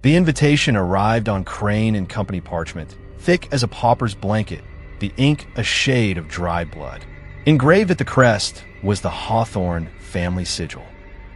The invitation arrived on Crane and Company parchment, thick as a pauper's blanket, the ink a shade of dried blood. Engraved at the crest was the Hawthorne family sigil,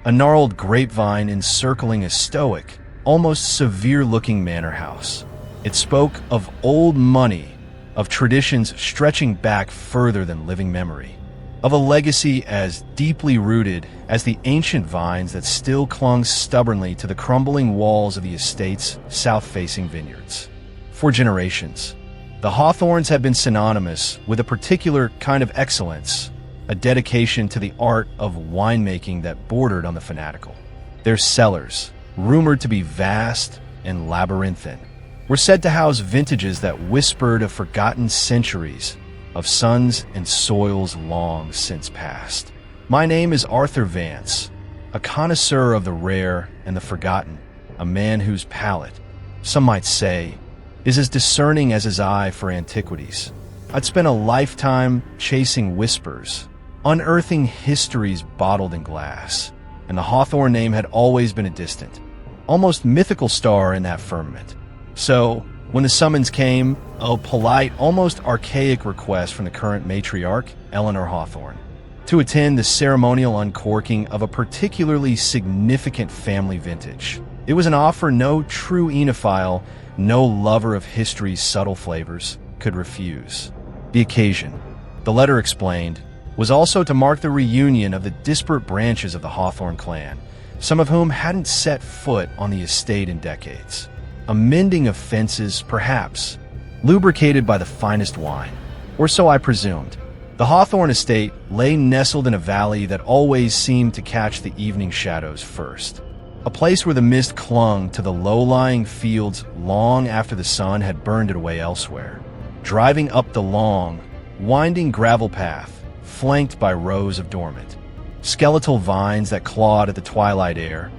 a gnarled grapevine encircling a stoic, almost severe-looking manor house. It spoke of old money, of traditions stretching back further than living memory, of a legacy as deeply rooted as the ancient vines that still clung stubbornly to the crumbling walls of the estate's south-facing vineyards. For generations, the Hawthornes had been synonymous with a particular kind of excellence, a dedication to the art of winemaking that bordered on the fanatical. Their cellars, rumored to be vast and labyrinthine, were said to house vintages that whispered of forgotten centuries, of suns and soils long since past. My name is Arthur Vance, a connoisseur of the rare and the forgotten, a man whose palate, some might say, is as discerning as his eye for antiquities. I'd spent a lifetime chasing whispers, unearthing histories bottled in glass, and the Hawthorne name had always been a distant, almost mythical star in that firmament. So, when the summons came, a polite, almost archaic request from the current matriarch, Eleanor Hawthorne, to attend the ceremonial uncorking of a particularly significant family vintage. It was an offer no true enophile, no lover of history's subtle flavors, could refuse. The occasion, the letter explained, was also to mark the reunion of the disparate branches of the Hawthorne clan, some of whom hadn't set foot on the estate in decades. A mending of fences, perhaps, lubricated by the finest wine, or so I presumed. The Hawthorne estate lay nestled in a valley that always seemed to catch the evening shadows first, a place where the mist clung to the low-lying fields long after the sun had burned it away elsewhere. Driving up the long, winding gravel path, flanked by rows of dormant, skeletal vines that clawed at the twilight air,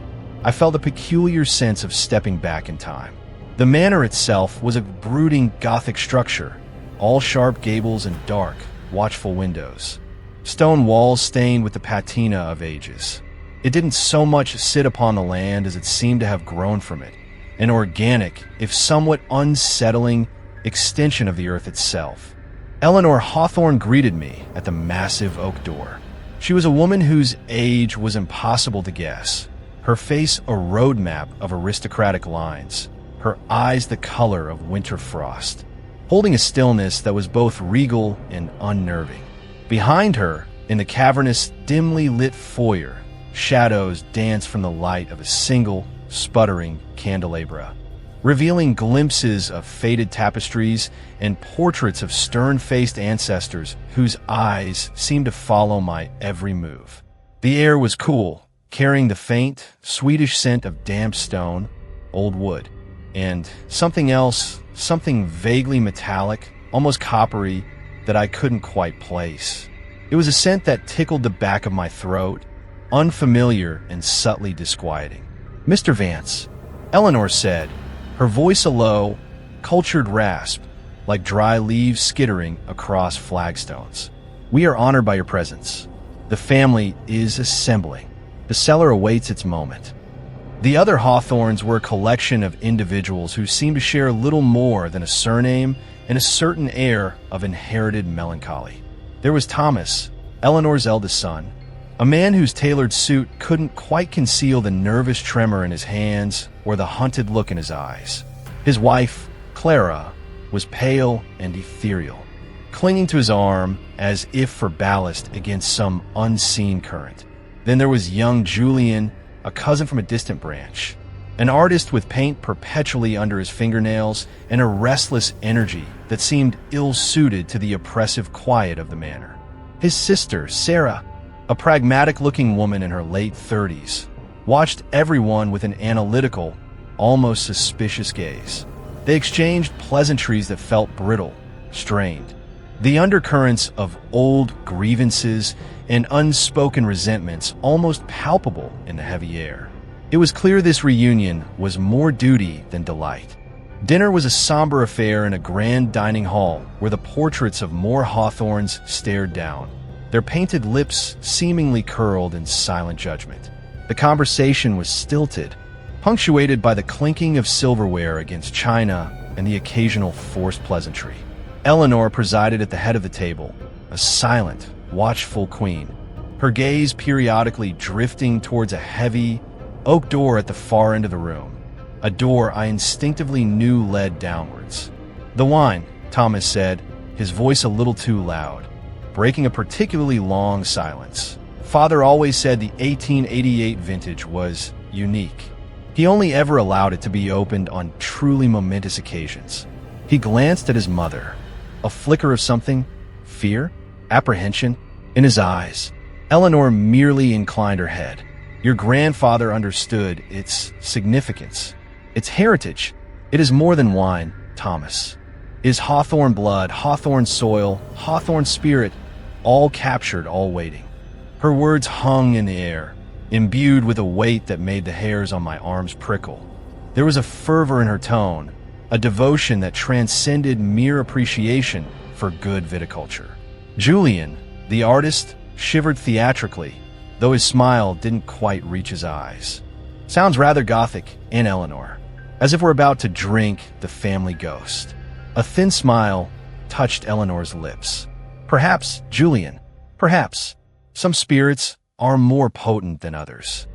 I felt a peculiar sense of stepping back in time. The manor itself was a brooding Gothic structure, all sharp gables and dark, watchful windows, stone walls stained with the patina of ages. It didn't so much sit upon the land as it seemed to have grown from it, an organic, if somewhat unsettling, extension of the earth itself. Eleanor Hawthorne greeted me at the massive oak door. She was a woman whose age was impossible to guess, her face a roadmap of aristocratic lines, her eyes the color of winter frost, holding a stillness that was both regal and unnerving. Behind her, in the cavernous, dimly lit foyer, shadows danced from the light of a single, sputtering candelabra, revealing glimpses of faded tapestries and portraits of stern-faced ancestors whose eyes seemed to follow my every move. The air was cool, carrying the faint, Swedish scent of damp stone, old wood, and something else, something vaguely metallic, almost coppery, that I couldn't quite place. It was a scent that tickled the back of my throat, unfamiliar and subtly disquieting. "Mr. Vance," Eleanor said, her voice a low, cultured rasp, like dry leaves skittering across flagstones. "We are honored by your presence. The family is assembling. The cellar awaits its moment." The other Hawthornes were a collection of individuals who seemed to share little more than a surname and a certain air of inherited melancholy. There was Thomas, Eleanor's eldest son, a man whose tailored suit couldn't quite conceal the nervous tremor in his hands or the hunted look in his eyes. His wife, Clara, was pale and ethereal, clinging to his arm as if for ballast against some unseen current. Then there was young Julian, a cousin from a distant branch, an artist with paint perpetually under his fingernails and a restless energy that seemed ill-suited to the oppressive quiet of the manor. His sister, Sarah, a pragmatic-looking woman in her late 30s, watched everyone with an analytical, almost suspicious gaze. They exchanged pleasantries that felt brittle, strained, the undercurrents of old grievances and unspoken resentments almost palpable in the heavy air. It was clear this reunion was more duty than delight. Dinner was a somber affair in a grand dining hall where the portraits of more Hawthornes stared down, their painted lips seemingly curled in silent judgment. The conversation was stilted, punctuated by the clinking of silverware against china and the occasional forced pleasantry. Eleanor presided at the head of the table, a silent, watchful queen, her gaze periodically drifting towards a heavy oak door at the far end of the room, a door I instinctively knew led downwards. "The wine," Thomas said, his voice a little too loud, breaking a particularly long silence. "Father always said the 1888 vintage was unique. He only ever allowed it to be opened on truly momentous occasions." He glanced at his mother, a flicker of something, fear, apprehension, in his eyes. Eleanor merely inclined her head. "Your grandfather understood its significance, its heritage. It is more than wine, Thomas. It is Hawthorne blood, Hawthorne soil, Hawthorne spirit, all captured, all waiting." Her words hung in the air, imbued with a weight that made the hairs on my arms prickle. There was a fervor in her tone, a devotion that transcended mere appreciation for good viticulture. Julian, the artist, shivered theatrically, though his smile didn't quite reach his eyes. "Sounds rather gothic, Aunt Eleanor, as if we're about to drink the family ghost." A thin smile touched Eleanor's lips. "Perhaps, Julian, perhaps. Some spirits are more potent than others."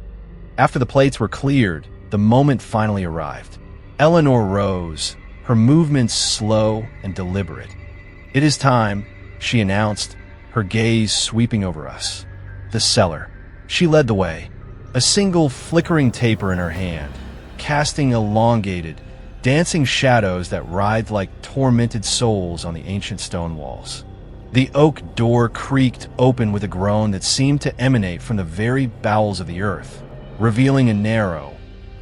After the plates were cleared, the moment finally arrived. Eleanor rose, her movements slow and deliberate. "It is time," she announced, her gaze sweeping over us. "The cellar." She led the way, a single flickering taper in her hand, casting elongated, dancing shadows that writhed like tormented souls on the ancient stone walls. The oak door creaked open with a groan that seemed to emanate from the very bowels of the earth, revealing a narrow,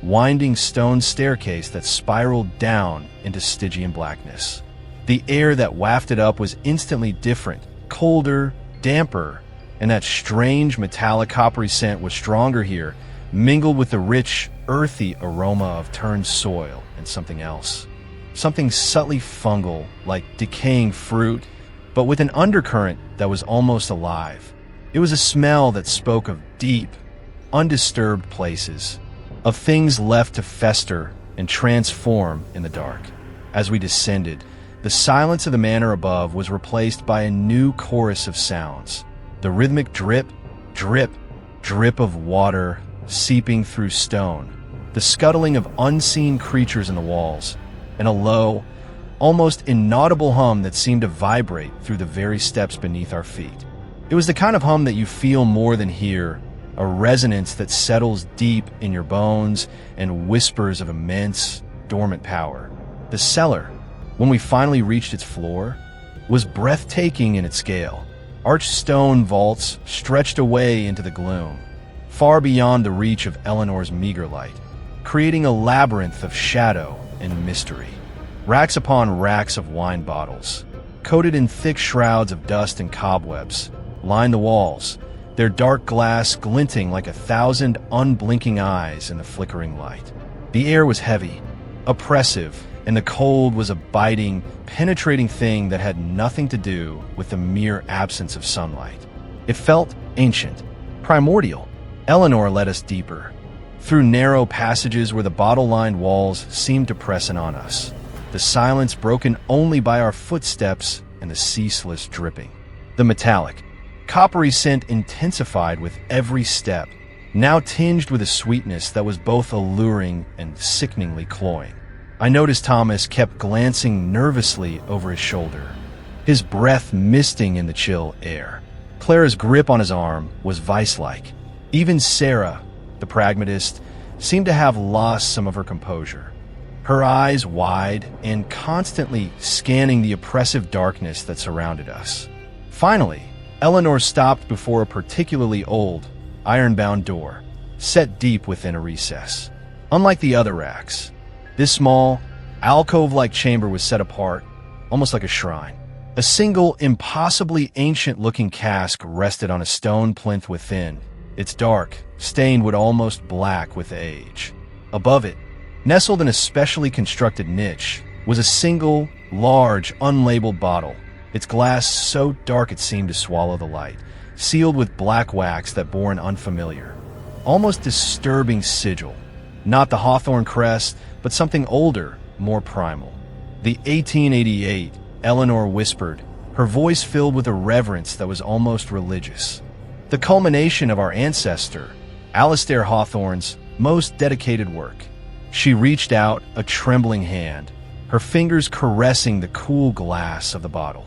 winding stone staircase that spiraled down into Stygian blackness. The air that wafted up was instantly different, colder, damper, and that strange metallic coppery scent was stronger here, mingled with the rich, earthy aroma of turned soil and something else. Something subtly fungal, like decaying fruit, but with an undercurrent that was almost alive. It was a smell that spoke of deep, undisturbed places, of things left to fester and transform in the dark. As we descended, the silence of the manor above was replaced by a new chorus of sounds. The rhythmic drip, drip, drip of water seeping through stone, the scuttling of unseen creatures in the walls, and a low, almost inaudible hum that seemed to vibrate through the very steps beneath our feet. It was the kind of hum that you feel more than hear, a resonance that settles deep in your bones and whispers of immense, dormant power. The cellar, when we finally reached its floor, was breathtaking in its scale. Arched stone vaults stretched away into the gloom, far beyond the reach of Eleanor's meager light, creating a labyrinth of shadow and mystery. Racks upon racks of wine bottles, coated in thick shrouds of dust and cobwebs, lined the walls, their dark glass glinting like 1,000 unblinking eyes in the flickering light. The air was heavy, oppressive, and the cold was a biting, penetrating thing that had nothing to do with the mere absence of sunlight. It felt ancient, primordial. Eleanor led us deeper, through narrow passages where the bottle-lined walls seemed to press in on us, the silence broken only by our footsteps and the ceaseless dripping. The metallic, coppery scent intensified with every step, now tinged with a sweetness that was both alluring and sickeningly cloying. I noticed Thomas kept glancing nervously over his shoulder, his breath misting in the chill air. Clara's grip on his arm was vice-like. Even Sarah, the pragmatist, seemed to have lost some of her composure, her eyes wide and constantly scanning the oppressive darkness that surrounded us. Finally, Eleanor stopped before a particularly old, iron-bound door, set deep within a recess. Unlike the other racks, this small, alcove-like chamber was set apart, almost like a shrine. A single, impossibly ancient-looking cask rested on a stone plinth within, its dark, stained wood almost black with age. Above it, nestled in a specially constructed niche, was a single, large, unlabeled bottle, its glass so dark it seemed to swallow the light, sealed with black wax that bore an unfamiliar, almost disturbing sigil. Not the Hawthorne crest, but something older, more primal. The 1888, Eleanor whispered, her voice filled with a reverence that was almost religious. The culmination of our ancestor, Alastair Hawthorne's most dedicated work. She reached out a trembling hand, her fingers caressing the cool glass of the bottle.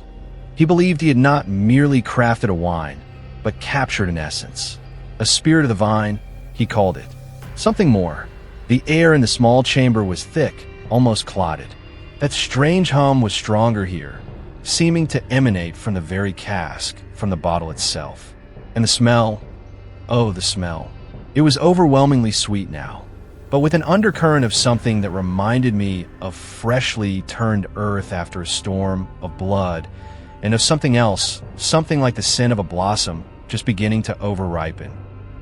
He believed he had not merely crafted a wine, but captured an essence. A spirit of the vine, he called it. Something more. The air in the small chamber was thick, almost clotted. That strange hum was stronger here, seeming to emanate from the very cask, from the bottle itself. And the smell, oh, the smell. It was overwhelmingly sweet now, but with an undercurrent of something that reminded me of freshly turned earth after a storm of blood, and of something else, something like the scent of a blossom just beginning to overripen,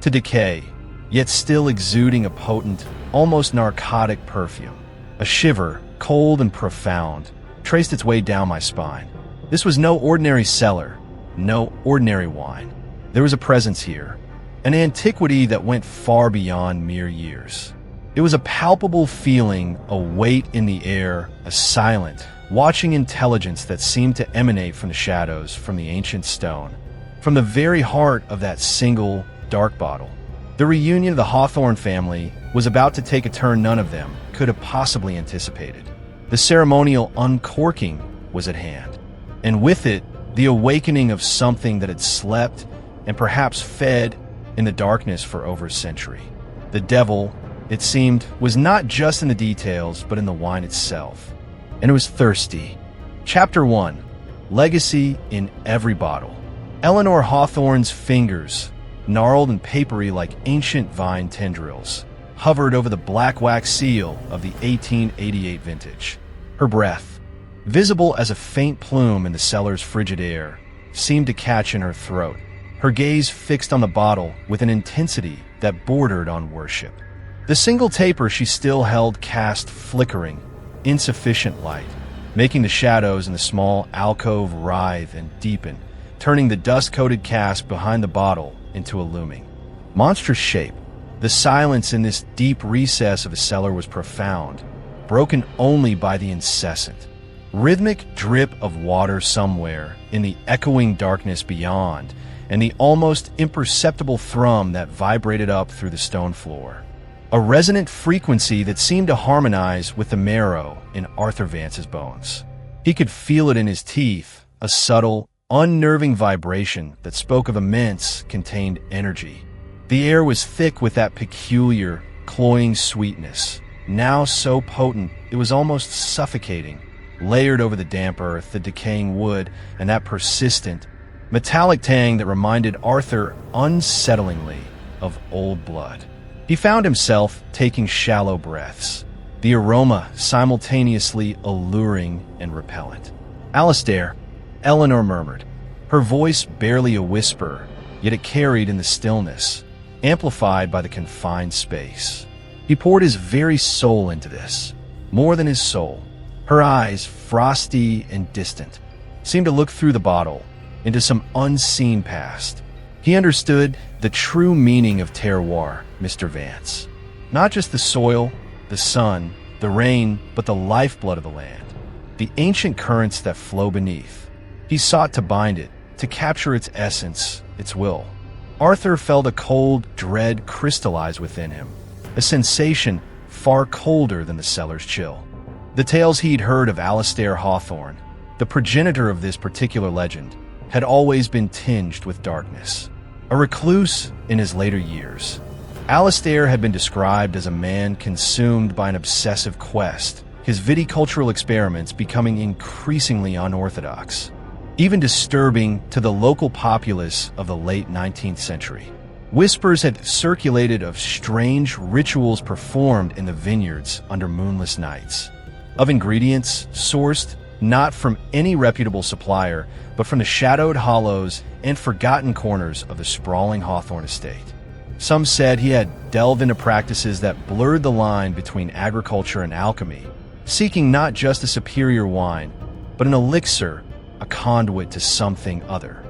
to decay, yet still exuding a potent, almost narcotic perfume. A shiver, cold and profound, traced its way down my spine. This was no ordinary cellar, no ordinary wine. There was a presence here, an antiquity that went far beyond mere years. It was a palpable feeling, a weight in the air, a silent, watching intelligence that seemed to emanate from the shadows, from the ancient stone, from the very heart of that single, dark bottle. The reunion of the Hawthorne family was about to take a turn none of them could have possibly anticipated. The ceremonial uncorking was at hand, and with it, the awakening of something that had slept and perhaps fed in the darkness for over a century. The devil, it seemed, was not just in the details, but in the wine itself. And it was thirsty. Chapter 1. Legacy in every bottle. Eleanor Hawthorne's fingers, gnarled and papery like ancient vine tendrils, hovered over the black wax seal of the 1888 vintage. Her breath, visible as a faint plume in the cellar's frigid air, seemed to catch in her throat, her gaze fixed on the bottle with an intensity that bordered on worship. The single taper she still held cast flickering, insufficient light, making the shadows in the small alcove writhe and deepen, turning the dust-coated cask behind the bottle into a looming, monstrous shape. The silence in this deep recess of the cellar was profound, broken only by the incessant, rhythmic drip of water somewhere in the echoing darkness beyond, and the almost imperceptible thrum that vibrated up through the stone floor. A resonant frequency that seemed to harmonize with the marrow in Arthur Vance's bones. He could feel it in his teeth, a subtle, unnerving vibration that spoke of immense, contained energy. The air was thick with that peculiar, cloying sweetness, now so potent it was almost suffocating, layered over the damp earth, the decaying wood, and that persistent, metallic tang that reminded Arthur unsettlingly of old blood. He found himself taking shallow breaths, the aroma simultaneously alluring and repellent. "Alastair," Eleanor murmured, her voice barely a whisper, yet it carried in the stillness, amplified by the confined space. He poured his very soul into this, more than his soul. Her eyes, frosty and distant, seemed to look through the bottle, into some unseen past. He understood the true meaning of terroir, Mr. Vance. Not just the soil, the sun, the rain, but the lifeblood of the land, the ancient currents that flow beneath. He sought to bind it, to capture its essence, its will. Arthur felt a cold dread crystallize within him, a sensation far colder than the cellar's chill. The tales he'd heard of Alastair Hawthorne, the progenitor of this particular legend, had always been tinged with darkness. A recluse in his later years, Alastair had been described as a man consumed by an obsessive quest, his viticultural experiments becoming increasingly unorthodox, even disturbing to the local populace of the late 19th century. Whispers had circulated of strange rituals performed in the vineyards under moonless nights, of ingredients sourced not from any reputable supplier, but from the shadowed hollows and forgotten corners of the sprawling Hawthorne estate. Some said he had delved into practices that blurred the line between agriculture and alchemy, seeking not just a superior wine, but an elixir, a conduit to something other.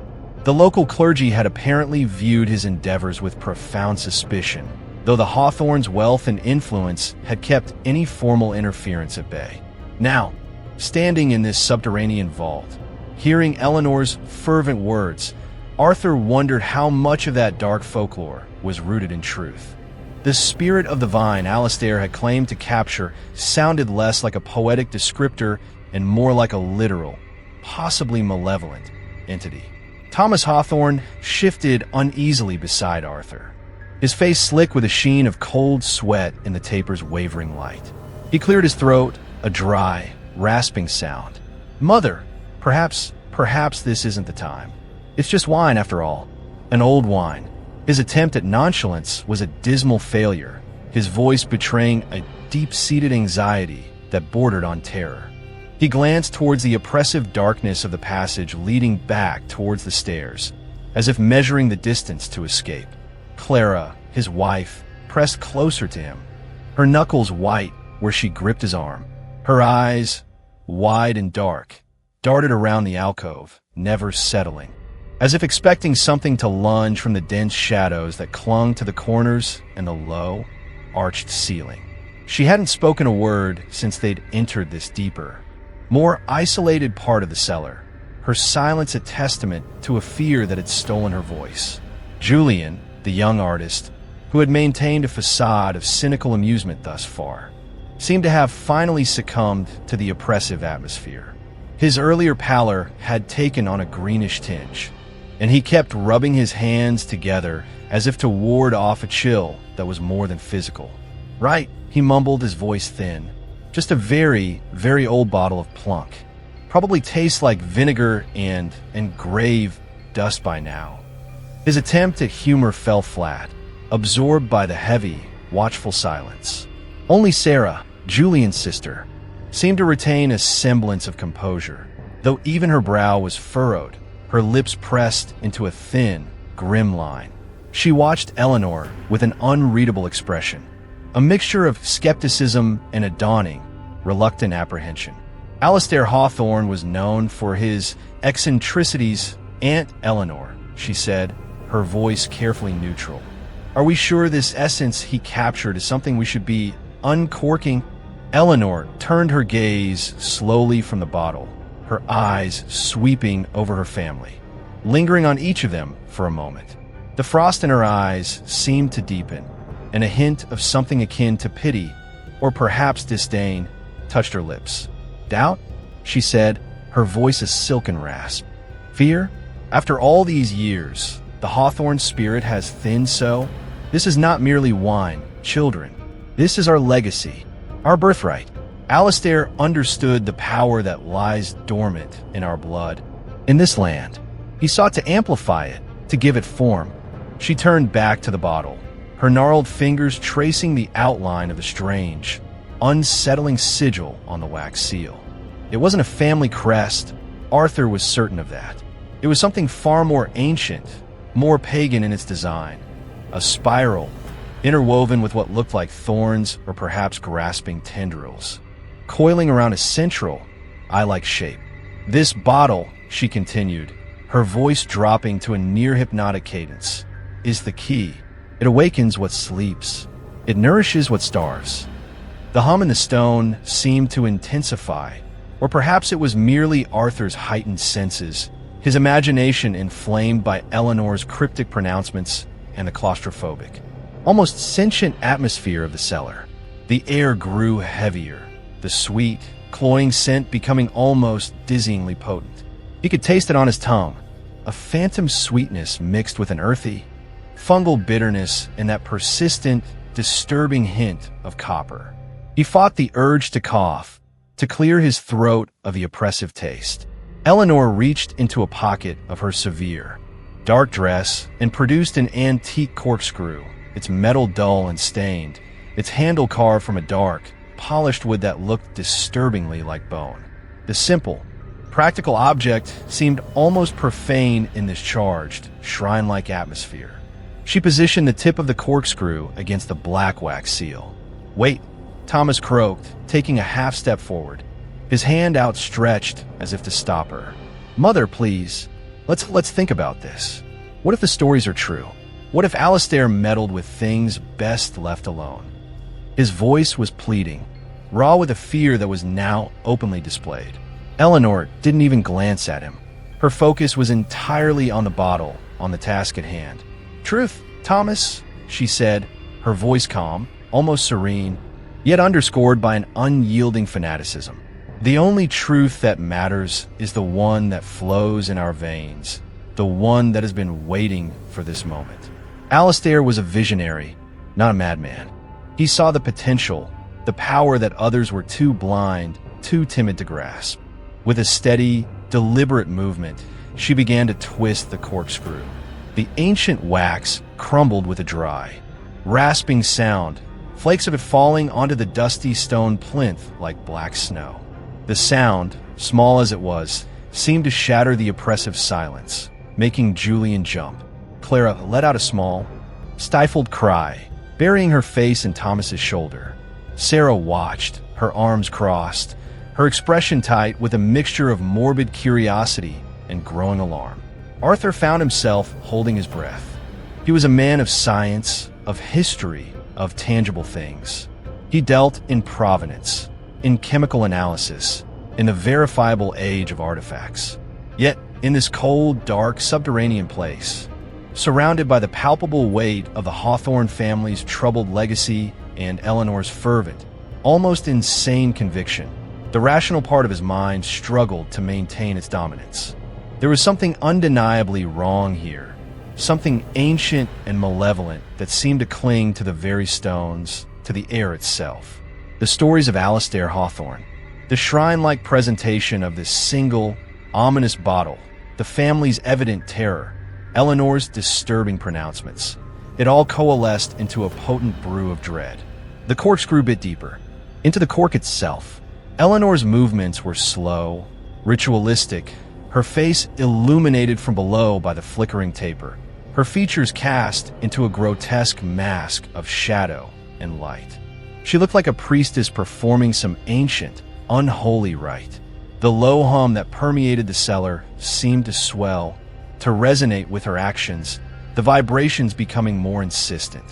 The local clergy had apparently viewed his endeavors with profound suspicion, though the Hawthorne's wealth and influence had kept any formal interference at bay. Now, standing in this subterranean vault, hearing Eleanor's fervent words, Arthur wondered how much of that dark folklore was rooted in truth. The spirit of the vine Alastair had claimed to capture sounded less like a poetic descriptor and more like a literal, possibly malevolent, entity. Thomas Hawthorne shifted uneasily beside Arthur, his face slick with a sheen of cold sweat in the taper's wavering light. He cleared his throat, a dry, rasping sound. "Mother, perhaps this isn't the time. It's just wine, after all. An old wine." His attempt at nonchalance was a dismal failure, his voice betraying a deep-seated anxiety that bordered on terror. He glanced towards the oppressive darkness of the passage leading back towards the stairs, as if measuring the distance to escape. Clara, his wife, pressed closer to him, her knuckles white where she gripped his arm. Her eyes, wide and dark, darted around the alcove, never settling, as if expecting something to lunge from the dense shadows that clung to the corners and the low, arched ceiling. She hadn't spoken a word since they'd entered this deeper, more isolated part of the cellar, her silence a testament to a fear that had stolen her voice. Julian, the young artist, who had maintained a facade of cynical amusement thus far, seemed to have finally succumbed to the oppressive atmosphere. His earlier pallor had taken on a greenish tinge, and he kept rubbing his hands together as if to ward off a chill that was more than physical. "Right," he mumbled, his voice thin. "Just a very, very old bottle of plunk. Probably tastes like vinegar and grave dust by now." His attempt at humor fell flat, absorbed by the heavy, watchful silence. Only Sarah, Julian's sister, seemed to retain a semblance of composure, though even her brow was furrowed, her lips pressed into a thin, grim line. She watched Eleanor with an unreadable expression, a mixture of skepticism and a dawning, reluctant apprehension. Alastair Hawthorne was known for his eccentricities. "Aunt Eleanor," she said, her voice carefully neutral. "Are we sure this essence he captured is something we should be uncorking?" Eleanor turned her gaze slowly from the bottle, her eyes sweeping over her family, lingering on each of them for a moment. The frost in her eyes seemed to deepen, and a hint of something akin to pity, or perhaps disdain, touched her lips. "Doubt?" she said, her voice a silken rasp. "Fear? After all these years, the Hawthorne spirit has thinned so? This is not merely wine, children. This is our legacy, our birthright." Alastair understood the power that lies dormant in our blood, in this land. He sought to amplify it, to give it form. She turned back to the bottle, her gnarled fingers tracing the outline of the strange, unsettling sigil on the wax seal. It wasn't a family crest. Arthur was certain of that. It was something far more ancient, more pagan in its design. A spiral, interwoven with what looked like thorns or perhaps grasping tendrils, coiling around a central, eye-like shape. "This bottle," she continued, her voice dropping to a near-hypnotic cadence, "is the key. It awakens what sleeps. It nourishes what starves." The hum in the stone seemed to intensify, or perhaps it was merely Arthur's heightened senses, his imagination inflamed by Eleanor's cryptic pronouncements and the claustrophobic, almost sentient atmosphere of the cellar. The air grew heavier, the sweet, cloying scent becoming almost dizzyingly potent. He could taste it on his tongue, a phantom sweetness mixed with an earthy, fungal bitterness and that persistent, disturbing hint of copper. He fought the urge to cough, to clear his throat of the oppressive taste. Eleanor reached into a pocket of her severe, dark dress and produced an antique corkscrew, its metal dull and stained, its handle carved from a dark, polished wood that looked disturbingly like bone. The simple, practical object seemed almost profane in this charged, shrine-like atmosphere. She positioned the tip of the corkscrew against the black wax seal. "Wait," Thomas croaked, taking a half step forward, his hand outstretched as if to stop her. "Mother, please, let's think about this. What if the stories are true? What if Alistair meddled with things best left alone? His voice was pleading, raw with a fear that was now openly displayed. Eleanor didn't even glance at him. Her focus was entirely on the bottle, on the task at hand. "Truth, Thomas," she said, her voice calm, almost serene, yet underscored by an unyielding fanaticism. "The only truth that matters is the one that flows in our veins, the one that has been waiting for this moment." Alistair was a visionary, not a madman. He saw the potential, the power that others were too blind, too timid to grasp. With a steady, deliberate movement, she began to twist the corkscrew. The ancient wax crumbled with a dry, rasping sound, flakes of it falling onto the dusty stone plinth like black snow. The sound, small as it was, seemed to shatter the oppressive silence, making Julian jump. Clara let out a small, stifled cry, burying her face in Thomas's shoulder. Sarah watched, her arms crossed, her expression tight with a mixture of morbid curiosity and growing alarm. Arthur found himself holding his breath. He was a man of science, of history, of tangible things. He dealt in provenance, in chemical analysis, in the verifiable age of artifacts. Yet, in this cold, dark, subterranean place, surrounded by the palpable weight of the Hawthorne family's troubled legacy and Eleanor's fervent, almost insane conviction, the rational part of his mind struggled to maintain its dominance. There was something undeniably wrong here, something ancient and malevolent that seemed to cling to the very stones, to the air itself. The stories of Alistair Hawthorne, the shrine-like presentation of this single, ominous bottle, the family's evident terror, Eleanor's disturbing pronouncements, it all coalesced into a potent brew of dread. The corkscrew bit deeper, into the cork itself. Eleanor's movements were slow, ritualistic, her face illuminated from below by the flickering taper, her features cast into a grotesque mask of shadow and light. She looked like a priestess performing some ancient, unholy rite. The low hum that permeated the cellar seemed to swell, to resonate with her actions, the vibrations becoming more insistent,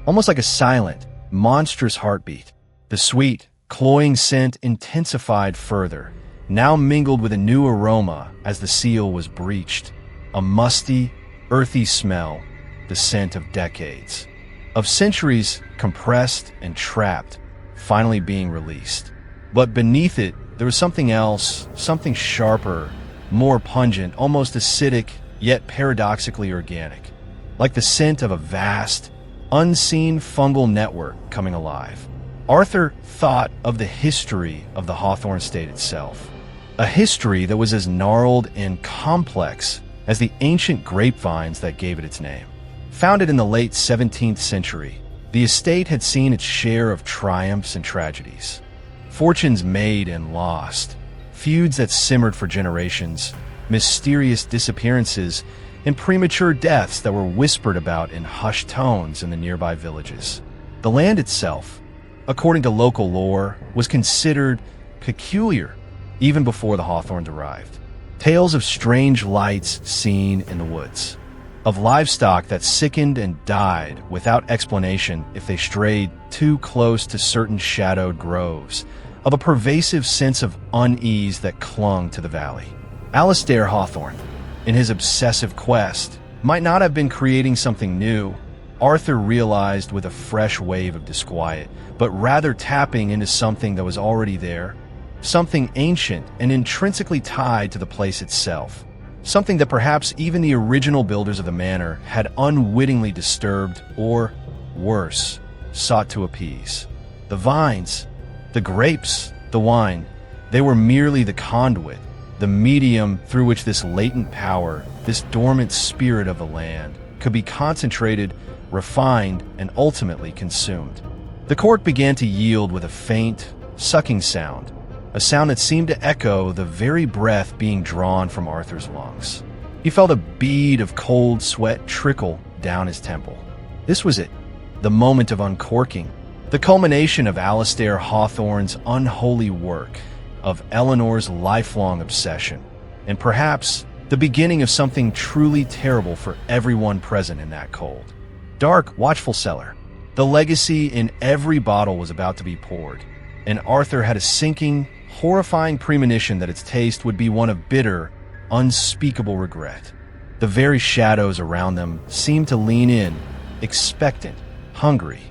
almost like a silent, monstrous heartbeat. The sweet, cloying scent intensified further, now mingled with a new aroma as the seal was breached, a musty, earthy smell, the scent of decades, of centuries compressed and trapped, finally being released. But beneath it, there was something else, something sharper, more pungent, almost acidic, yet paradoxically organic, like the scent of a vast, unseen fungal network coming alive. Arthur thought of the history of the Hawthorne estate itself, a history that was as gnarled and complex as the ancient grapevines that gave it its name. Founded in the late 17th century, the estate had seen its share of triumphs and tragedies, fortunes made and lost, feuds that simmered for generations, mysterious disappearances, and premature deaths that were whispered about in hushed tones in the nearby villages. The land itself, according to local lore, was considered peculiar even before the Hawthornes arrived. Tales of strange lights seen in the woods, of livestock that sickened and died without explanation if they strayed too close to certain shadowed groves, of a pervasive sense of unease that clung to the valley. Alistair Hawthorne, in his obsessive quest, might not have been creating something new, Arthur realized with a fresh wave of disquiet, but rather tapping into something that was already there, something ancient and intrinsically tied to the place itself, something that perhaps even the original builders of the manor had unwittingly disturbed or, worse, sought to appease. The vines, the grapes, the wine, they were merely the conduit, the medium through which this latent power, this dormant spirit of the land, could be concentrated, refined, and ultimately consumed. The cork began to yield with a faint, sucking sound, a sound that seemed to echo the very breath being drawn from Arthur's lungs. He felt a bead of cold sweat trickle down his temple. This was it, the moment of uncorking, the culmination of Alistair Hawthorne's unholy work, of Eleanor's lifelong obsession, and perhaps the beginning of something truly terrible for everyone present in that cold, dark, watchful cellar. The legacy in every bottle was about to be poured, and Arthur had a sinking, horrifying premonition that its taste would be one of bitter, unspeakable regret. The very shadows around them seemed to lean in, expectant, hungry.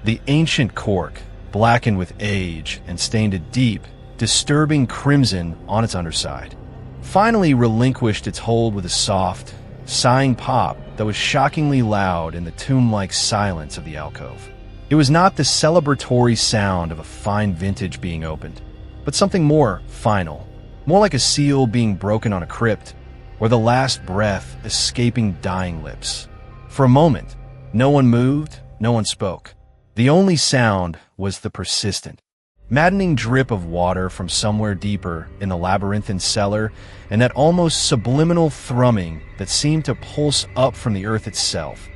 The ancient cork, blackened with age and stained a deep, disturbing crimson on its underside, finally relinquished its hold with a soft, sighing pop that was shockingly loud in the tomb-like silence of the alcove. It was not the celebratory sound of a fine vintage being opened, but something more final, more like a seal being broken on a crypt, or the last breath escaping dying lips. For a moment, no one moved, no one spoke. The only sound was the persistent, maddening drip of water from somewhere deeper in the labyrinthine cellar, and that almost subliminal thrumming that seemed to pulse up from the earth itself.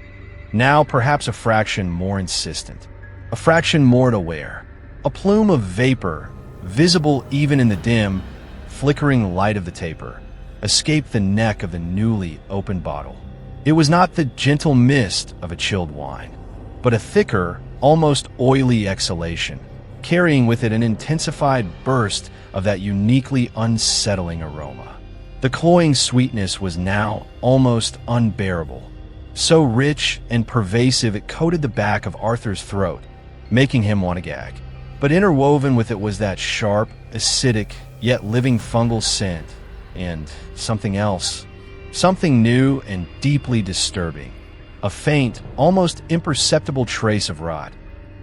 Now perhaps a fraction more insistent, a fraction more aware. A plume of vapor, visible even in the dim, flickering light of the taper, escaped the neck of the newly opened bottle. It was not the gentle mist of a chilled wine, but a thicker, almost oily exhalation, carrying with it an intensified burst of that uniquely unsettling aroma. The cloying sweetness was now almost unbearable, so rich and pervasive it coated the back of Arthur's throat, making him want to gag. But interwoven with it was that sharp, acidic, yet living fungal scent, and something else, something new and deeply disturbing. A faint, almost imperceptible trace of rot.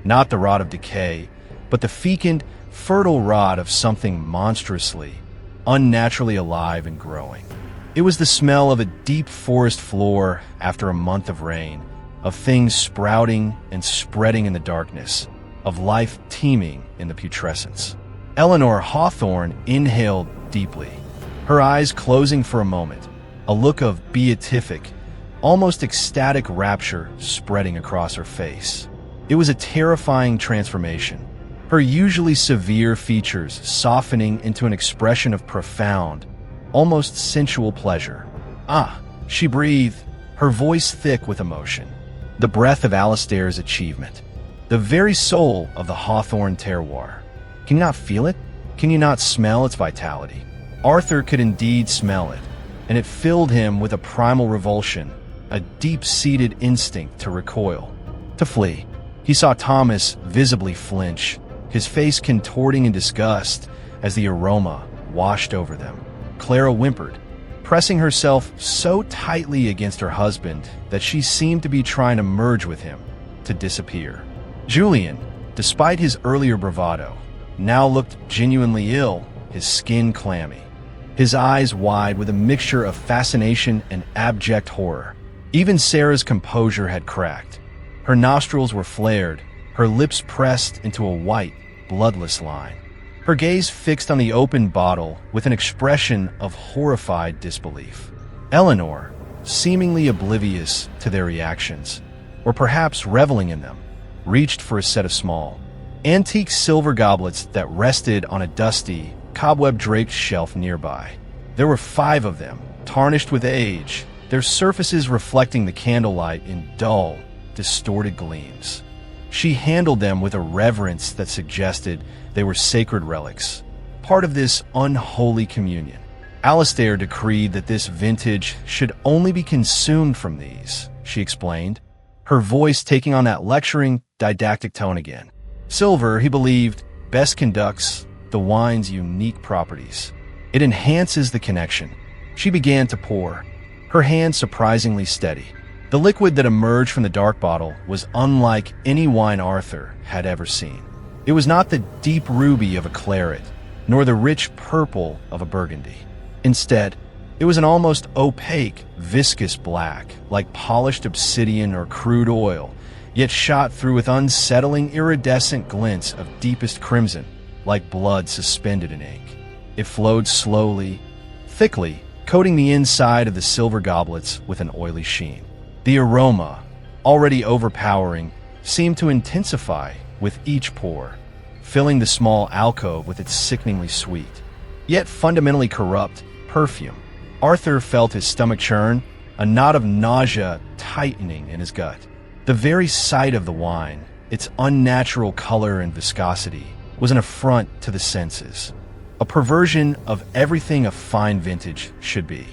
Not the rot of decay, but the fecund, fertile rot of something monstrously, unnaturally alive and growing. It was the smell of a deep forest floor after a month of rain, of things sprouting and spreading in the darkness, of life teeming in the putrescence. Eleanor Hawthorne inhaled deeply, her eyes closing for a moment, a look of beatific, almost ecstatic rapture spreading across her face. It was a terrifying transformation, her usually severe features softening into an expression of profound, almost sensual pleasure. "Ah," she breathed, her voice thick with emotion. The breath of Alistair's achievement. The very soul of the Hawthorne terroir. Can you not feel it? Can you not smell its vitality? Arthur could indeed smell it, and it filled him with a primal revulsion, a deep-seated instinct to recoil, to flee. He saw Thomas visibly flinch, his face contorting in disgust as the aroma washed over them. Clara whimpered, pressing herself so tightly against her husband that she seemed to be trying to merge with him, to disappear. Julian, despite his earlier bravado, now looked genuinely ill, his skin clammy, his eyes wide with a mixture of fascination and abject horror. Even Sarah's composure had cracked. Her nostrils were flared, her lips pressed into a white, bloodless line, her gaze fixed on the open bottle with an expression of horrified disbelief. Eleanor, seemingly oblivious to their reactions, or perhaps reveling in them, reached for a set of small, antique silver goblets that rested on a dusty, cobweb-draped shelf nearby. There were 5 of them, tarnished with age, their surfaces reflecting the candlelight in dull, distorted gleams. She handled them with a reverence that suggested they were sacred relics, part of this unholy communion. Alistair decreed that this vintage should only be consumed from these, she explained, her voice taking on that lecturing, didactic tone again. Silver, he believed, best conducts the wine's unique properties. It enhances the connection. She began to pour, her hand surprisingly steady. The liquid that emerged from the dark bottle was unlike any wine Arthur had ever seen. It was not the deep ruby of a claret, nor the rich purple of a burgundy. Instead, it was an almost opaque, viscous black, like polished obsidian or crude oil, yet shot through with unsettling, iridescent glints of deepest crimson, like blood suspended in ink. It flowed slowly, thickly, coating the inside of the silver goblets with an oily sheen. The aroma, already overpowering, seemed to intensify with each pour, filling the small alcove with its sickeningly sweet, yet fundamentally corrupt, perfume. Arthur felt his stomach churn, a knot of nausea tightening in his gut. The very sight of the wine, its unnatural color and viscosity, was an affront to the senses, a perversion of everything a fine vintage should be.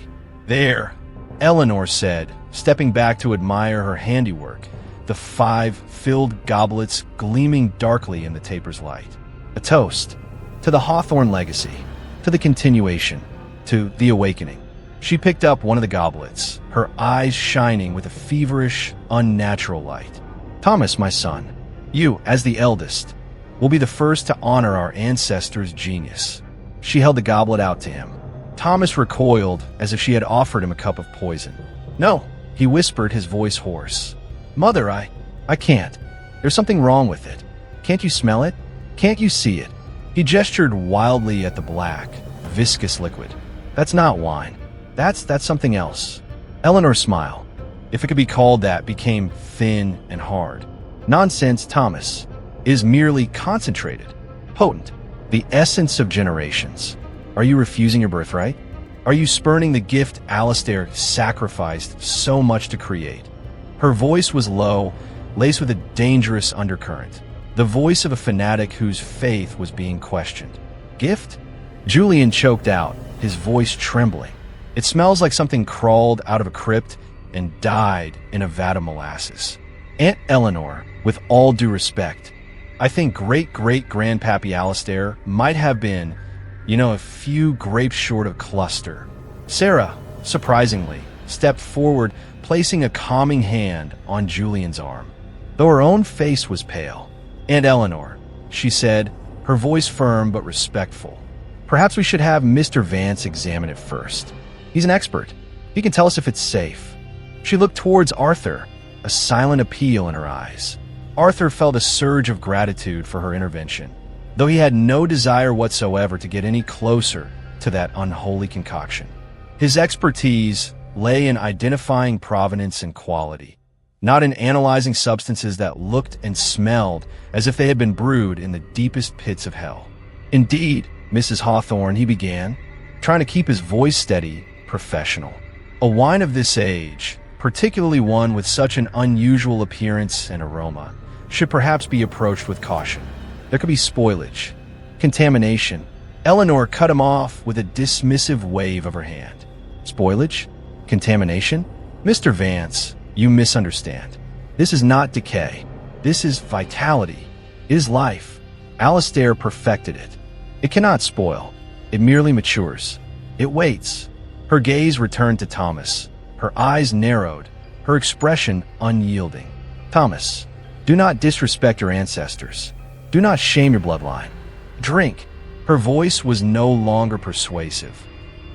"There," Eleanor said, stepping back to admire her handiwork, the 5 filled goblets gleaming darkly in the taper's light. A toast to the Hawthorne legacy, to the continuation, to the awakening. She picked up one of the goblets, her eyes shining with a feverish, unnatural light. "Thomas, my son, you, as the eldest, will be the first to honor our ancestors' genius." She held the goblet out to him. Thomas recoiled as if she had offered him a cup of poison. "No," he whispered, his voice hoarse. "Mother, I can't. There's something wrong with it. Can't you smell it? Can't you see it?" He gestured wildly at the black, viscous liquid. "That's not wine. That's something else." Eleanor's smile, if it could be called that, became thin and hard. "Nonsense, Thomas. It is merely concentrated, potent, the essence of generations. Are you refusing your birthright? Are you spurning the gift Alistair sacrificed so much to create?" Her voice was low, laced with a dangerous undercurrent, the voice of a fanatic whose faith was being questioned. "Gift?" Julian choked out, his voice trembling. "It smells like something crawled out of a crypt and died in a vat of molasses. Aunt Eleanor, with all due respect, I think great-great-grandpappy Alistair might have been, a few grapes short of cluster." Sarah, surprisingly, stepped forward, placing a calming hand on Julian's arm, though her own face was pale. "Aunt Eleanor," she said, her voice firm but respectful, "perhaps we should have Mr. Vance examine it first. He's an expert. He can tell us if it's safe." She looked towards Arthur, a silent appeal in her eyes. Arthur felt a surge of gratitude for her intervention, though he had no desire whatsoever to get any closer to that unholy concoction. His expertise lay in identifying provenance and quality, not in analyzing substances that looked and smelled as if they had been brewed in the deepest pits of hell. "Indeed, Mrs. Hawthorne," he began, trying to keep his voice steady, professional. "A wine of this age, particularly one with such an unusual appearance and aroma, should perhaps be approached with caution. There could be spoilage, contamination." Eleanor cut him off with a dismissive wave of her hand. "Spoilage? Contamination? Mr. Vance, you misunderstand. This is not decay. This is vitality. It is life. Alistair perfected it. It cannot spoil. It merely matures. It waits." Her gaze returned to Thomas, her eyes narrowed, her expression unyielding. "Thomas, do not disrespect your ancestors. Do not shame your bloodline. Drink." Her voice was no longer persuasive.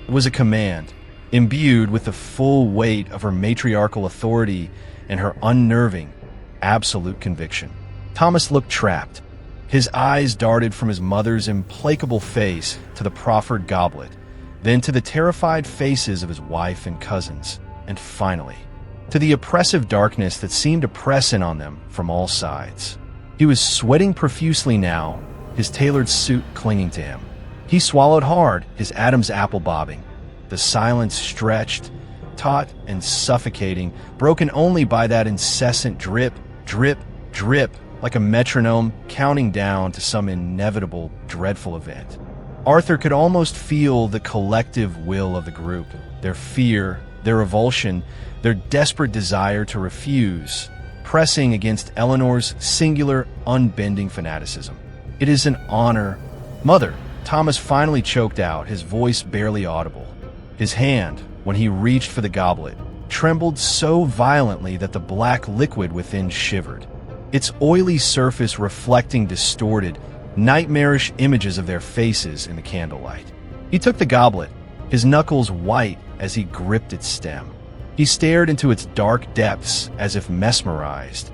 It was a command, imbued with the full weight of her matriarchal authority and her unnerving, absolute conviction. Thomas looked trapped. His eyes darted from his mother's implacable face to the proffered goblet, then to the terrified faces of his wife and cousins, and finally, to the oppressive darkness that seemed to press in on them from all sides. He was sweating profusely now, his tailored suit clinging to him. He swallowed hard, his Adam's apple bobbing. The silence stretched, taut and suffocating, broken only by that incessant drip, drip, drip, like a metronome counting down to some inevitable, dreadful event. Arthur could almost feel the collective will of the group, their fear, their revulsion, their desperate desire to refuse, pressing against Eleanor's singular, unbending fanaticism. "It is an honor." "Mother," Thomas finally choked out, his voice barely audible. His hand, when he reached for the goblet, trembled so violently that the black liquid within shivered, its oily surface reflecting distorted, nightmarish images of their faces in the candlelight. He took the goblet, his knuckles white as he gripped its stem. He stared into its dark depths as if mesmerized,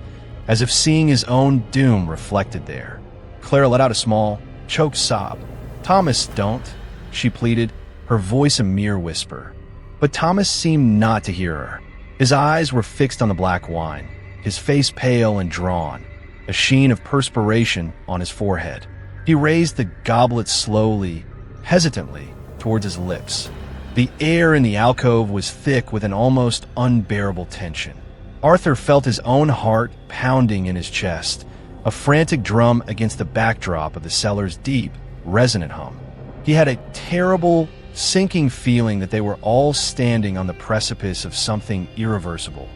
as if seeing his own doom reflected there. Clara let out a small, choked sob. "Thomas, don't," she pleaded, her voice a mere whisper. But Thomas seemed not to hear her. His eyes were fixed on the black wine, his face pale and drawn, a sheen of perspiration on his forehead. He raised the goblet slowly, hesitantly, towards his lips. The air in the alcove was thick with an almost unbearable tension. Arthur felt his own heart pounding in his chest, a frantic drum against the backdrop of the cellar's deep, resonant hum. He had a terrible, sinking feeling that they were all standing on the precipice of something irreversible,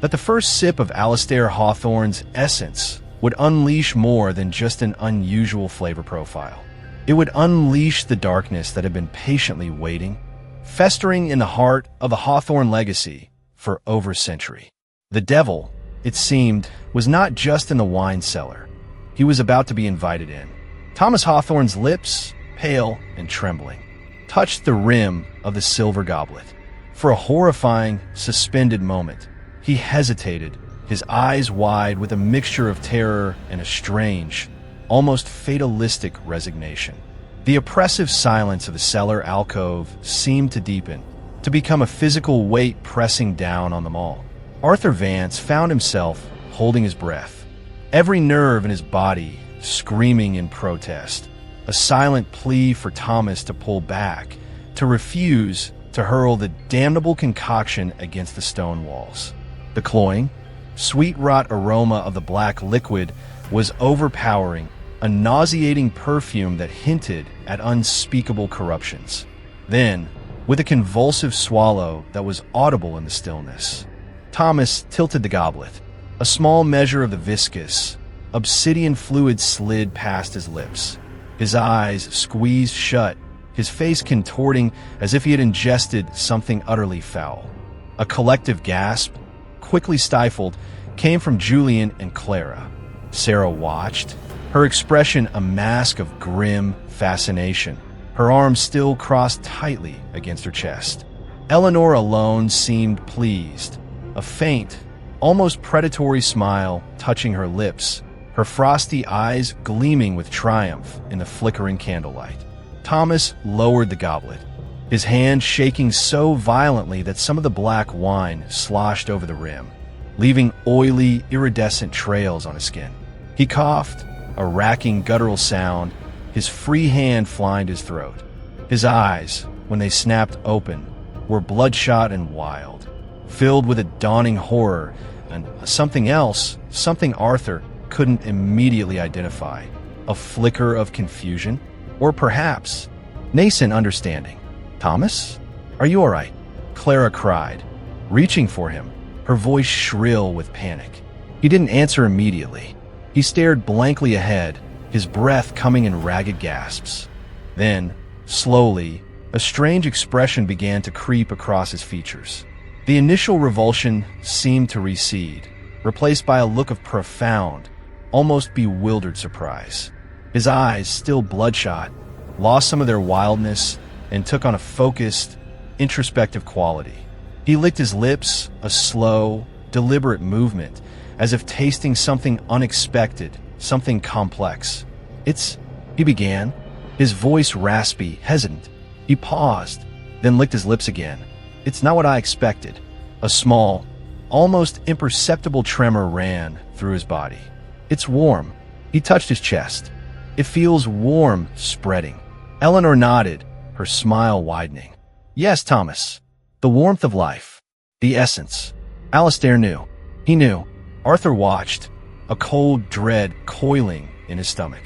that the first sip of Alistair Hawthorne's essence would unleash more than just an unusual flavor profile. It would unleash the darkness that had been patiently waiting, festering in the heart of the Hawthorne legacy for over a century. The devil, it seemed, was not just in the wine cellar. He was about to be invited in. Thomas Hawthorne's lips, pale and trembling, touched the rim of the silver goblet. For a horrifying, suspended moment, he hesitated, his eyes wide with a mixture of terror and a strange, almost fatalistic resignation. The oppressive silence of the cellar alcove seemed to deepen, to become a physical weight pressing down on them all. Arthur Vance found himself holding his breath, every nerve in his body screaming in protest, a silent plea for Thomas to pull back, to refuse to hurl the damnable concoction against the stone walls. The cloying, sweet rot aroma of the black liquid was overpowering, a nauseating perfume that hinted at unspeakable corruptions. Then, with a convulsive swallow that was audible in the stillness, Thomas tilted the goblet. A small measure of the viscous, obsidian fluid slid past his lips. His eyes squeezed shut, his face contorting as if he had ingested something utterly foul. A collective gasp, quickly stifled, came from Julian and Clara. Sarah watched, her expression a mask of grim fascination, her arms still crossed tightly against her chest. Eleanor alone seemed pleased, a faint, almost predatory smile touching her lips, her frosty eyes gleaming with triumph in the flickering candlelight. Thomas lowered the goblet, his hand shaking so violently that some of the black wine sloshed over the rim, leaving oily, iridescent trails on his skin. He coughed, a racking guttural sound, his free hand flying his throat. His eyes, when they snapped open, were bloodshot and wild, filled with a dawning horror and something else, something Arthur couldn't immediately identify, a flicker of confusion, or perhaps nascent understanding. "Thomas? Are you all right?" Clara cried, reaching for him, her voice shrill with panic. He didn't answer immediately. He stared blankly ahead, his breath coming in ragged gasps. Then, slowly, a strange expression began to creep across his features. The initial revulsion seemed to recede, replaced by a look of profound, almost bewildered surprise. His eyes, still bloodshot, lost some of their wildness and took on a focused, introspective quality. He licked his lips, a slow, deliberate movement, as if tasting something unexpected, something complex. He began, his voice raspy, hesitant. He paused, then licked his lips again. "It's not what I expected." A small, almost imperceptible tremor ran through his body. "It's warm." He touched his chest. "It feels warm, spreading." Eleanor nodded, her smile widening. "Yes, Thomas. The warmth of life. The essence." Alistair knew. He knew. Arthur watched, a cold dread coiling in his stomach.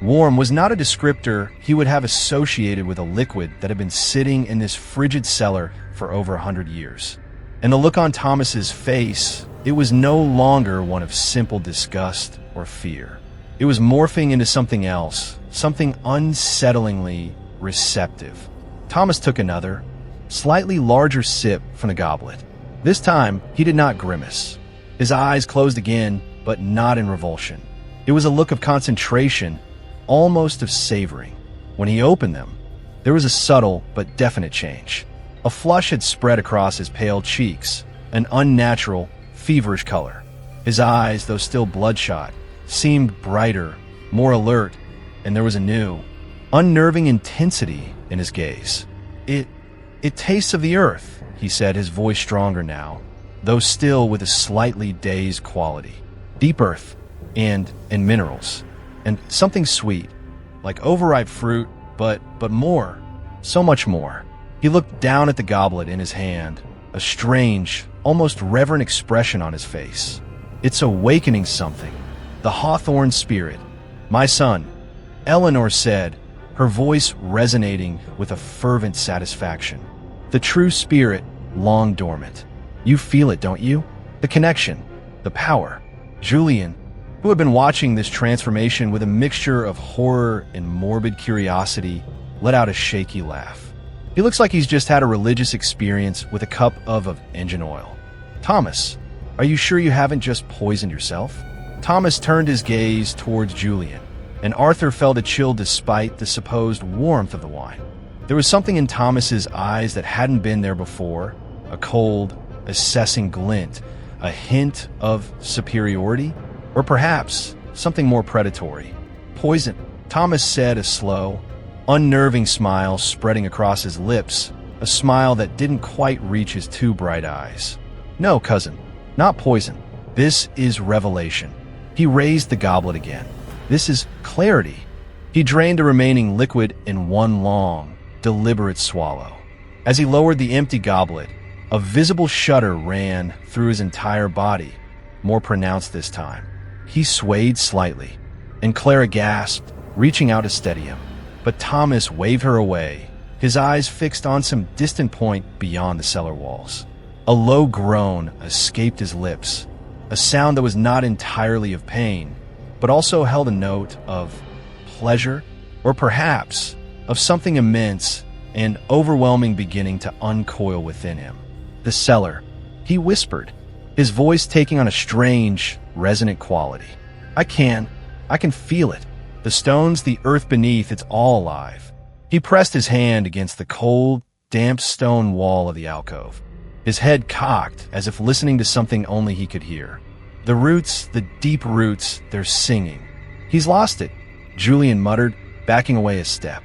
Warm was not a descriptor he would have associated with a liquid that had been sitting in this frigid cellar for over 100 years. And the look on Thomas's face, it was no longer one of simple disgust or fear. It was morphing into something else, something unsettlingly receptive. Thomas took another, slightly larger sip from the goblet. This time, he did not grimace. His eyes closed again, but not in revulsion. It was a look of concentration, almost of savoring. When he opened them, there was a subtle but definite change. A flush had spread across his pale cheeks, an unnatural, feverish color. His eyes, though still bloodshot, seemed brighter, more alert, and there was a new, unnerving intensity in his gaze. It tastes of the earth," he said, his voice stronger now, though still with a slightly dazed quality. "Deep earth and minerals, and something sweet, like overripe fruit, but more, so much more." He looked down at the goblet in his hand, a strange, almost reverent expression on his face. "It's awakening something. The Hawthorne spirit. My son," Eleanor said, her voice resonating with a fervent satisfaction. "The true spirit, long dormant. You feel it, don't you? The connection, the power." Julian, who had been watching this transformation with a mixture of horror and morbid curiosity, let out a shaky laugh. He looks like he's just had a religious experience with a cup of engine oil. "Thomas, are you sure you haven't just poisoned yourself?" Thomas turned his gaze towards Julian, and Arthur felt a chill despite the supposed warmth of the wine. There was something in Thomas's eyes that hadn't been there before, a cold, assessing glint, a hint of superiority, or perhaps something more predatory. "Poison," Thomas said, a slow, unnerving smile spreading across his lips, a smile that didn't quite reach his two bright eyes. "No, cousin, not poison. This is revelation." He raised the goblet again. "This is clarity." He drained the remaining liquid in one long, deliberate swallow. As he lowered the empty goblet, a visible shudder ran through his entire body, more pronounced this time. He swayed slightly, and Clara gasped, reaching out to steady him. But Thomas waved her away, his eyes fixed on some distant point beyond the cellar walls. A low groan escaped his lips, a sound that was not entirely of pain, but also held a note of pleasure, or perhaps of something immense and overwhelming beginning to uncoil within him. "The cellar," he whispered, his voice taking on a strange, resonant quality. I can feel it. The stones, the earth beneath, it's all alive." He pressed his hand against the cold, damp stone wall of the alcove, his head cocked as if listening to something only he could hear. "The roots, the deep roots, they're singing." "He's lost it," Julian muttered, backing away a step.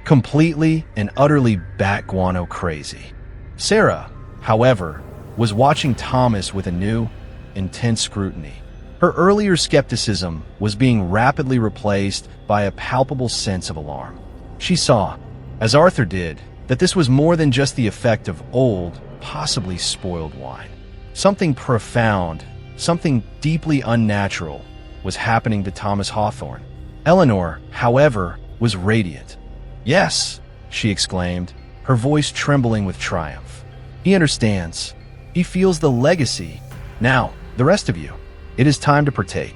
Completely and utterly bat guano crazy. Sarah, however, was watching Thomas with a new, intense scrutiny. Her earlier skepticism was being rapidly replaced by a palpable sense of alarm. She saw, as Arthur did, that this was more than just the effect of old, possibly spoiled wine. Something profound, something deeply unnatural was happening to Thomas Hawthorne. Eleanor, however, was radiant. "Yes," she exclaimed, her voice trembling with triumph. "He understands. He feels the legacy. Now, the rest of you. It is time to partake,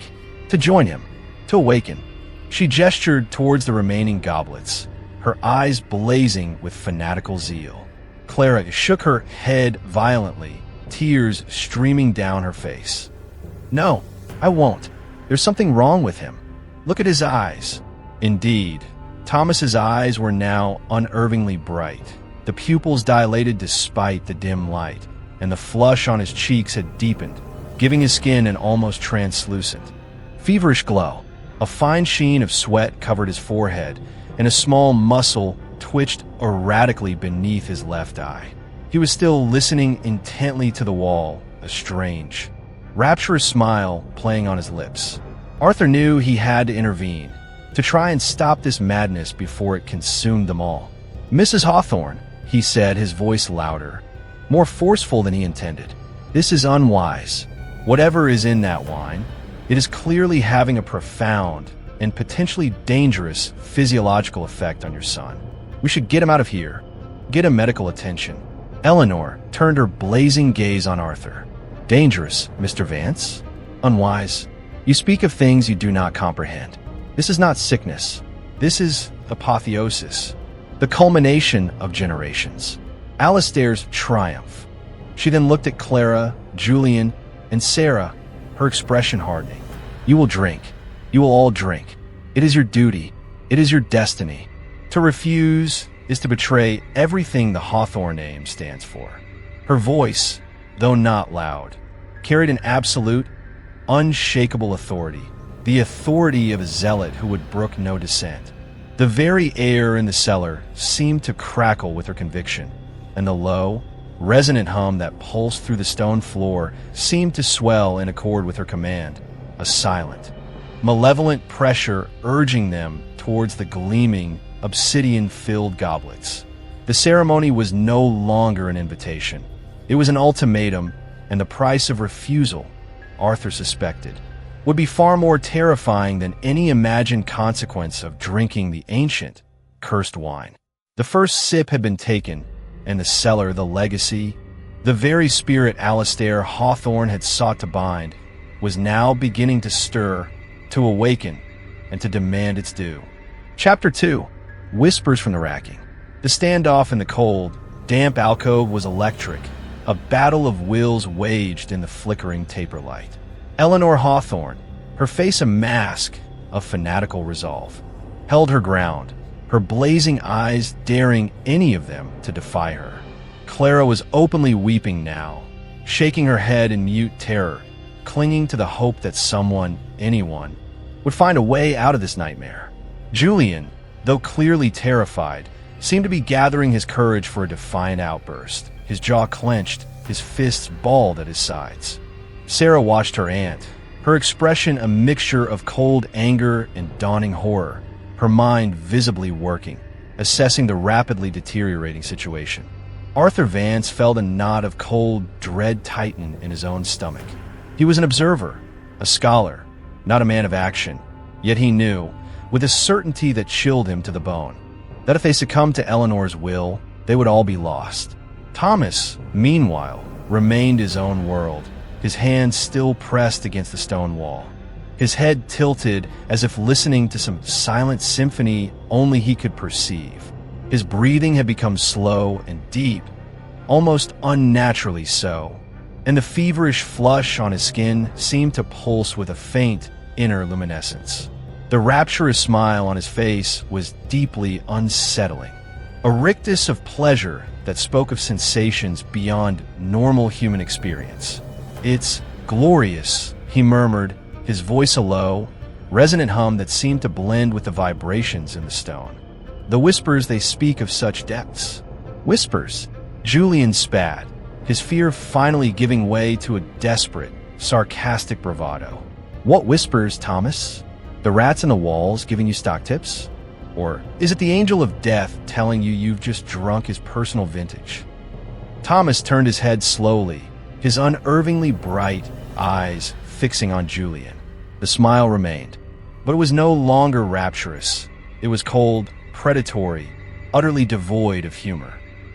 to join him, to awaken." She gestured towards the remaining goblets, her eyes blazing with fanatical zeal. Clara shook her head violently, tears streaming down her face. "No, I won't. There's something wrong with him. Look at his eyes." Indeed, Thomas's eyes were now unervingly bright, the pupils dilated despite the dim light, and the flush on his cheeks had deepened, giving his skin an almost translucent, feverish glow. A fine sheen of sweat covered his forehead, and a small muscle twitched erratically beneath his left eye. He was still listening intently to the wall, a strange, rapturous smile playing on his lips. Arthur knew he had to intervene, to try and stop this madness before it consumed them all. "Mrs. Hawthorne," he said, his voice louder, more forceful than he intended. "This is unwise. Whatever is in that wine, it is clearly having a profound and potentially dangerous physiological effect on your son. We should get him out of here. Get him medical attention." Eleanor turned her blazing gaze on Arthur. "Dangerous, Mr. Vance? Unwise? You speak of things you do not comprehend. This is not sickness. This is apotheosis, the culmination of generations. Alistair's triumph." She then looked at Clara, Julian, and Sarah, her expression hardening. "You will drink. You will all drink. It is your duty. It is your destiny. To refuse is to betray everything the Hawthorne name stands for." Her voice, though not loud, carried an absolute, unshakable authority, the authority of a zealot who would brook no dissent. The very air in the cellar seemed to crackle with her conviction, and the low, resonant hum that pulsed through the stone floor seemed to swell in accord with her command, a silent, malevolent pressure urging them towards the gleaming, obsidian-filled goblets. The ceremony was no longer an invitation. It was an ultimatum, and the price of refusal, Arthur suspected, would be far more terrifying than any imagined consequence of drinking the ancient, cursed wine. The first sip had been taken, and the cellar, the legacy, the very spirit Alistair Hawthorne had sought to bind, was now beginning to stir, to awaken, and to demand its due. Chapter 2. Whispers from the racking. The standoff in the cold, damp alcove was electric. A battle of wills waged in the flickering taper light. Eleanor Hawthorne, her face a mask of fanatical resolve, held her ground, her blazing eyes daring any of them to defy her. Clara was openly weeping now, shaking her head in mute terror, clinging to the hope that someone, anyone, would find a way out of this nightmare. Julian, though clearly terrified, seemed to be gathering his courage for a defiant outburst, his jaw clenched, his fists balled at his sides. Sarah watched her aunt, her expression a mixture of cold anger and dawning horror, her mind visibly working, assessing the rapidly deteriorating situation. Arthur Vance felt a knot of cold dread tighten in his own stomach. He was an observer, a scholar, not a man of action, yet he knew, with a certainty that chilled him to the bone, that if they succumbed to Eleanor's will, they would all be lost. Thomas, meanwhile, remained his own world, his hands still pressed against the stone wall, his head tilted as if listening to some silent symphony only he could perceive. His breathing had become slow and deep, almost unnaturally so, and the feverish flush on his skin seemed to pulse with a faint inner luminescence. The rapturous smile on his face was deeply unsettling, a rictus of pleasure that spoke of sensations beyond normal human experience. "It's glorious," he murmured, his voice a low, resonant hum that seemed to blend with the vibrations in the stone. "The whispers they speak of such depths." Whispers? Julian spat, his fear finally giving way to a desperate, sarcastic bravado. "What whispers, Thomas? The rats in the walls giving you stock tips? Or is it the angel of death telling you you've just drunk his personal vintage?" Thomas turned his head slowly, his unervingly bright eyes fixing on Julian. The smile remained, but it was no longer rapturous. It was cold, predatory, utterly devoid of humor.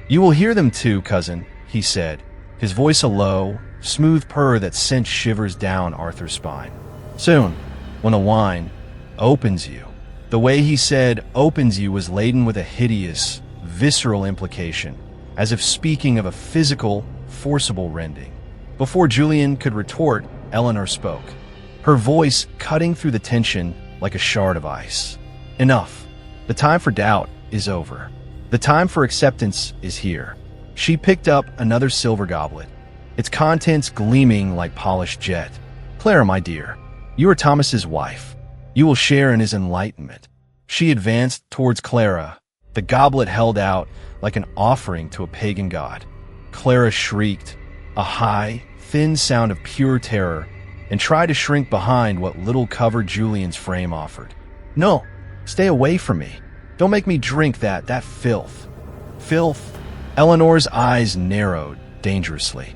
"You will hear them too, cousin," he said, his voice a low, smooth purr that sent shivers down Arthur's spine. "Soon, when the wine opens you." The way he said "opens you" was laden with a hideous, visceral implication, as if speaking of a physical, forcible rending. Before Julian could retort, Eleanor spoke, her voice cutting through the tension like a shard of ice. "Enough. The time for doubt is over. The time for acceptance is here." She picked up another silver goblet, its contents gleaming like polished jet. "Clara, my dear, you are Thomas's wife. You will share in his enlightenment." She advanced towards Clara, the goblet held out like an offering to a pagan god. Clara shrieked, a high, thin sound of pure terror, and tried to shrink behind what little cover Julian's frame offered. "No, stay away from me. Don't make me drink that filth." "Filth?" Eleanor's eyes narrowed dangerously.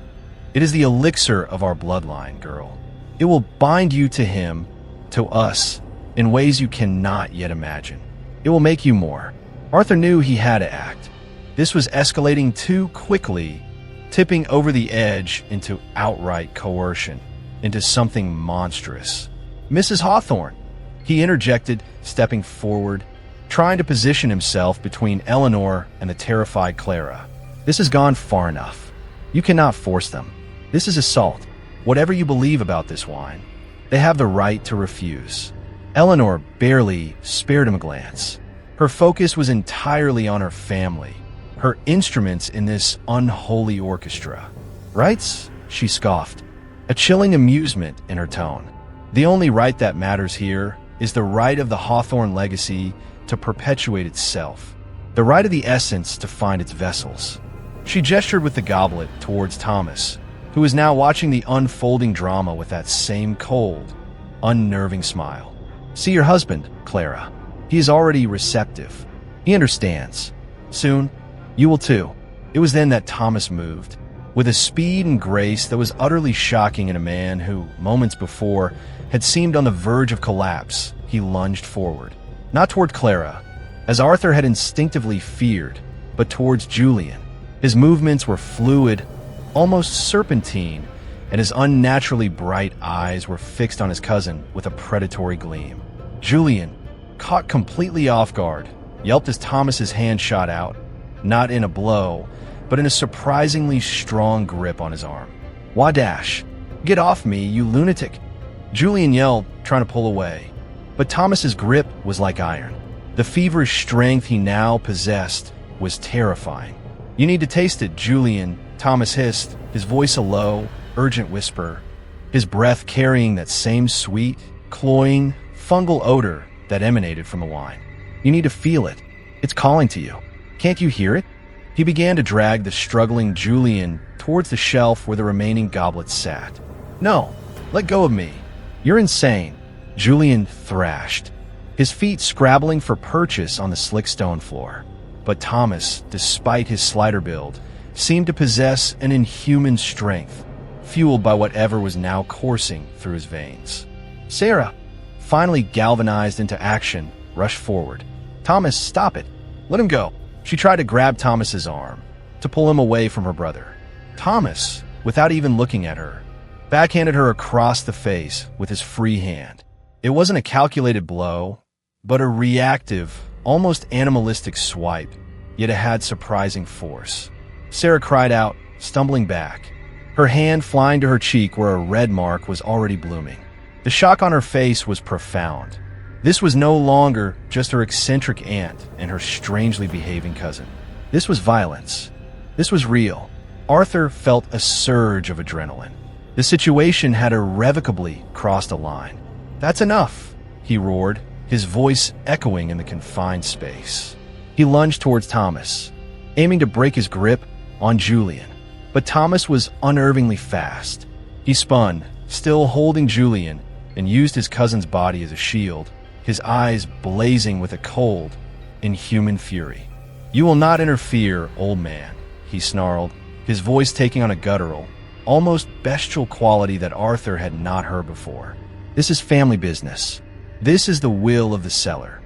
"It is the elixir of our bloodline, girl. It will bind you to him, to us, in ways you cannot yet imagine. It will make you more." Arthur knew he had to act. This was escalating too quickly, tipping over the edge into outright coercion, into something monstrous. "Mrs. Hawthorne," he interjected, stepping forward, trying to position himself between Eleanor and the terrified Clara. "This has gone far enough. You cannot force them. This is assault. Whatever you believe about this wine, they have the right to refuse." Eleanor barely spared him a glance. Her focus was entirely on her family, her instruments in this unholy orchestra. "Rights?" she scoffed, a chilling amusement in her tone. "The only right that matters here is the right of the Hawthorne legacy to perpetuate itself, the right of the essence to find its vessels." She gestured with the goblet towards Thomas, who was now watching the unfolding drama with that same cold, unnerving smile. "See your husband, Clara. He is already receptive. He understands. Soon, you will too." It was then that Thomas moved, With a speed and grace that was utterly shocking in a man who, moments before, had seemed on the verge of collapse, he lunged forward. Not toward Clara, as Arthur had instinctively feared, but towards Julian. His movements were fluid, almost serpentine, and his unnaturally bright eyes were fixed on his cousin with a predatory gleam. Julian, caught completely off guard, yelped as Thomas's hand shot out, not in a blow, but in a surprisingly strong grip on his arm. "Wadash! Get off me, you lunatic!" Julian yelled, trying to pull away. But Thomas's grip was like iron. The feverish strength he now possessed was terrifying. "You need to taste it, Julian," Thomas hissed, his voice a low, urgent whisper, his breath carrying that same sweet, cloying, fungal odor that emanated from the wine. "You need to feel it. It's calling to you. Can't you hear it?" He began to drag the struggling Julian towards the shelf where the remaining goblets sat. "No, let go of me. You're insane," Julian thrashed, his feet scrabbling for purchase on the slick stone floor. But Thomas, despite his slighter build, seemed to possess an inhuman strength, fueled by whatever was now coursing through his veins. Sarah, finally galvanized into action, rushed forward. "Thomas, stop it. Let him go." She tried to grab Thomas's arm, to pull him away from her brother. Thomas, without even looking at her, backhanded her across the face with his free hand. It wasn't a calculated blow, but a reactive, almost animalistic swipe, yet it had surprising force. Sarah cried out, stumbling back, her hand flying to her cheek where a red mark was already blooming. The shock on her face was profound. This was no longer just her eccentric aunt and her strangely behaving cousin. This was violence. This was real. Arthur felt a surge of adrenaline. The situation had irrevocably crossed a line. "That's enough," he roared, his voice echoing in the confined space. He lunged towards Thomas, aiming to break his grip on Julian. But Thomas was unnervingly fast. He spun, still holding Julian, and used his cousin's body as a shield, his eyes blazing with a cold, inhuman fury. "You will not interfere, old man," he snarled, his voice taking on a guttural, almost bestial quality that Arthur had not heard before. "This is family business. This is the will of the Cellar."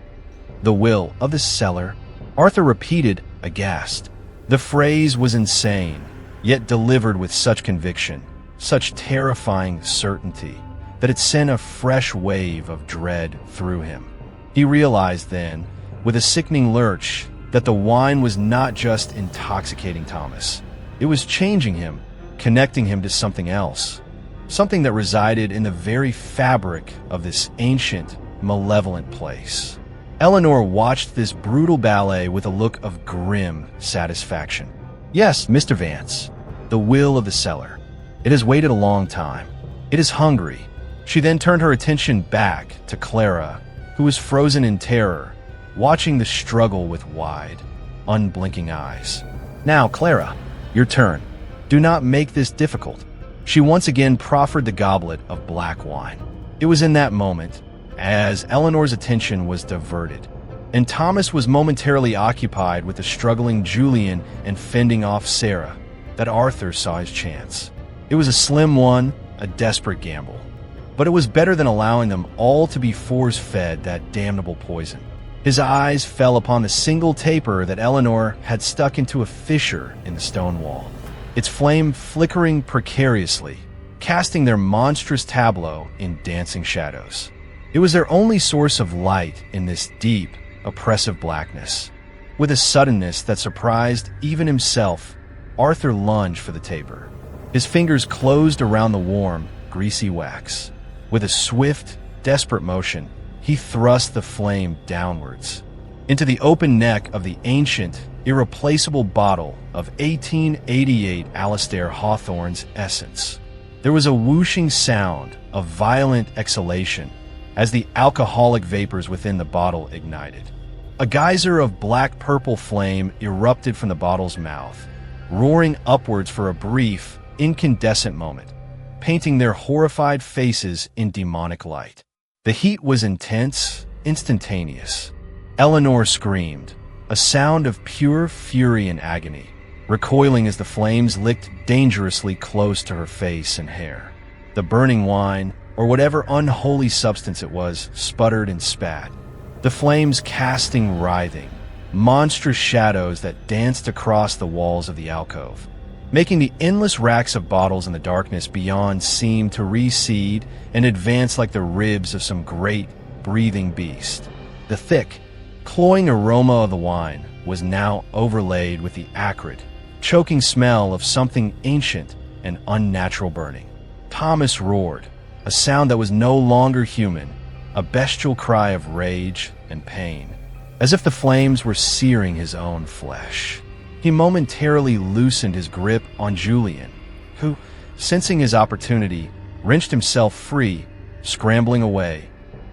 "The will of the Cellar?" Arthur repeated, aghast. The phrase was insane, yet delivered with such conviction, such terrifying certainty, that it sent a fresh wave of dread through him. He realized then, with a sickening lurch, that the wine was not just intoxicating Thomas. It was changing him, connecting him to something else, something that resided in the very fabric of this ancient, malevolent place. Eleanor watched this brutal ballet with a look of grim satisfaction. "Yes, Mr. Vance, the will of the Cellar. It has waited a long time. It is hungry." She then turned her attention back to Clara, who was frozen in terror, watching the struggle with wide, unblinking eyes. "Now, Clara, your turn. Do not make this difficult." She once again proffered the goblet of black wine. It was in that moment, as Eleanor's attention was diverted, and Thomas was momentarily occupied with the struggling Julian and fending off Sarah, that Arthur saw his chance. It was a slim one, a desperate gamble. But it was better than allowing them all to be force-fed that damnable poison. His eyes fell upon the single taper that Eleanor had stuck into a fissure in the stone wall, its flame flickering precariously, casting their monstrous tableau in dancing shadows. It was their only source of light in this deep, oppressive blackness. With a suddenness that surprised even himself, Arthur lunged for the taper. His fingers closed around the warm, greasy wax. With a swift, desperate motion, he thrust the flame downwards into the open neck of the ancient, irreplaceable bottle of 1888 Alistair Hawthorne's essence. There was a whooshing sound of violent exhalation as the alcoholic vapors within the bottle ignited. A geyser of black-purple flame erupted from the bottle's mouth, roaring upwards for a brief, incandescent moment, painting their horrified faces in demonic light. The heat was intense, instantaneous. Eleanor screamed, a sound of pure fury and agony. recoiling as the flames licked dangerously close to her face and hair. The burning wine, or whatever unholy substance it was, sputtered and spat, the flames casting writhing, monstrous shadows that danced across the walls of the alcove, making the endless racks of bottles in the darkness beyond seem to recede and advance like the ribs of some great, breathing beast. The thick, cloying aroma of the wine was now overlaid with the acrid, choking smell of something ancient and unnatural burning. Thomas roared, a sound that was no longer human, a bestial cry of rage and pain, as if the flames were searing his own flesh. He momentarily loosened his grip on Julian, who, sensing his opportunity, wrenched himself free, scrambling away,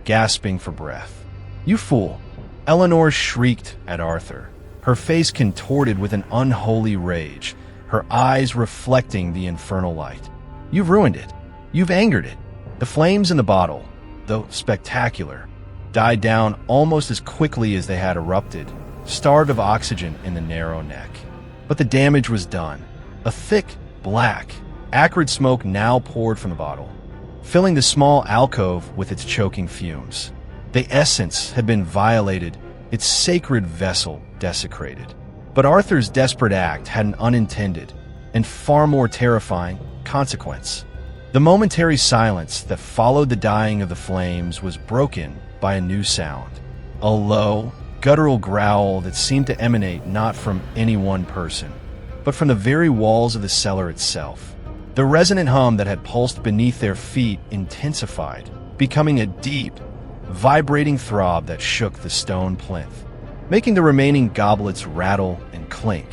gasping for breath. "You fool!" Eleanor shrieked at Arthur, her face contorted with an unholy rage, her eyes reflecting the infernal light. "You've ruined it. You've angered it." The flames in the bottle, though spectacular, died down almost as quickly as they had erupted, starved of oxygen in the narrow neck. But the damage was done. A thick, black, acrid smoke now poured from the bottle, filling the small alcove with its choking fumes. The essence had been violated, its sacred vessel desecrated. But Arthur's desperate act had an unintended, and far more terrifying, consequence. The momentary silence that followed the dying of the flames was broken by a new sound, a low, guttural growl that seemed to emanate not from any one person, but from the very walls of the cellar itself. The resonant hum that had pulsed beneath their feet intensified, becoming a deep, vibrating throb that shook the stone plinth, making the remaining goblets rattle and clink.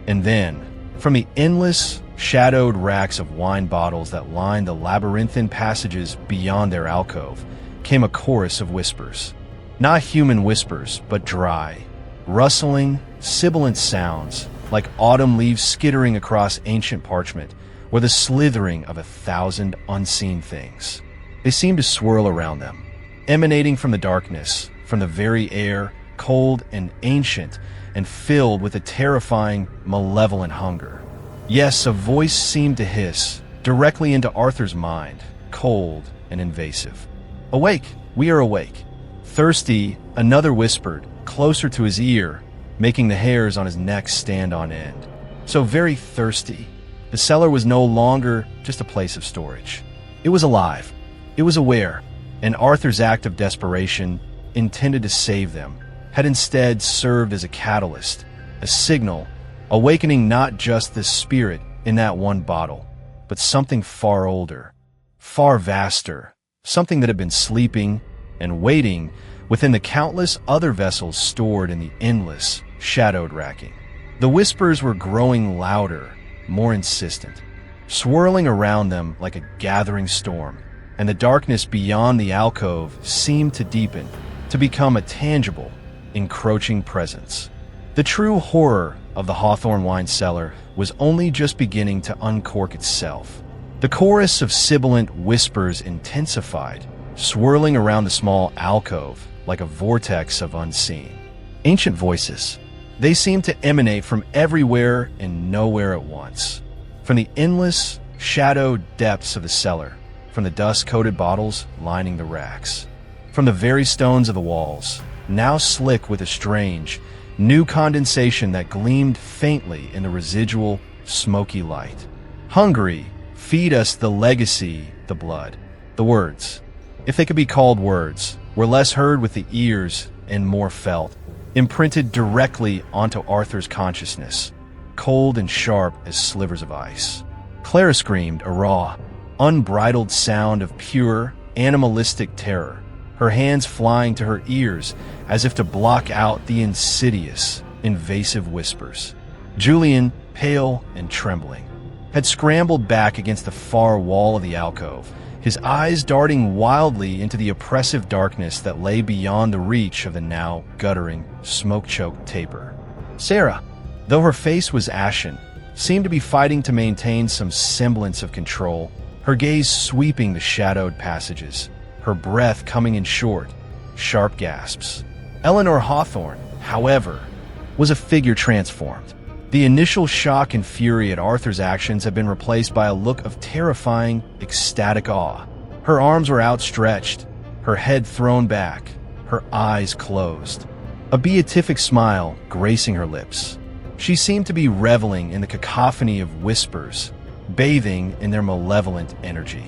And then, from the endless, shadowed racks of wine bottles that lined the labyrinthine passages beyond their alcove, came a chorus of whispers. Not human whispers, but dry, rustling, sibilant sounds, like autumn leaves skittering across ancient parchment, or the slithering of 1,000 unseen things. They seemed to swirl around them, emanating from the darkness, from the very air, cold and ancient, and filled with a terrifying, malevolent hunger. Yes, a voice seemed to hiss directly into Arthur's mind, cold and invasive. "Awake! We are awake!" Thirsty, another whispered, closer to his ear, making the hairs on his neck stand on end. So very thirsty. The cellar was no longer just a place of storage. It was alive. It was aware. And Arthur's act of desperation, intended to save them, had instead served as a catalyst, a signal, awakening not just the spirit in that one bottle, but something far older, far vaster, something that had been sleeping and waiting within the countless other vessels stored in the endless, shadowed racking. The whispers were growing louder, more insistent, swirling around them like a gathering storm, and the darkness beyond the alcove seemed to deepen, to become a tangible, encroaching presence. The true horror of the Hawthorne wine cellar was only just beginning to uncork itself. The chorus of sibilant whispers intensified, swirling around the small alcove like a vortex of unseen, ancient voices. They seemed to emanate from everywhere and nowhere at once. From the endless, shadowed depths of the cellar, from the dust-coated bottles lining the racks, from the very stones of the walls, now slick with a strange, new condensation that gleamed faintly in the residual, smoky light. Hungry, feed us the legacy, the blood. The words, if they could be called words, were less heard with the ears and more felt, imprinted directly onto Arthur's consciousness, cold and sharp as slivers of ice. Clara screamed a raw, unbridled sound of pure, animalistic terror, her hands flying to her ears as if to block out the insidious, invasive whispers. Julian, pale and trembling, had scrambled back against the far wall of the alcove, his eyes darting wildly into the oppressive darkness that lay beyond the reach of the now guttering, smoke-choked taper. Sarah, though her face was ashen, seemed to be fighting to maintain some semblance of control, her gaze sweeping the shadowed passages, her breath coming in short, sharp gasps. Eleanor Hawthorne, however, was a figure transformed. The initial shock and fury at Arthur's actions had been replaced by a look of terrifying, ecstatic awe. Her arms were outstretched, her head thrown back, her eyes closed, a beatific smile gracing her lips. She seemed to be reveling in the cacophony of whispers, bathing in their malevolent energy.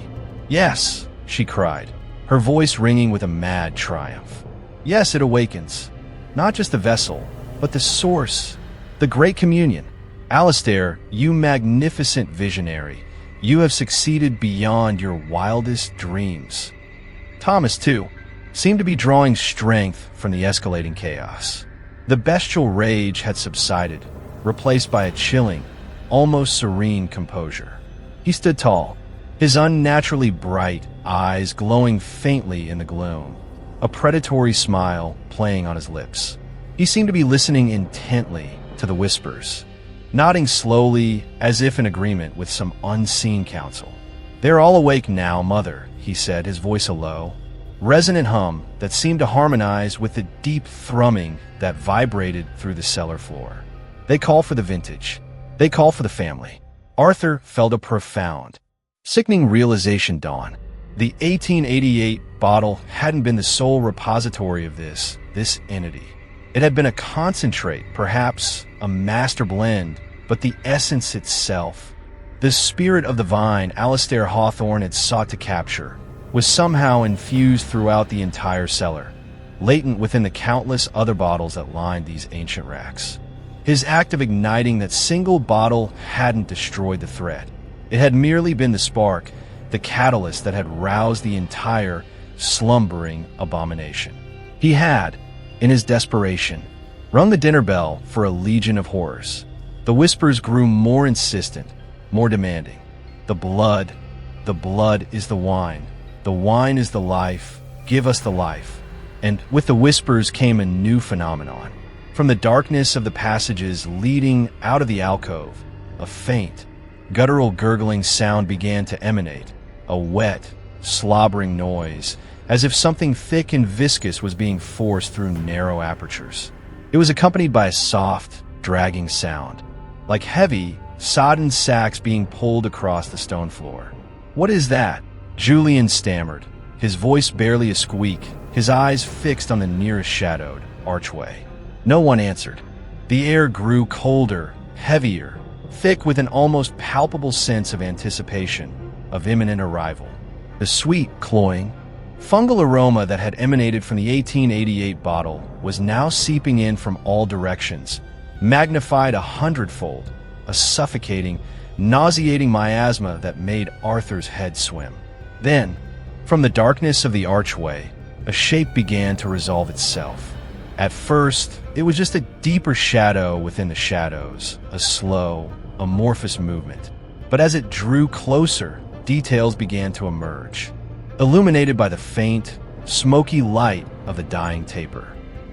"Yes," she cried, her voice ringing with a mad triumph. "Yes, it awakens. Not just the vessel, but the source, the great communion. Alistair, you magnificent visionary, you have succeeded beyond your wildest dreams." Thomas, too, seemed to be drawing strength from the escalating chaos. The bestial rage had subsided, replaced by a chilling, almost serene composure. He stood tall, his unnaturally bright eyes glowing faintly in the gloom, a predatory smile playing on his lips. He seemed to be listening intently to the whispers, nodding slowly as if in agreement with some unseen counsel. "They're all awake now, Mother," he said, his voice a low, resonant hum that seemed to harmonize with the deep thrumming that vibrated through the cellar floor. "They call for the vintage. They call for the family." Arthur felt a profound, sickening realization dawn. The 1888 bottle hadn't been the sole repository of this entity. It had been a concentrate, perhaps a master blend, but the essence itself, the spirit of the vine Alistair Hawthorne had sought to capture, was somehow infused throughout the entire cellar, latent within the countless other bottles that lined these ancient racks. His act of igniting that single bottle hadn't destroyed the thread. It had merely been the spark, the catalyst that had roused the entire slumbering abomination. He had, in his desperation, rung the dinner bell for a legion of horrors. The whispers grew more insistent, more demanding. The blood is the wine is the life, give us the life." And with the whispers came a new phenomenon. From the darkness of the passages leading out of the alcove, a faint, guttural gurgling sound began to emanate, a wet, slobbering noise, as if something thick and viscous was being forced through narrow apertures. It was accompanied by a soft, dragging sound, like heavy, sodden sacks being pulled across the stone floor. "What is that?" Julian stammered, his voice barely a squeak, his eyes fixed on the nearest shadowed archway. No one answered. The air grew colder, heavier, thick with an almost palpable sense of anticipation, of imminent arrival. The sweet, cloying, fungal aroma that had emanated from the 1888 bottle was now seeping in from all directions, magnified 100-fold, a suffocating, nauseating miasma that made Arthur's head swim. Then, from the darkness of the archway, a shape began to resolve itself. At first, it was just a deeper shadow within the shadows, a slow, amorphous movement. But as it drew closer, details began to emerge, illuminated by the faint, smoky light of the dying taper.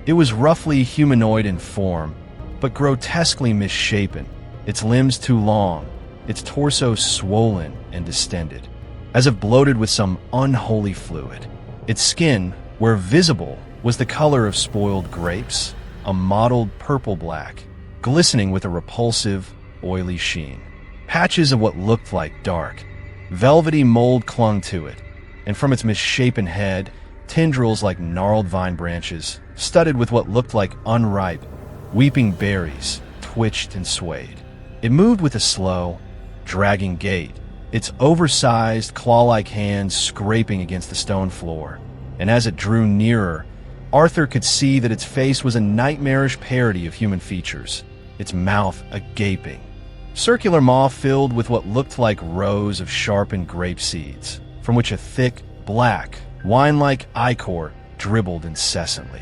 It was roughly humanoid in form, but grotesquely misshapen, its limbs too long, its torso swollen and distended, as if bloated with some unholy fluid. Its skin, where visible, was the color of spoiled grapes, a mottled purple-black, glistening with a repulsive, oily sheen. Patches of what looked like dark, velvety mold clung to it, and from its misshapen head, tendrils like gnarled vine branches, studded with what looked like unripe, weeping berries, twitched and swayed. It moved with a slow, dragging gait, its oversized, claw-like hands scraping against the stone floor, and as it drew nearer, Arthur could see that its face was a nightmarish parody of human features, its mouth a gaping, circular maw filled with what looked like rows of sharpened grape seeds, from which a thick, black, wine-like ichor dribbled incessantly.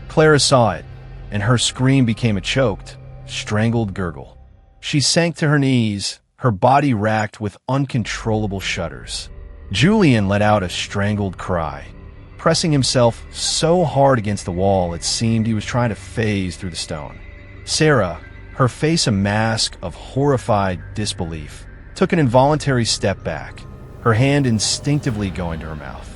Clara saw it, and her scream became a choked, strangled gurgle. She sank to her knees, her body racked with uncontrollable shudders. Julian let out a strangled cry, pressing himself so hard against the wall it seemed he was trying to phase through the stone. Sarah, her face a mask of horrified disbelief, took an involuntary step back, her hand instinctively going to her mouth.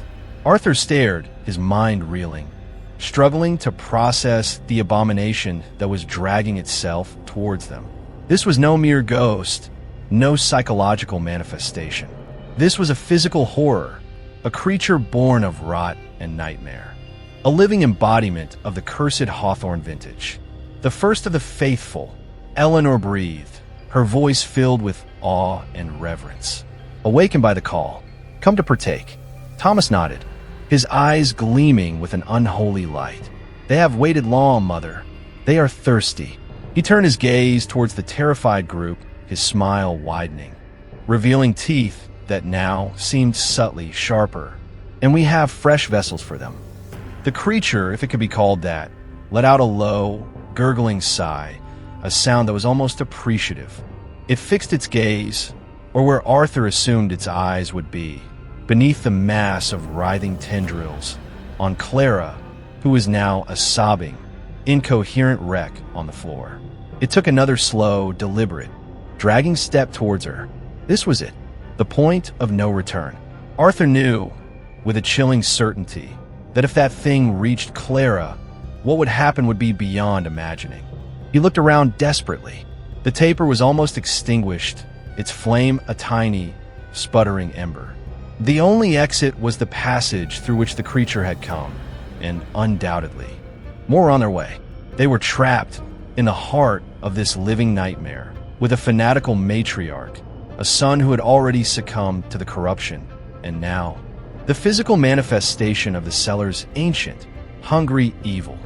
Arthur stared, his mind reeling, struggling to process the abomination that was dragging itself towards them. This was no mere ghost, no psychological manifestation. This was a physical horror, a creature born of rot and nightmare, a living embodiment of the cursed Hawthorne vintage. The first of the faithful, Eleanor breathed, her voice filled with awe and reverence. Awakened by the call, "Come to partake." Thomas nodded, his eyes gleaming with an unholy light. "They have waited long, Mother. They are thirsty." He turned his gaze towards the terrified group, his smile widening, revealing teeth that now seemed subtly sharper. "And we have fresh vessels for them." The creature, if it could be called that, let out a low, gurgling sigh, a sound that was almost appreciative. It fixed its gaze, or where Arthur assumed its eyes would be, beneath the mass of writhing tendrils, on Clara, who was now a sobbing, incoherent wreck on the floor. It took another slow, deliberate, dragging step towards her. This was it, the point of no return. Arthur knew, with a chilling certainty, that if that thing reached Clara, what would happen would be beyond imagining. He looked around desperately. The taper was almost extinguished, its flame a tiny, sputtering ember. The only exit was the passage through which the creature had come, and undoubtedly, more on their way. They were trapped in the heart of this living nightmare, with a fanatical matriarch, a son who had already succumbed to the corruption, and now, the physical manifestation of the Cellar's ancient, hungry evil.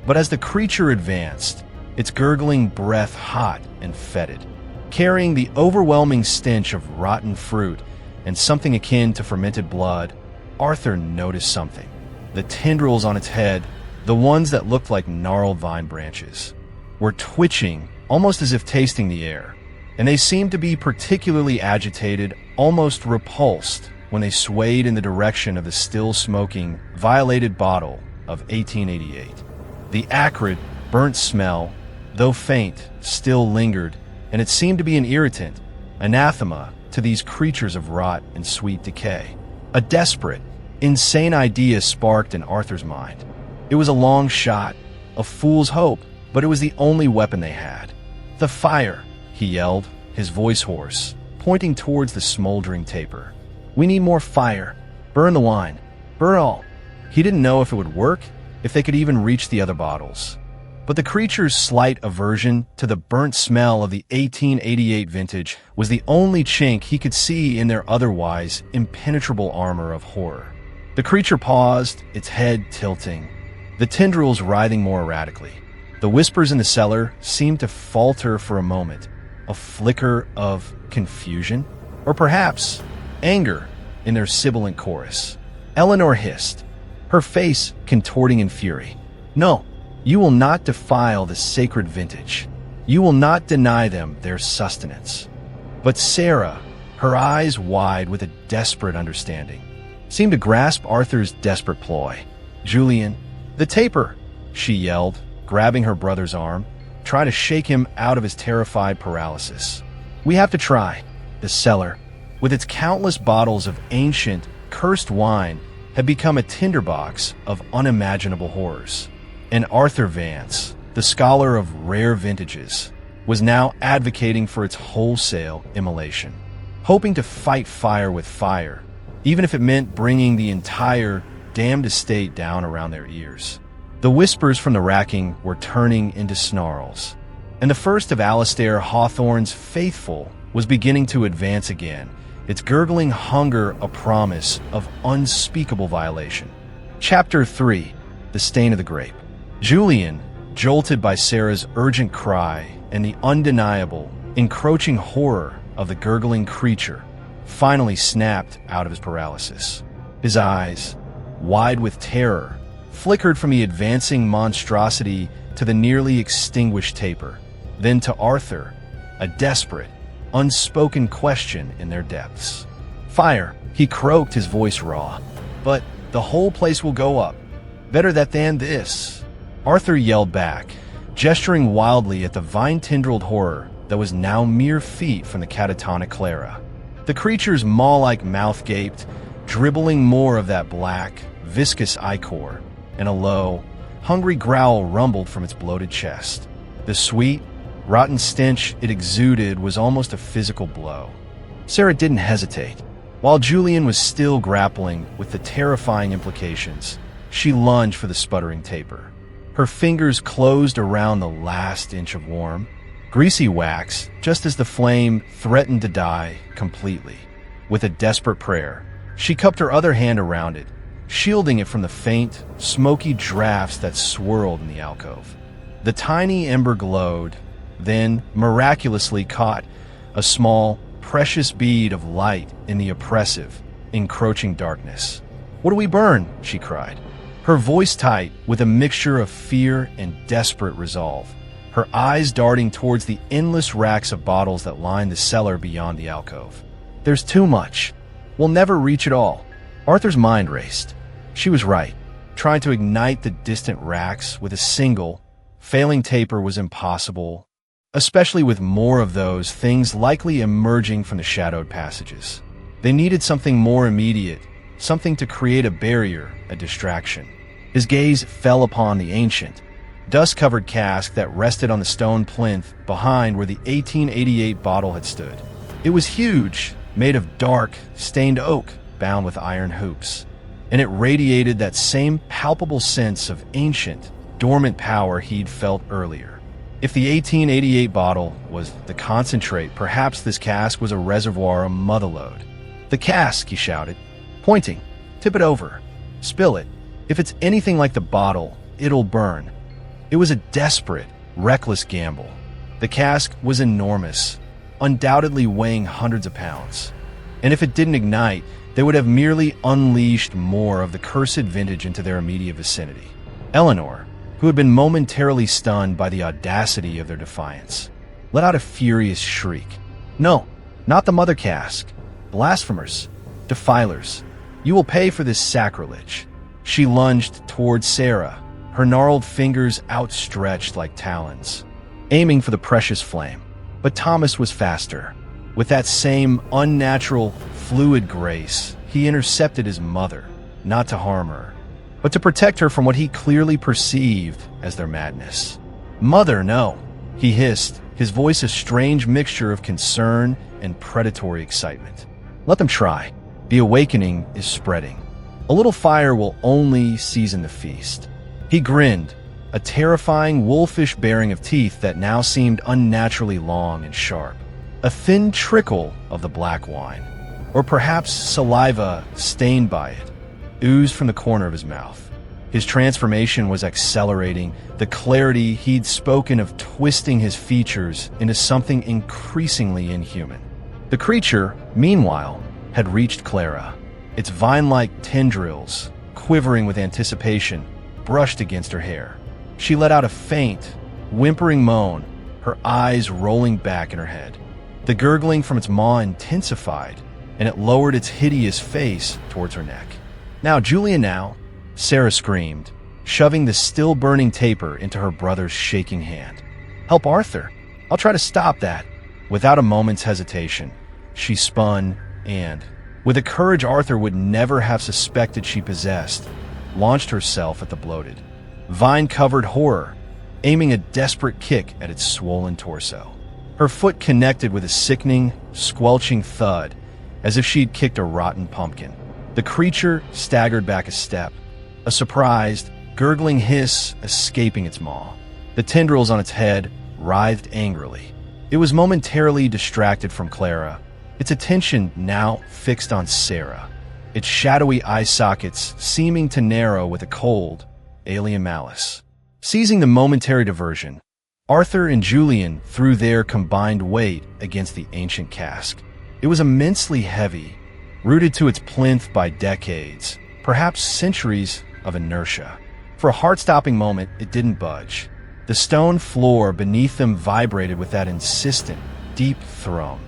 But as the creature advanced, its gurgling breath hot and fetid, carrying the overwhelming stench of rotten fruit and something akin to fermented blood, Arthur noticed something. The tendrils on its head, the ones that looked like gnarled vine branches, were twitching, almost as if tasting the air, and they seemed to be particularly agitated, almost repulsed, when they swayed in the direction of the still-smoking, violated bottle of 1888. The acrid, burnt smell, though faint, still lingered, and it seemed to be an irritant, anathema to these creatures of rot and sweet decay. A desperate, insane idea sparked in Arthur's mind. It was a long shot, a fool's hope, but it was the only weapon they had. "The fire!" he yelled, his voice hoarse, pointing towards the smoldering taper. "We need more fire. Burn the wine. Burn all." He didn't know if it would work, if they could even reach the other bottles. But the creature's slight aversion to the burnt smell of the 1888 vintage was the only chink he could see in their otherwise impenetrable armor of horror. The creature paused, its head tilting, the tendrils writhing more erratically. The whispers in the cellar seemed to falter for a moment, a flicker of confusion, or perhaps anger in their sibilant chorus. Eleanor hissed, her face contorting in fury. "No, you will not defile the sacred vintage. You will not deny them their sustenance." But Sarah, her eyes wide with a desperate understanding, seemed to grasp Arthur's desperate ploy. "Julian, the taper!" she yelled, grabbing her brother's arm, trying to shake him out of his terrified paralysis. "We have to try." The cellar, with its countless bottles of ancient, cursed wine, had become a tinderbox of unimaginable horrors. And Arthur Vance, the scholar of rare vintages, was now advocating for its wholesale immolation, hoping to fight fire with fire, even if it meant bringing the entire damned estate down around their ears. The whispers from the racking were turning into snarls, and the first of Alistair Hawthorne's faithful was beginning to advance again, its gurgling hunger a promise of unspeakable violation. Chapter 3. The Stain of the Grape. Julian, jolted by Sarah's urgent cry and the undeniable, encroaching horror of the gurgling creature, finally snapped out of his paralysis. His eyes, wide with terror, flickered from the advancing monstrosity to the nearly extinguished taper, then to Arthur, a desperate, unspoken question in their depths. "Fire," he croaked, his voice raw. "But the whole place will go up. Better that than this." Arthur yelled back, gesturing wildly at the vine-tendrilled horror that was now mere feet from the catatonic Clara. The creature's maw-like mouth gaped, dribbling more of that black, viscous ichor, and a low, hungry growl rumbled from its bloated chest. The sweet, rotten stench it exuded was almost a physical blow. Sarah didn't hesitate. While Julian was still grappling with the terrifying implications, she lunged for the sputtering taper. Her fingers closed around the last inch of warm, greasy wax just as the flame threatened to die completely. With a desperate prayer, she cupped her other hand around it, shielding it from the faint, smoky drafts that swirled in the alcove. The tiny ember glowed, then miraculously caught a small, precious bead of light in the oppressive, encroaching darkness. "What do we burn?" she cried, her voice tight with a mixture of fear and desperate resolve, her eyes darting towards the endless racks of bottles that lined the cellar beyond the alcove. "There's too much. We'll never reach it all." Arthur's mind raced. She was right. Trying to ignite the distant racks with a single, failing taper was impossible, especially with more of those things likely emerging from the shadowed passages. They needed something more immediate, something to create a barrier, a distraction. His gaze fell upon the ancient, dust-covered cask that rested on the stone plinth behind where the 1888 bottle had stood. It was huge, made of dark, stained oak, bound with iron hoops, and it radiated that same palpable sense of ancient, dormant power he'd felt earlier. If the 1888 bottle was the concentrate, perhaps this cask was a reservoir, a motherlode. "The cask," he shouted, pointing. "Tip it over. Spill it. If it's anything like the bottle, it'll burn." It was a desperate, reckless gamble. The cask was enormous, undoubtedly weighing hundreds of pounds. And if it didn't ignite, they would have merely unleashed more of the cursed vintage into their immediate vicinity. Eleanor, who had been momentarily stunned by the audacity of their defiance, let out a furious shriek. "No, not the mother cask. Blasphemers, defilers, you will pay for this sacrilege." She lunged towards Sarah, her gnarled fingers outstretched like talons, aiming for the precious flame. But Thomas was faster. With that same unnatural, fluid grace, he intercepted his mother, not to harm her, but to protect her from what he clearly perceived as their madness. "Mother, no," he hissed, his voice a strange mixture of concern and predatory excitement. "Let them try. The awakening is spreading. A little fire will only season the feast." He grinned, a terrifying wolfish baring of teeth that now seemed unnaturally long and sharp. A thin trickle of the black wine, or perhaps saliva stained by it, oozed from the corner of his mouth. His transformation was accelerating, the clarity he'd spoken of twisting his features into something increasingly inhuman. The creature, meanwhile, had reached Clara. Its vine-like tendrils, quivering with anticipation, brushed against her hair. She let out a faint, whimpering moan, her eyes rolling back in her head. The gurgling from its maw intensified, and it lowered its hideous face towards her neck. "Now, Julia, now!" Sarah screamed, shoving the still-burning taper into her brother's shaking hand. "Help Arthur. I'll try to stop that." Without a moment's hesitation, she spun and, with a courage Arthur would never have suspected she possessed, launched herself at the bloated, vine-covered horror, aiming a desperate kick at its swollen torso. Her foot connected with a sickening, squelching thud, as if she'd kicked a rotten pumpkin. The creature staggered back a step, a surprised, gurgling hiss escaping its maw. The tendrils on its head writhed angrily. It was momentarily distracted from Clara, its attention now fixed on Sarah, its shadowy eye sockets seeming to narrow with a cold, alien malice. Seizing the momentary diversion, Arthur and Julian threw their combined weight against the ancient cask. It was immensely heavy, rooted to its plinth by decades, perhaps centuries of inertia. For a heart-stopping moment, it didn't budge. The stone floor beneath them vibrated with that insistent, deep thrum,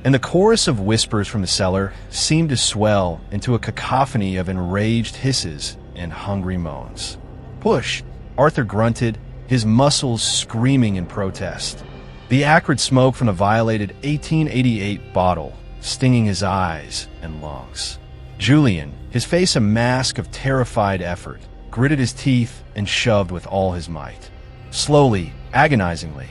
and the chorus of whispers from the cellar seemed to swell into a cacophony of enraged hisses and hungry moans. "Push!" Arthur grunted, his muscles screaming in protest. The acrid smoke from the violated 1888 bottle stinging his eyes and lungs. Julian, his face a mask of terrified effort, gritted his teeth and shoved with all his might. Slowly, agonizingly,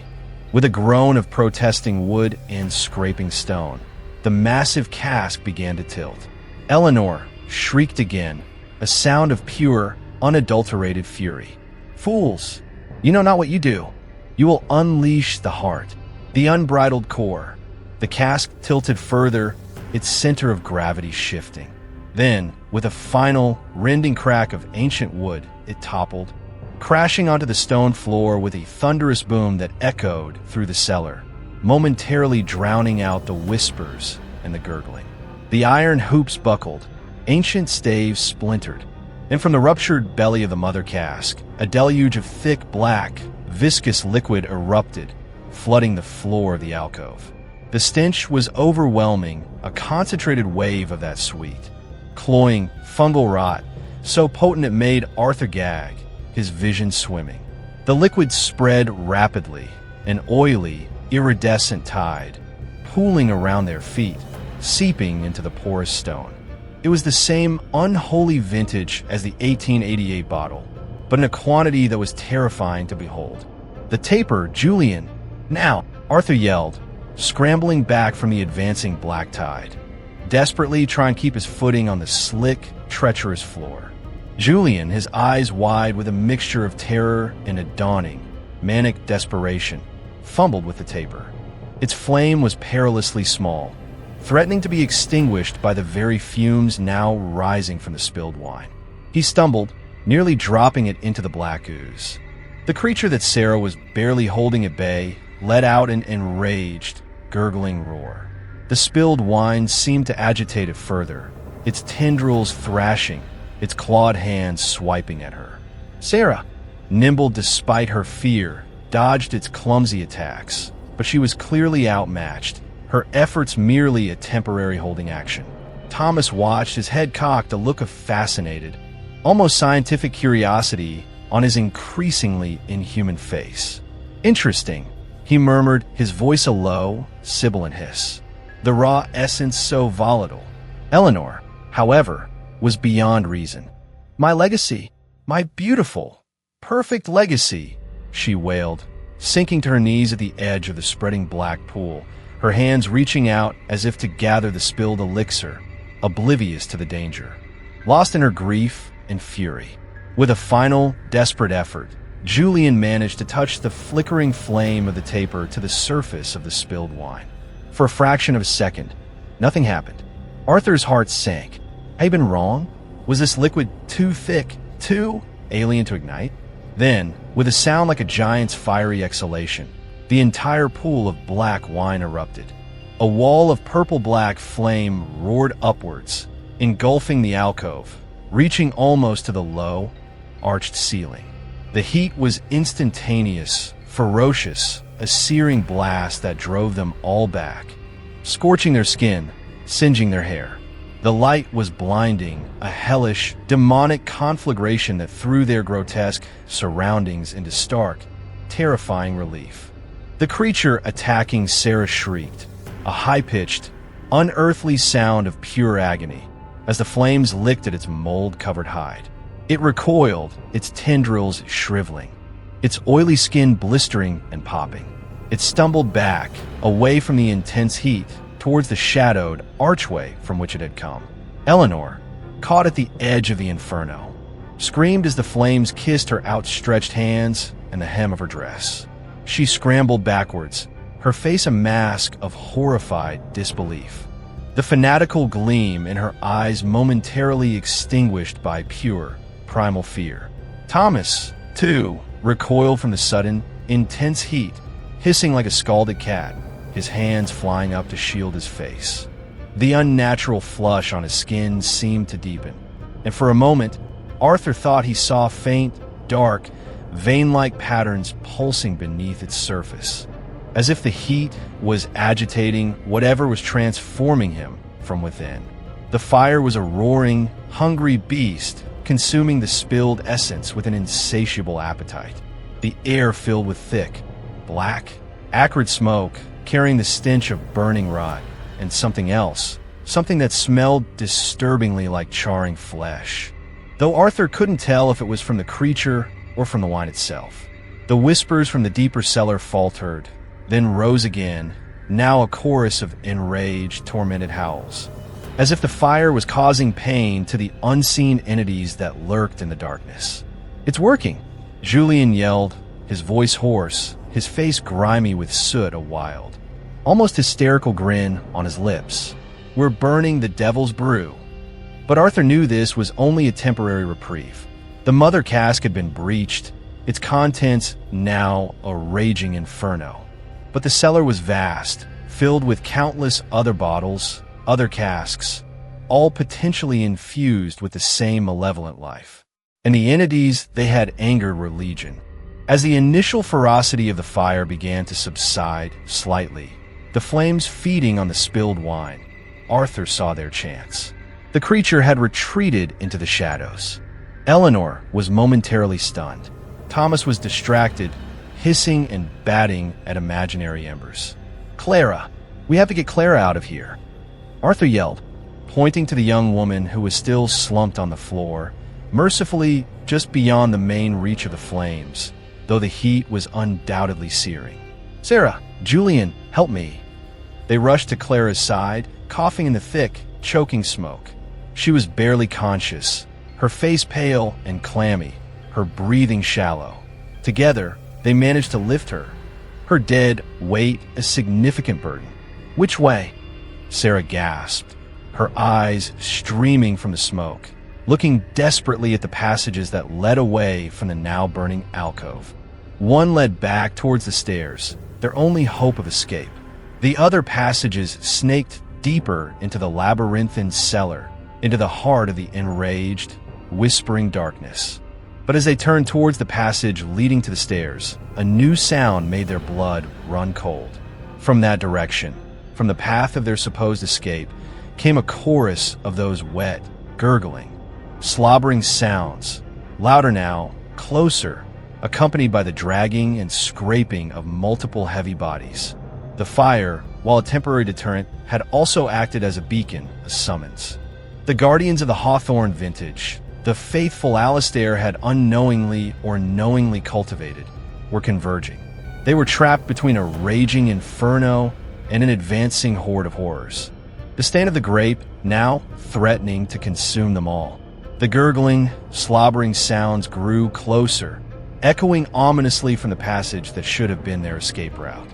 With a groan of protesting wood and scraping stone, the massive cask began to tilt. Eleanor shrieked again, a sound of pure, unadulterated fury. "Fools! You know not what you do. You will unleash the heart, the unbridled core." The cask tilted further, its center of gravity shifting. Then, with a final, rending crack of ancient wood, it toppled, crashing onto the stone floor with a thunderous boom that echoed through the cellar, momentarily drowning out the whispers and the gurgling. The iron hoops buckled, ancient staves splintered, and from the ruptured belly of the mother cask, a deluge of thick, black, viscous liquid erupted, flooding the floor of the alcove. The stench was overwhelming, a concentrated wave of that sweet, cloying fungal rot, so potent it made Arthur gag, his vision swimming. The liquid spread rapidly, an oily, iridescent tide, pooling around their feet, seeping into the porous stone. It was the same unholy vintage as the 1888 bottle, but in a quantity that was terrifying to behold. "The taper, Julian! Now!" Arthur yelled, scrambling back from the advancing black tide, desperately trying to keep his footing on the slick, treacherous floor. Julian, his eyes wide with a mixture of terror and a dawning, manic desperation, fumbled with the taper. Its flame was perilously small, threatening to be extinguished by the very fumes now rising from the spilled wine. He stumbled, nearly dropping it into the black ooze. The creature that Sarah was barely holding at bay let out an enraged, gurgling roar. The spilled wine seemed to agitate it further, its tendrils thrashing, its clawed hands swiping at her. Sarah, nimble despite her fear, dodged its clumsy attacks, but she was clearly outmatched, her efforts merely a temporary holding action. Thomas watched, his head cocked, a look of fascinated, almost scientific curiosity on his increasingly inhuman face. "Interesting," he murmured, his voice a low, sibilant hiss. The raw essence so volatile. Eleanor, however, was beyond reason. "My legacy, my beautiful, perfect legacy," she wailed, sinking to her knees at the edge of the spreading black pool, her hands reaching out as if to gather the spilled elixir, oblivious to the danger. Lost in her grief and fury. With a final, desperate effort, Julian managed to touch the flickering flame of the taper to the surface of the spilled wine. For a fraction of a second, nothing happened. Arthur's heart sank. Had he been wrong? Was this liquid too thick, too alien to ignite? Then, with a sound like a giant's fiery exhalation, the entire pool of black wine erupted. A wall of purple-black flame roared upwards, engulfing the alcove, reaching almost to the low, arched ceiling. The heat was instantaneous, ferocious, a searing blast that drove them all back, scorching their skin, singeing their hair. The light was blinding, a hellish, demonic conflagration that threw their grotesque surroundings into stark, terrifying relief. The creature attacking Sarah shrieked, a high-pitched, unearthly sound of pure agony, as the flames licked at its mold-covered hide. It recoiled, its tendrils shriveling, its oily skin blistering and popping. It stumbled back, away from the intense heat, towards the shadowed archway from which it had come. Eleanor, caught at the edge of the inferno, screamed as the flames kissed her outstretched hands and the hem of her dress. She scrambled backwards, her face a mask of horrified disbelief, the fanatical gleam in her eyes momentarily extinguished by pure, primal fear. Thomas, too, recoiled from the sudden, intense heat, hissing like a scalded cat, his hands flying up to shield his face. The unnatural flush on his skin seemed to deepen, and for a moment, Arthur thought he saw faint, dark, vein-like patterns pulsing beneath its surface, as if the heat was agitating whatever was transforming him from within. The fire was a roaring, hungry beast, consuming the spilled essence with an insatiable appetite. The air filled with thick, black, acrid smoke, carrying the stench of burning rot, and something else, something that smelled disturbingly like charring flesh. Though Arthur couldn't tell if it was from the creature or from the wine itself. The whispers from the deeper cellar faltered, then rose again, now a chorus of enraged, tormented howls, as if the fire was causing pain to the unseen entities that lurked in the darkness. "It's working," Julian yelled, his voice hoarse, his face grimy with soot, a wild, almost hysterical grin on his lips. "We're burning the devil's brew." But Arthur knew this was only a temporary reprieve. The mother cask had been breached, its contents now a raging inferno. But the cellar was vast, filled with countless other bottles, other casks, all potentially infused with the same malevolent life. And the entities they had angered were legion. As the initial ferocity of the fire began to subside slightly, the flames feeding on the spilled wine, Arthur saw their chance. The creature had retreated into the shadows. Eleanor was momentarily stunned. Thomas was distracted, hissing and batting at imaginary embers. "Clara! We have to get Clara out of here!" Arthur yelled, pointing to the young woman who was still slumped on the floor, mercifully just beyond the main reach of the flames, though the heat was undoubtedly searing. "Sarah! Julian! Help me!" They rushed to Clara's side, coughing in the thick, choking smoke. She was barely conscious, her face pale and clammy, her breathing shallow. Together, they managed to lift her, her dead weight a significant burden. "Which way?" Sarah gasped, her eyes streaming from the smoke, looking desperately at the passages that led away from the now-burning alcove. One led back towards the stairs, their only hope of escape. The other passages snaked deeper into the labyrinthine cellar, into the heart of the enraged, whispering darkness. But as they turned towards the passage leading to the stairs, a new sound made their blood run cold. From that direction, from the path of their supposed escape, came a chorus of those wet, gurgling, slobbering sounds, louder now, closer, accompanied by the dragging and scraping of multiple heavy bodies. The fire, while a temporary deterrent, had also acted as a beacon, a summons. The guardians of the Hawthorne vintage, the faithful Alistair had unknowingly or knowingly cultivated, were converging. They were trapped between a raging inferno and an advancing horde of horrors. The stand of the grape, now threatening to consume them all. The gurgling, slobbering sounds grew closer, echoing ominously from the passage that should have been their escape route.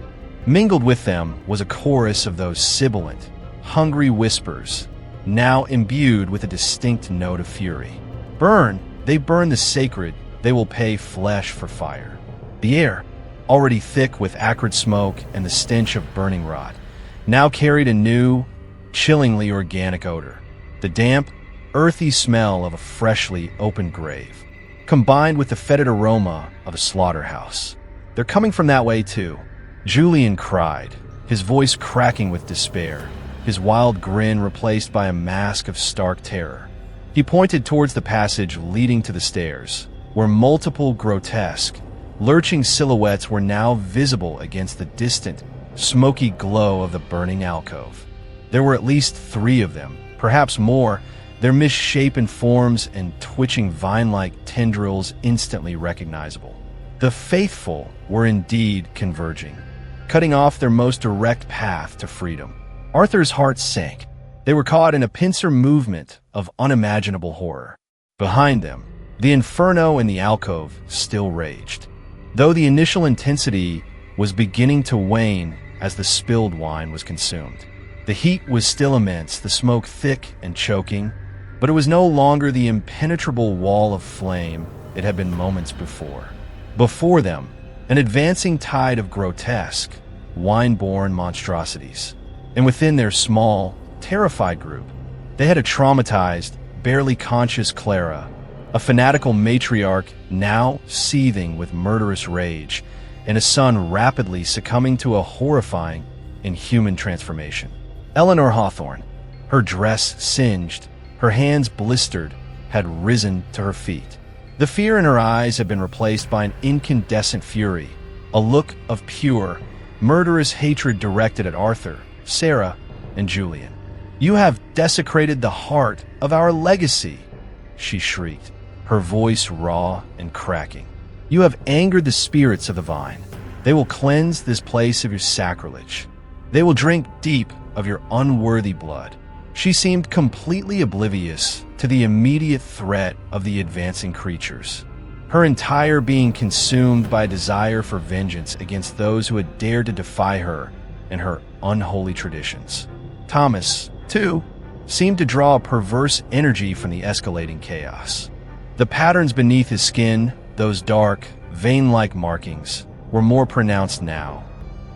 Mingled with them was a chorus of those sibilant, hungry whispers, now imbued with a distinct note of fury. "Burn! They burn the sacred, they will pay flesh for fire." The air, already thick with acrid smoke and the stench of burning rot, now carried a new, chillingly organic odor. The damp, earthy smell of a freshly opened grave, combined with the fetid aroma of a slaughterhouse. "They're coming from that way, too," Julian cried, his voice cracking with despair, his wild grin replaced by a mask of stark terror. He pointed towards the passage leading to the stairs, where multiple grotesque, lurching silhouettes were now visible against the distant, smoky glow of the burning alcove. There were at least 3 of them, perhaps more, their misshapen forms and twitching vine-like tendrils instantly recognizable. The faithful were indeed converging, cutting off their most direct path to freedom. Arthur's heart sank. They were caught in a pincer movement of unimaginable horror. Behind them, the inferno in the alcove still raged, though the initial intensity was beginning to wane as the spilled wine was consumed. The heat was still immense, the smoke thick and choking, but it was no longer the impenetrable wall of flame it had been moments before. Before them, an advancing tide of grotesque, wine-born monstrosities. And within their small, terrified group, they had a traumatized, barely conscious Clara, a fanatical matriarch now seething with murderous rage, and a son rapidly succumbing to a horrifying, inhuman transformation. Eleanor Hawthorne, her dress singed, her hands blistered, had risen to her feet. The fear in her eyes had been replaced by an incandescent fury, a look of pure, murderous hatred directed at Arthur, Sarah, and Julian. "You have desecrated the heart of our legacy," she shrieked, her voice raw and cracking. "You have angered the spirits of the vine. They will cleanse this place of your sacrilege. They will drink deep of your unworthy blood. She seemed completely oblivious to the immediate threat of the advancing creatures, her entire being consumed by a desire for vengeance against those who had dared to defy her and her unholy traditions. Thomas, too, seemed to draw a perverse energy from the escalating chaos. The patterns beneath his skin, those dark, vein-like markings, were more pronounced now,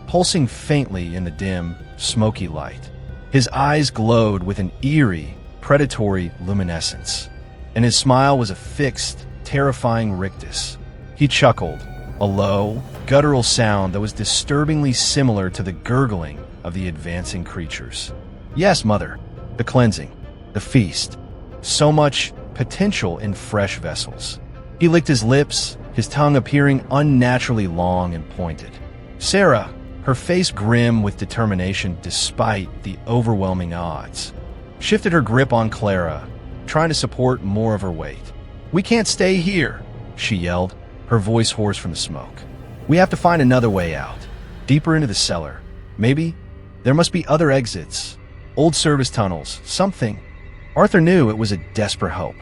pulsing faintly in the dim, smoky light. His eyes glowed with an eerie, predatory luminescence, and his smile was a fixed, terrifying rictus. He chuckled, a low, guttural sound that was disturbingly similar to the gurgling of the advancing creatures. Yes, Mother, the cleansing, the feast. So much potential in fresh vessels. He licked his lips, his tongue appearing unnaturally long and pointed. Sarah, her face grim with determination despite the overwhelming odds, shifted her grip on Clara, trying to support more of her weight. "We can't stay here," she yelled, her voice hoarse from the smoke. "We have to find another way out, deeper into the cellar. Maybe there must be other exits, old service tunnels, something." Arthur knew it was a desperate hope.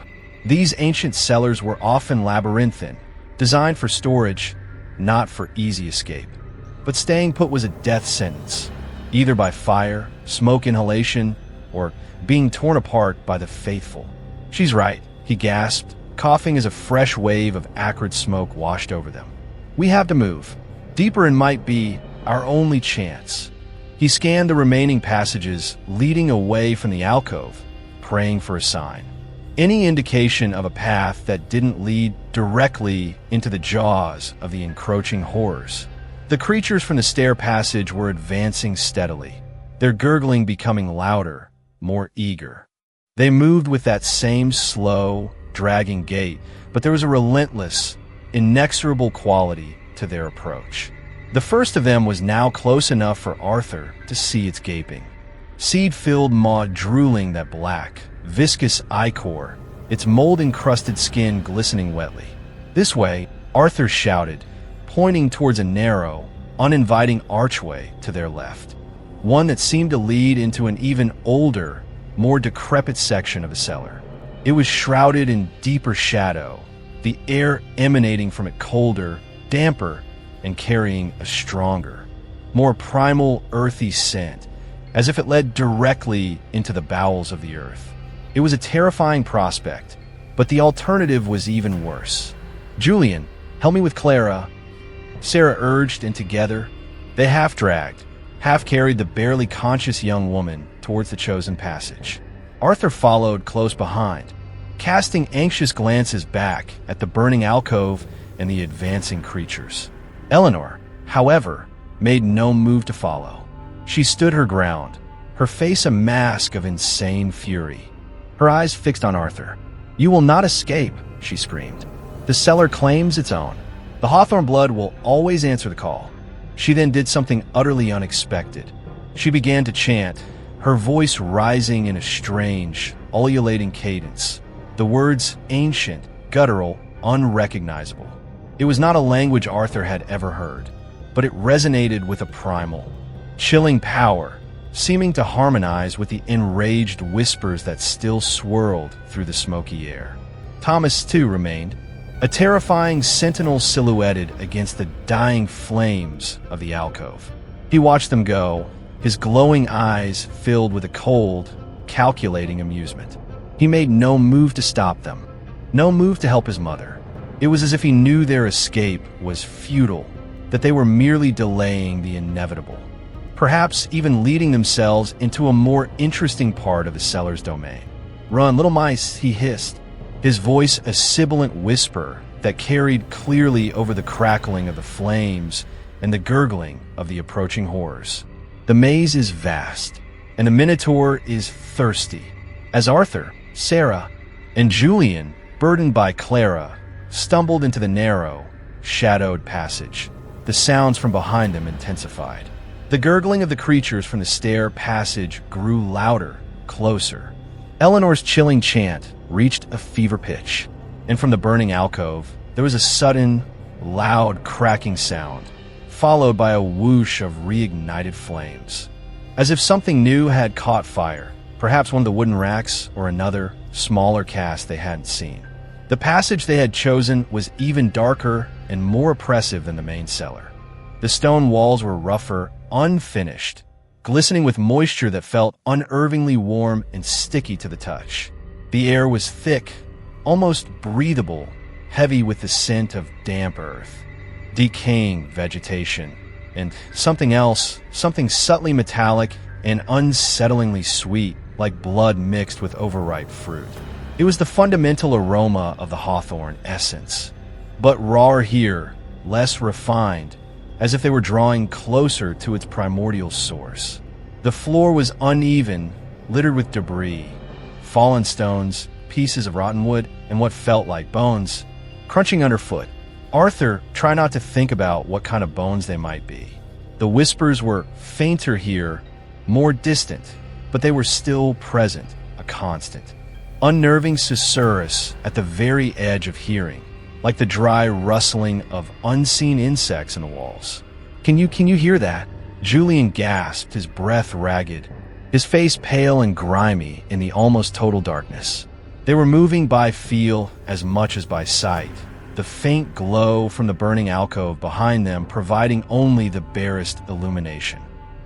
These ancient cellars were often labyrinthine, designed for storage, not for easy escape. But staying put was a death sentence, either by fire, smoke inhalation, or being torn apart by the faithful. "She's right," he gasped, coughing as a fresh wave of acrid smoke washed over them. "We have to move. Deeper in might be our only chance." He scanned the remaining passages leading away from the alcove, praying for a sign. Any indication of a path that didn't lead directly into the jaws of the encroaching horrors. The creatures from the stair passage were advancing steadily, their gurgling becoming louder, more eager. They moved with that same slow, dragging gait, but there was a relentless, inexorable quality to their approach. The first of them was now close enough for Arthur to see its gaping. Seed-filled maw drooling that black, viscous ichor, its mold-encrusted skin glistening wetly. "This way," Arthur shouted, pointing towards a narrow, uninviting archway to their left, one that seemed to lead into an even older, more decrepit section of the cellar. It was shrouded in deeper shadow, the air emanating from it colder, damper, and carrying a stronger, more primal, earthy scent, as if it led directly into the bowels of the earth. It was a terrifying prospect, but the alternative was even worse. "Julian, help me with Clara," Sarah urged, and together, they half-dragged, half-carried the barely conscious young woman towards the chosen passage. Arthur followed close behind, casting anxious glances back at the burning alcove and the advancing creatures. Eleanor, however, made no move to follow. She stood her ground, her face a mask of insane fury, her eyes fixed on Arthur. "You will not escape," she screamed. "The cellar claims its own. The Hawthorne blood will always answer the call." She then did something utterly unexpected. She began to chant, her voice rising in a strange, ululating cadence. The words ancient, guttural, unrecognizable. It was not a language Arthur had ever heard, but it resonated with a primal, chilling power, seeming to harmonize with the enraged whispers that still swirled through the smoky air. Thomas, too, remained, a terrifying sentinel silhouetted against the dying flames of the alcove. He watched them go, his glowing eyes filled with a cold, calculating amusement. He made no move to stop them, no move to help his mother. It was as if he knew their escape was futile, that they were merely delaying the inevitable, perhaps even leading themselves into a more interesting part of the cellar's domain. "Run, little mice," he hissed, his voice a sibilant whisper that carried clearly over the crackling of the flames and the gurgling of the approaching horrors. The maze is vast, and the Minotaur is thirsty. As Arthur, Sarah, and Julian, burdened by Clara, stumbled into the narrow, shadowed passage, the sounds from behind them intensified. The gurgling of the creatures from the stair passage grew louder, closer. Eleanor's chilling chant reached a fever pitch, and from the burning alcove, there was a sudden, loud cracking sound, followed by a whoosh of reignited flames. As if something new had caught fire, perhaps one of the wooden racks or another, smaller cast they hadn't seen. The passage they had chosen was even darker and more oppressive than the main cellar. The stone walls were rougher, unfinished, glistening with moisture that felt unnervingly warm and sticky to the touch. The air was thick, almost breathable, heavy with the scent of damp earth, decaying vegetation, and something else, something subtly metallic and unsettlingly sweet, like blood mixed with overripe fruit. It was the fundamental aroma of the Hawthorne essence, but rawer here, less refined, as if they were drawing closer to its primordial source. The floor was uneven, littered with debris, fallen stones, pieces of rotten wood, and what felt like bones, crunching underfoot. Arthur tried not to think about what kind of bones they might be. The whispers were fainter here, more distant, but they were still present, a constant. Unnerving susurrus at the very edge of hearing, like the dry rustling of unseen insects in the walls. Can you hear that? Julian gasped, his breath ragged, his face pale and grimy in the almost total darkness. They were moving by feel as much as by sight, the faint glow from the burning alcove behind them providing only the barest illumination.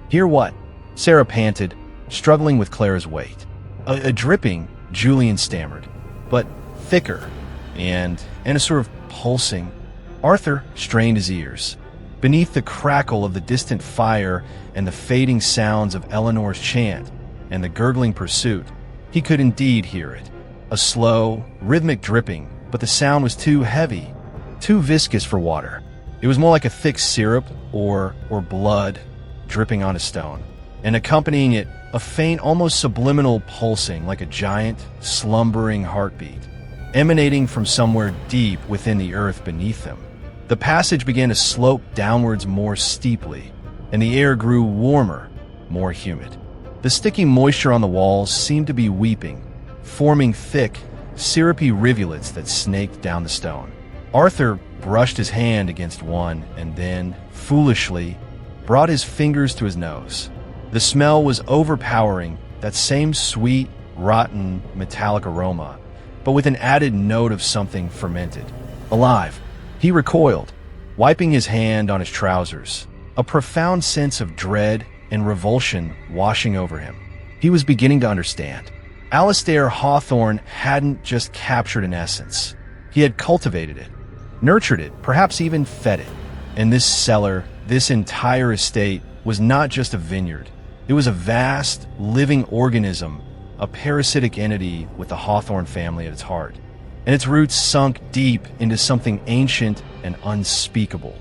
Hear what? Sarah panted, struggling with Clara's weight. A dripping, Julian stammered, but thicker, and a sort of pulsing. Arthur strained his ears. Beneath the crackle of the distant fire and the fading sounds of Eleanor's chant and the gurgling pursuit, he could indeed hear it. A slow, rhythmic dripping, but the sound was too heavy, too viscous for water. It was more like a thick syrup or blood dripping on a stone, and accompanying it, a faint, almost subliminal pulsing like a giant, slumbering heartbeat, emanating from somewhere deep within the earth beneath them. The passage began to slope downwards more steeply, and the air grew warmer, more humid. The sticky moisture on the walls seemed to be weeping, forming thick, syrupy rivulets that snaked down the stone. Arthur brushed his hand against one and then, foolishly, brought his fingers to his nose. The smell was overpowering, that same sweet, rotten, metallic aroma, but with an added note of something fermented, alive. He recoiled, wiping his hand on his trousers, a profound sense of dread and revulsion washing over him. He was beginning to understand. Alistair Hawthorne hadn't just captured an essence. He had cultivated it, nurtured it, perhaps even fed it. And this cellar, this entire estate, was not just a vineyard. It was a vast, living organism, a parasitic entity with the Hawthorne family at its heart. And its roots sunk deep into something ancient and unspeakable.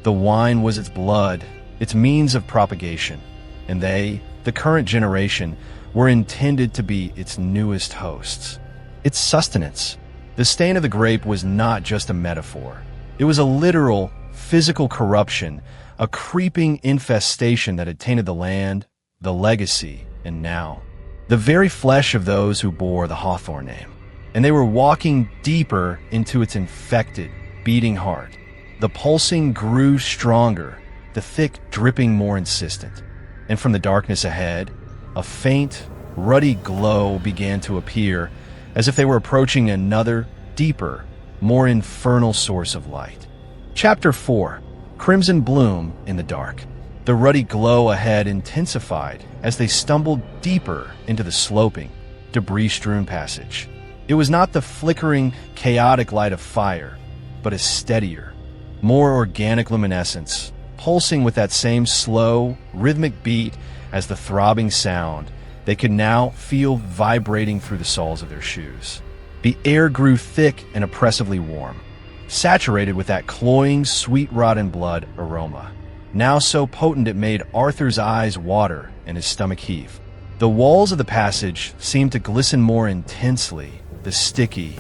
The wine was its blood, its means of propagation, and they, the current generation, were intended to be its newest hosts, its sustenance. The stain of the grape was not just a metaphor. It was a literal, physical corruption, a creeping infestation that had tainted the land, the legacy, and now the very flesh of those who bore the Hawthorne name. And they were walking deeper into its infected, beating heart. The pulsing grew stronger, the thick dripping more insistent. And from the darkness ahead, a faint, ruddy glow began to appear, as if they were approaching another, deeper, more infernal source of light. Chapter 4. Crimson Bloom in the Dark. The ruddy glow ahead intensified as they stumbled deeper into the sloping, debris-strewn passage. It was not the flickering, chaotic light of fire, but a steadier, more organic luminescence, pulsing with that same slow, rhythmic beat as the throbbing sound they could now feel vibrating through the soles of their shoes. The air grew thick and oppressively warm, saturated with that cloying, sweet-rotten blood aroma, now so potent it made Arthur's eyes water and his stomach heave. The walls of the passage seemed to glisten more intensely, the sticky,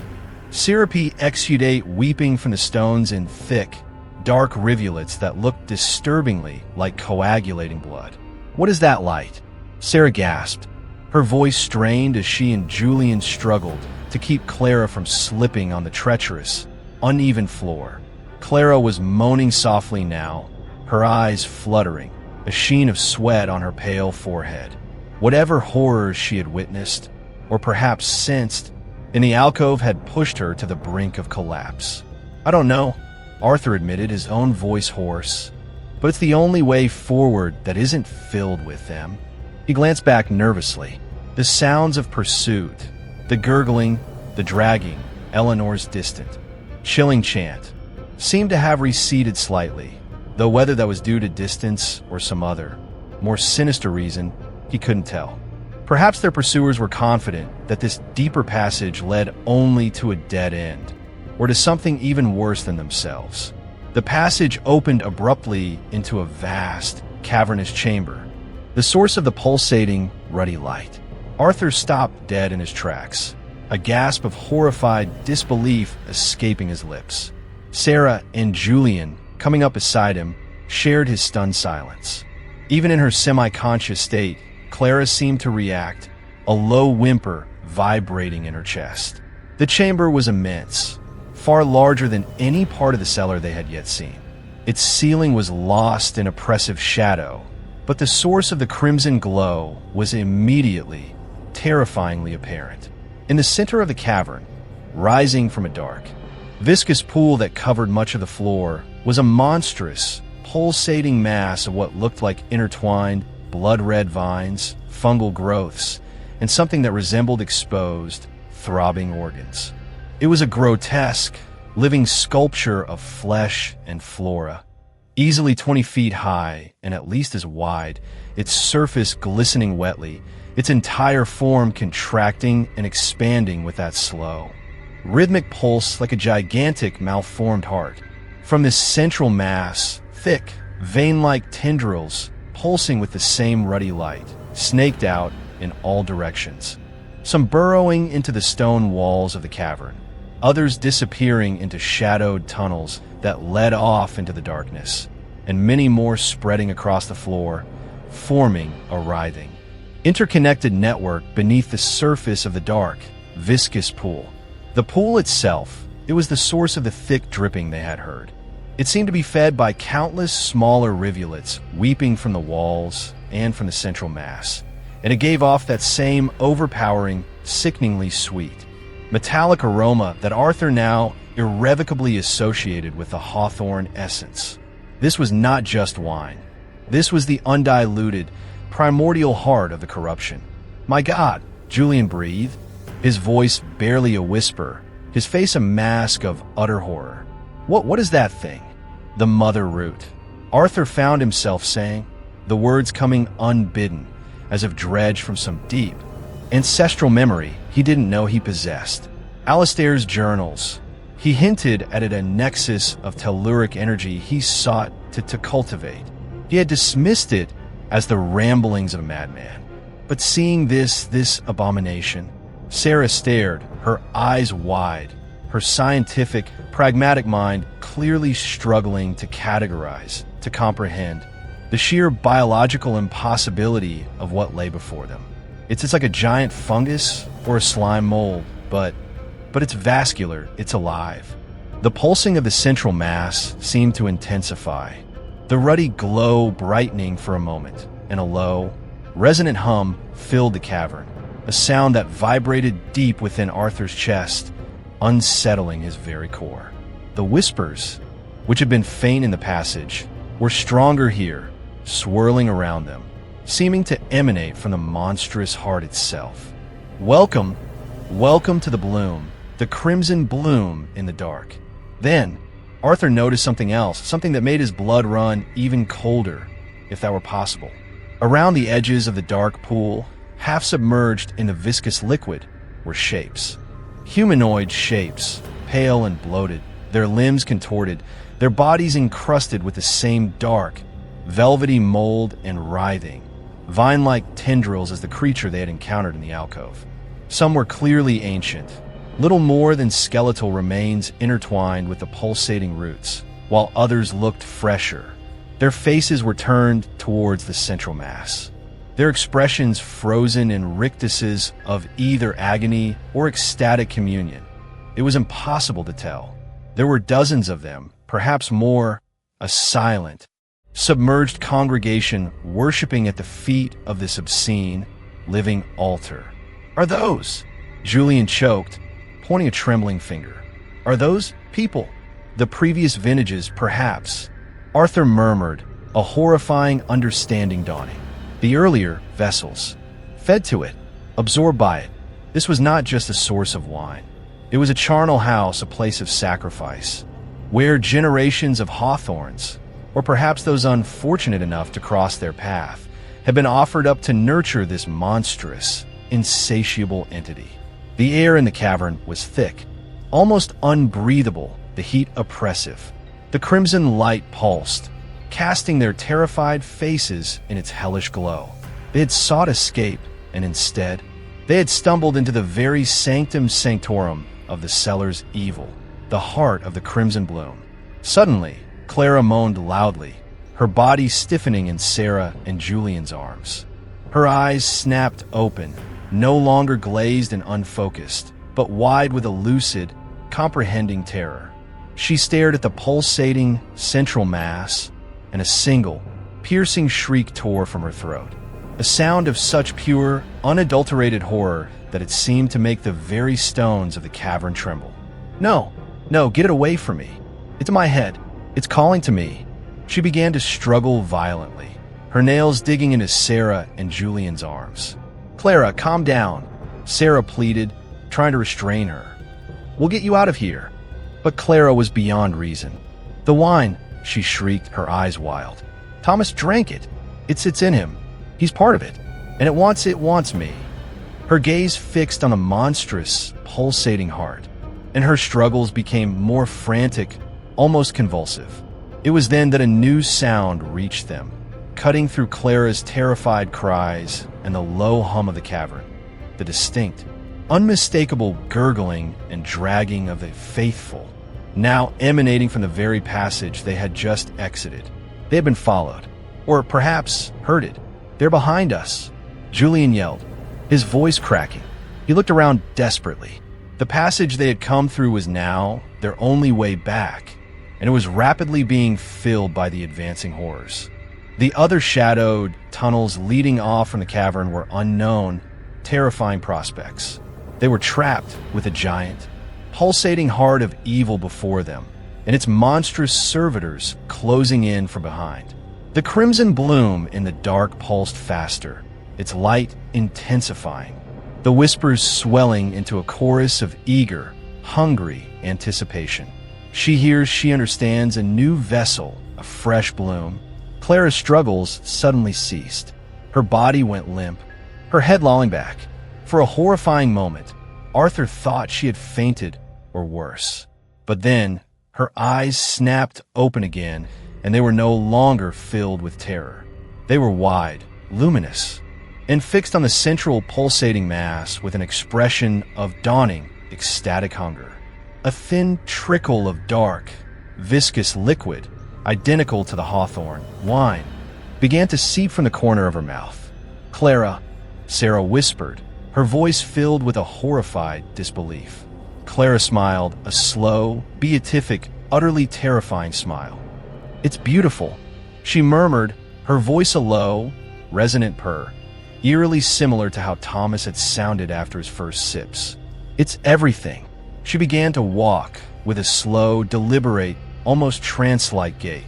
syrupy exudate weeping from the stones in thick, dark rivulets that looked disturbingly like coagulating blood. "What is that light?" Sarah gasped, her voice strained as she and Julian struggled to keep Clara from slipping on the treacherous, uneven floor. Clara was moaning softly now, her eyes fluttering, a sheen of sweat on her pale forehead. Whatever horrors she had witnessed, or perhaps sensed, in the alcove had pushed her to the brink of collapse. "I don't know," Arthur admitted, his own voice hoarse, "but it's the only way forward that isn't filled with them." He glanced back nervously. The sounds of pursuit, the gurgling, the dragging, Eleanor's distant, chilling chant, seemed to have receded slightly, though whether that was due to distance or some other, more sinister reason, he couldn't tell. Perhaps their pursuers were confident that this deeper passage led only to a dead end, or to something even worse than themselves. The passage opened abruptly into a vast, cavernous chamber, the source of the pulsating, ruddy light. Arthur stopped dead in his tracks, a gasp of horrified disbelief escaping his lips. Sarah and Julian, coming up beside him, shared his stunned silence. Even in her semi-conscious state, Clara seemed to react, a low whimper vibrating in her chest. The chamber was immense, far larger than any part of the cellar they had yet seen. Its ceiling was lost in oppressive shadow, but the source of the crimson glow was immediately, terrifyingly apparent. In the center of the cavern, rising from a dark, viscous pool that covered much of the floor, was a monstrous, pulsating mass of what looked like intertwined, blood-red vines, fungal growths, and something that resembled exposed, throbbing organs. It was a grotesque, living sculpture of flesh and flora. Easily 20 feet high and at least as wide, its surface glistening wetly, its entire form contracting and expanding with that slow, rhythmic pulse like a gigantic malformed heart. From this central mass, thick, vein-like tendrils pulsing with the same ruddy light, snaked out in all directions. Some burrowing into the stone walls of the cavern, others disappearing into shadowed tunnels that led off into the darkness, and many more spreading across the floor, forming a writhing, interconnected network beneath the surface of the dark, viscous pool. The pool itself, it was the source of the thick dripping they had heard. It seemed to be fed by countless smaller rivulets weeping from the walls and from the central mass, and it gave off that same overpowering, sickeningly sweet, metallic aroma that Arthur now irrevocably associated with the Hawthorne essence. This was not just wine. This was the undiluted, primordial heart of the corruption. "My God," Julian breathed, his voice barely a whisper, his face a mask of utter horror. What is that thing?" "The mother root," Arthur found himself saying, the words coming unbidden, as if dredged from some deep, ancestral memory he didn't know he possessed. Alistair's journals. He hinted at it, a nexus of telluric energy he sought to cultivate. He had dismissed it as the ramblings of a madman. But seeing this abomination, Sarah stared, her eyes wide, her scientific, pragmatic mind clearly struggling to categorize, to comprehend the sheer biological impossibility of what lay before them. It's like a giant fungus or a slime mold, but it's vascular, it's alive. The pulsing of the central mass seemed to intensify, the ruddy glow brightening for a moment, and a low, resonant hum filled the cavern, a sound that vibrated deep within Arthur's chest, unsettling his very core. The whispers, which had been faint in the passage, were stronger here, swirling around them, seeming to emanate from the monstrous heart itself. Welcome to the bloom, the crimson bloom in the dark. Then, Arthur noticed something else, something that made his blood run even colder, if that were possible. Around the edges of the dark pool, half submerged in the viscous liquid, were shapes. Humanoid shapes, pale and bloated, their limbs contorted, their bodies encrusted with the same dark, velvety mold and writhing, vine-like tendrils as the creature they had encountered in the alcove. Some were clearly ancient, little more than skeletal remains intertwined with the pulsating roots, while others looked fresher. Their faces were turned towards the central mass, their expressions frozen in rictuses of either agony or ecstatic communion. It was impossible to tell. There were dozens of them, perhaps more, a silent, submerged congregation worshiping at the feet of this obscene, living altar. Are those? Julian choked, pointing a trembling finger. Are those people? The previous vintages, perhaps. Arthur murmured, a horrifying understanding dawning. The earlier vessels. Fed to it, absorbed by it. This was not just a source of wine. It was a charnel house, a place of sacrifice, where generations of Hawthorns, or perhaps those unfortunate enough to cross their path, had been offered up to nurture this monstrous, insatiable entity. The air in the cavern was thick, almost unbreathable, the heat oppressive. The crimson light pulsed, casting their terrified faces in its hellish glow. They had sought escape, and instead, they had stumbled into the very sanctum sanctorum of the Cellar's evil, the heart of the crimson bloom. Suddenly, Clara moaned loudly, her body stiffening in Sarah and Julian's arms. Her eyes snapped open, no longer glazed and unfocused, but wide with a lucid, comprehending terror. She stared at the pulsating central mass, and a single, piercing shriek tore from her throat. A sound of such pure, unadulterated horror that it seemed to make the very stones of the cavern tremble. No, get it away from me. It's my head. It's calling to me. She began to struggle violently, her nails digging into Sarah and Julian's arms. Clara, calm down, Sarah pleaded, trying to restrain her. We'll get you out of here. But Clara was beyond reason. The wine, she shrieked, her eyes wild. Thomas drank it. It sits in him. He's part of it. And it wants me. Her gaze fixed on the monstrous, pulsating heart, and her struggles became more frantic, almost convulsive. It was then that a new sound reached them, cutting through Clara's terrified cries and the low hum of the cavern. The distinct, unmistakable gurgling and dragging of the faithful, now emanating from the very passage they had just exited. They had been followed, or perhaps herded. They're behind us, Julian yelled, his voice cracking. He looked around desperately. The passage they had come through was now their only way back, and it was rapidly being filled by the advancing horrors. The other shadowed tunnels leading off from the cavern were unknown, terrifying prospects. They were trapped with a giant, pulsating heart of evil before them, and its monstrous servitors closing in from behind. The crimson bloom in the dark pulsed faster, its light intensifying, the whispers swelling into a chorus of eager, hungry anticipation. She hears, she understands, a new vessel, a fresh bloom. Clara's struggles suddenly ceased. Her body went limp, her head lolling back. For a horrifying moment, Arthur thought she had fainted or worse. But then, her eyes snapped open again, and they were no longer filled with terror. They were wide, luminous, and fixed on the central pulsating mass with an expression of dawning, ecstatic hunger. A thin trickle of dark, viscous liquid, identical to the Hawthorne wine, began to seep from the corner of her mouth. Clara, Sarah whispered, her voice filled with a horrified disbelief. Clara smiled, a slow, beatific, utterly terrifying smile. It's beautiful, she murmured, her voice a low, resonant purr, eerily similar to how Thomas had sounded after his first sips. It's everything. She began to walk with a slow, deliberate, almost trance-like gait,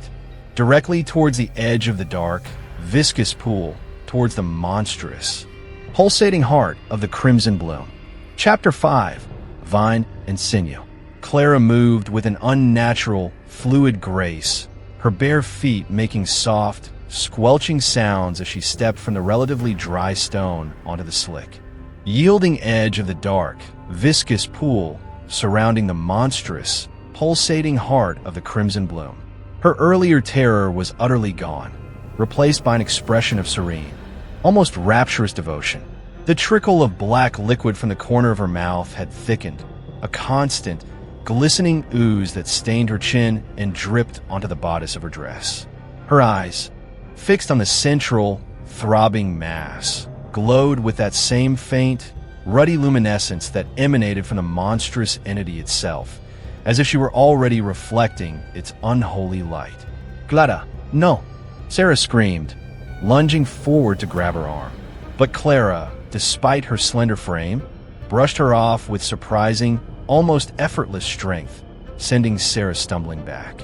directly towards the edge of the dark, viscous pool, towards the monstrous, pulsating heart of the crimson bloom. Chapter 5, Vine and Sinew. Clara moved with an unnatural, fluid grace, her bare feet making soft, squelching sounds as she stepped from the relatively dry stone onto the slick, yielding edge of the dark, viscous pool surrounding the monstrous, pulsating heart of the crimson bloom. Her earlier terror was utterly gone, replaced by an expression of serene, almost rapturous devotion. The trickle of black liquid from the corner of her mouth had thickened, a constant, glistening ooze that stained her chin and dripped onto the bodice of her dress. Her eyes, fixed on the central, throbbing mass, glowed with that same faint, ruddy luminescence that emanated from the monstrous entity itself, as if she were already reflecting its unholy light. Clara, no, Sarah screamed, lunging forward to grab her arm. But Clara, despite her slender frame, brushed her off with surprising, almost effortless strength, sending Sarah stumbling back.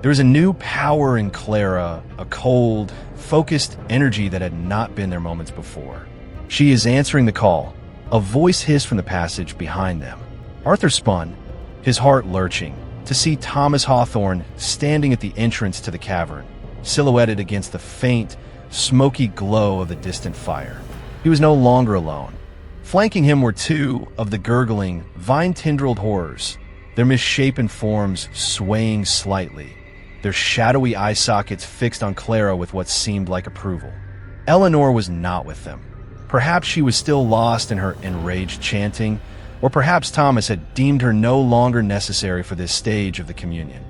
There was a new power in Clara, a cold, focused energy that had not been there moments before. "She is answering the call," a voice hissed from the passage behind them. Arthur spun, his heart lurching, to see Thomas Hawthorne standing at the entrance to the cavern, silhouetted against the faint, smoky glow of the distant fire. He was no longer alone. Flanking him were two of the gurgling, vine-tendrilled horrors, their misshapen forms swaying slightly, their shadowy eye sockets fixed on Clara with what seemed like approval. Eleanor was not with them. Perhaps she was still lost in her enraged chanting, or perhaps Thomas had deemed her no longer necessary for this stage of the communion.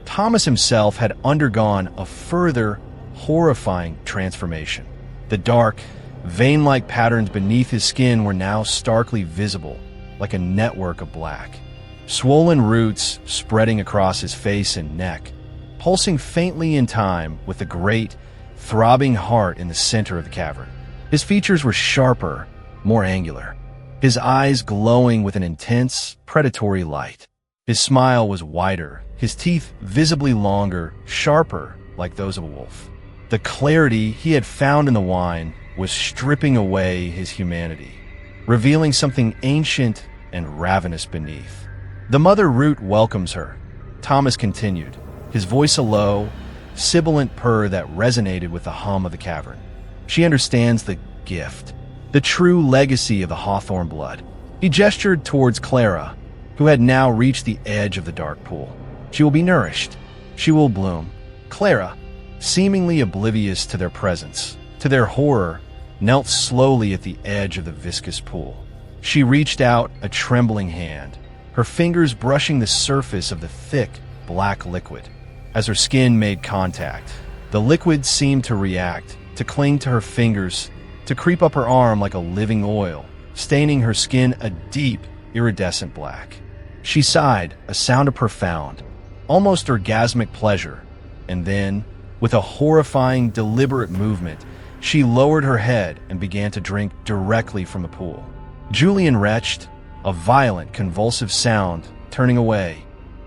Thomas himself had undergone a further, horrifying transformation. The dark, vein-like patterns beneath his skin were now starkly visible, like a network of black. Swollen roots spreading across his face and neck, pulsing faintly in time with the great, throbbing heart in the center of the cavern. His features were sharper, more angular, his eyes glowing with an intense, predatory light. His smile was wider, his teeth visibly longer, sharper, like those of a wolf. The clarity he had found in the wine was stripping away his humanity, revealing something ancient and ravenous beneath. "The mother root welcomes her," Thomas continued, his voice a low, sibilant purr that resonated with the hum of the cavern. "She understands the gift, the true legacy of the Hawthorne blood." He gestured towards Clara, who had now reached the edge of the dark pool. "She will be nourished. She will bloom." Clara, seemingly oblivious to their presence, to their horror, knelt slowly at the edge of the viscous pool. She reached out a trembling hand, her fingers brushing the surface of the thick, black liquid. As her skin made contact, the liquid seemed to react, to cling to her fingers, to creep up her arm like a living oil, staining her skin a deep, iridescent black. She sighed, a sound of profound, almost orgasmic pleasure, and then, with a horrifying, deliberate movement, she lowered her head and began to drink directly from the pool. Julian retched, a violent, convulsive sound, turning away.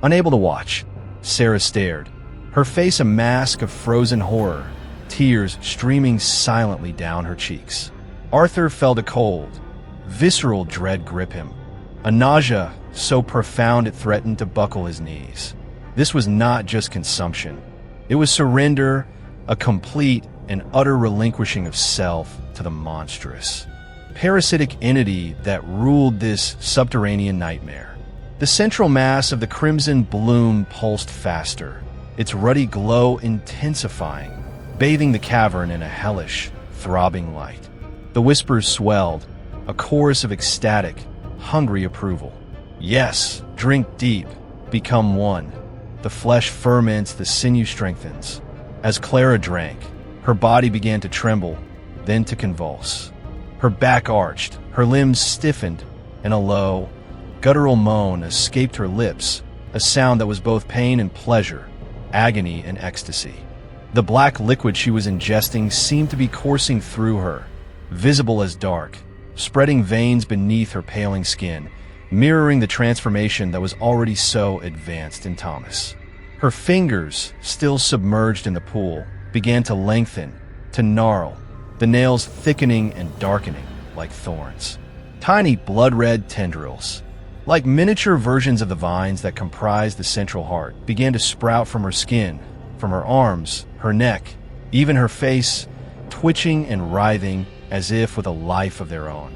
Unable to watch, Sarah stared, her face a mask of frozen horror, tears streaming silently down her cheeks. Arthur felt a cold, visceral dread grip him, a nausea so profound it threatened to buckle his knees. This was not just consumption. It was surrender, a complete and utter relinquishing of self to the monstrous, parasitic entity that ruled this subterranean nightmare. The central mass of the crimson bloom pulsed faster, its ruddy glow intensifying, bathing the cavern in a hellish, throbbing light. The whispers swelled, a chorus of ecstatic, hungry approval. Yes, drink deep, become one. The flesh ferments, the sinew strengthens. As Clara drank, her body began to tremble, then to convulse. Her back arched, her limbs stiffened, and a low, guttural moan escaped her lips, a sound that was both pain and pleasure, agony and ecstasy. The black liquid she was ingesting seemed to be coursing through her, visible as dark, spreading veins beneath her paling skin, mirroring the transformation that was already so advanced in Thomas. Her fingers, still submerged in the pool, began to lengthen, to gnarl, the nails thickening and darkening like thorns. Tiny blood-red tendrils, like miniature versions of the vines that comprised the central heart, began to sprout from her skin, from her arms, her neck, even her face, twitching and writhing as if with a life of their own.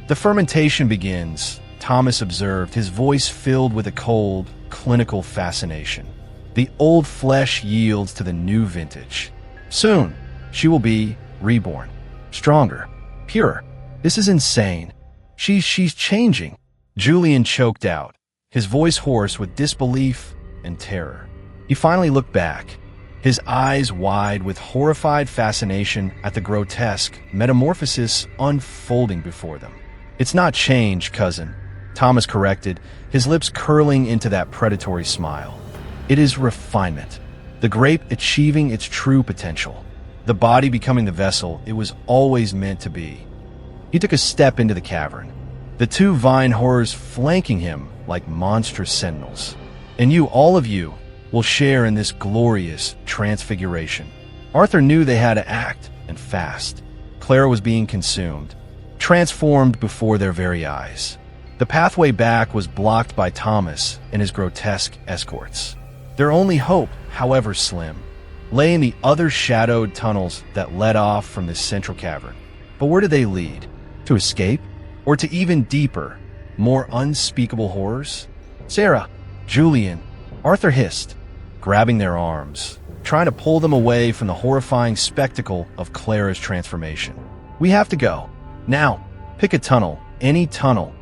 The fermentation begins, Thomas observed, his voice filled with a cold, clinical fascination. The old flesh yields to the new vintage. Soon, she will be reborn, stronger, purer. This is insane. She's changing. Julian choked out, his voice hoarse with disbelief and terror. He finally looked back, his eyes wide with horrified fascination at the grotesque metamorphosis unfolding before them. "It's not change, cousin," Thomas corrected, his lips curling into that predatory smile. "It is refinement, the grape achieving its true potential." the body becoming the vessel it was always meant to be. He took a step into the cavern, the two vine horrors flanking him like monstrous sentinels. And you, all of you, will share in this glorious transfiguration. Arthur knew they had to act, and fast. Clara was being consumed, transformed before their very eyes. The pathway back was blocked by Thomas and his grotesque escorts. Their only hope, however slim, lay in the other shadowed tunnels that led off from this central cavern. But where did they lead? To escape? Or to even deeper, more unspeakable horrors? Sarah, Julian, Arthur hissed, grabbing their arms, trying to pull them away from the horrifying spectacle of Clara's transformation. We have to go. Now, pick a tunnel, any tunnel.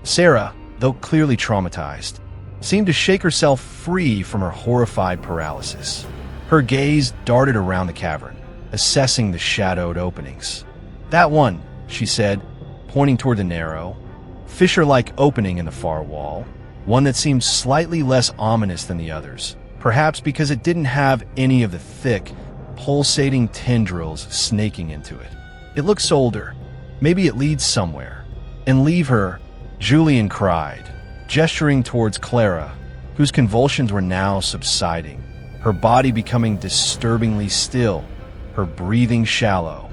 Sarah, though clearly traumatized, seemed to shake herself free from her horrified paralysis. Her gaze darted around the cavern, assessing the shadowed openings. That one, she said, pointing toward the narrow, fissure-like opening in the far wall, one that seemed slightly less ominous than the others, perhaps because it didn't have any of the thick, pulsating tendrils snaking into it. It looks older. Maybe it leads somewhere. And leave her, Julian cried, gesturing towards Clara, whose convulsions were now subsiding, her body becoming disturbingly still, her breathing shallow,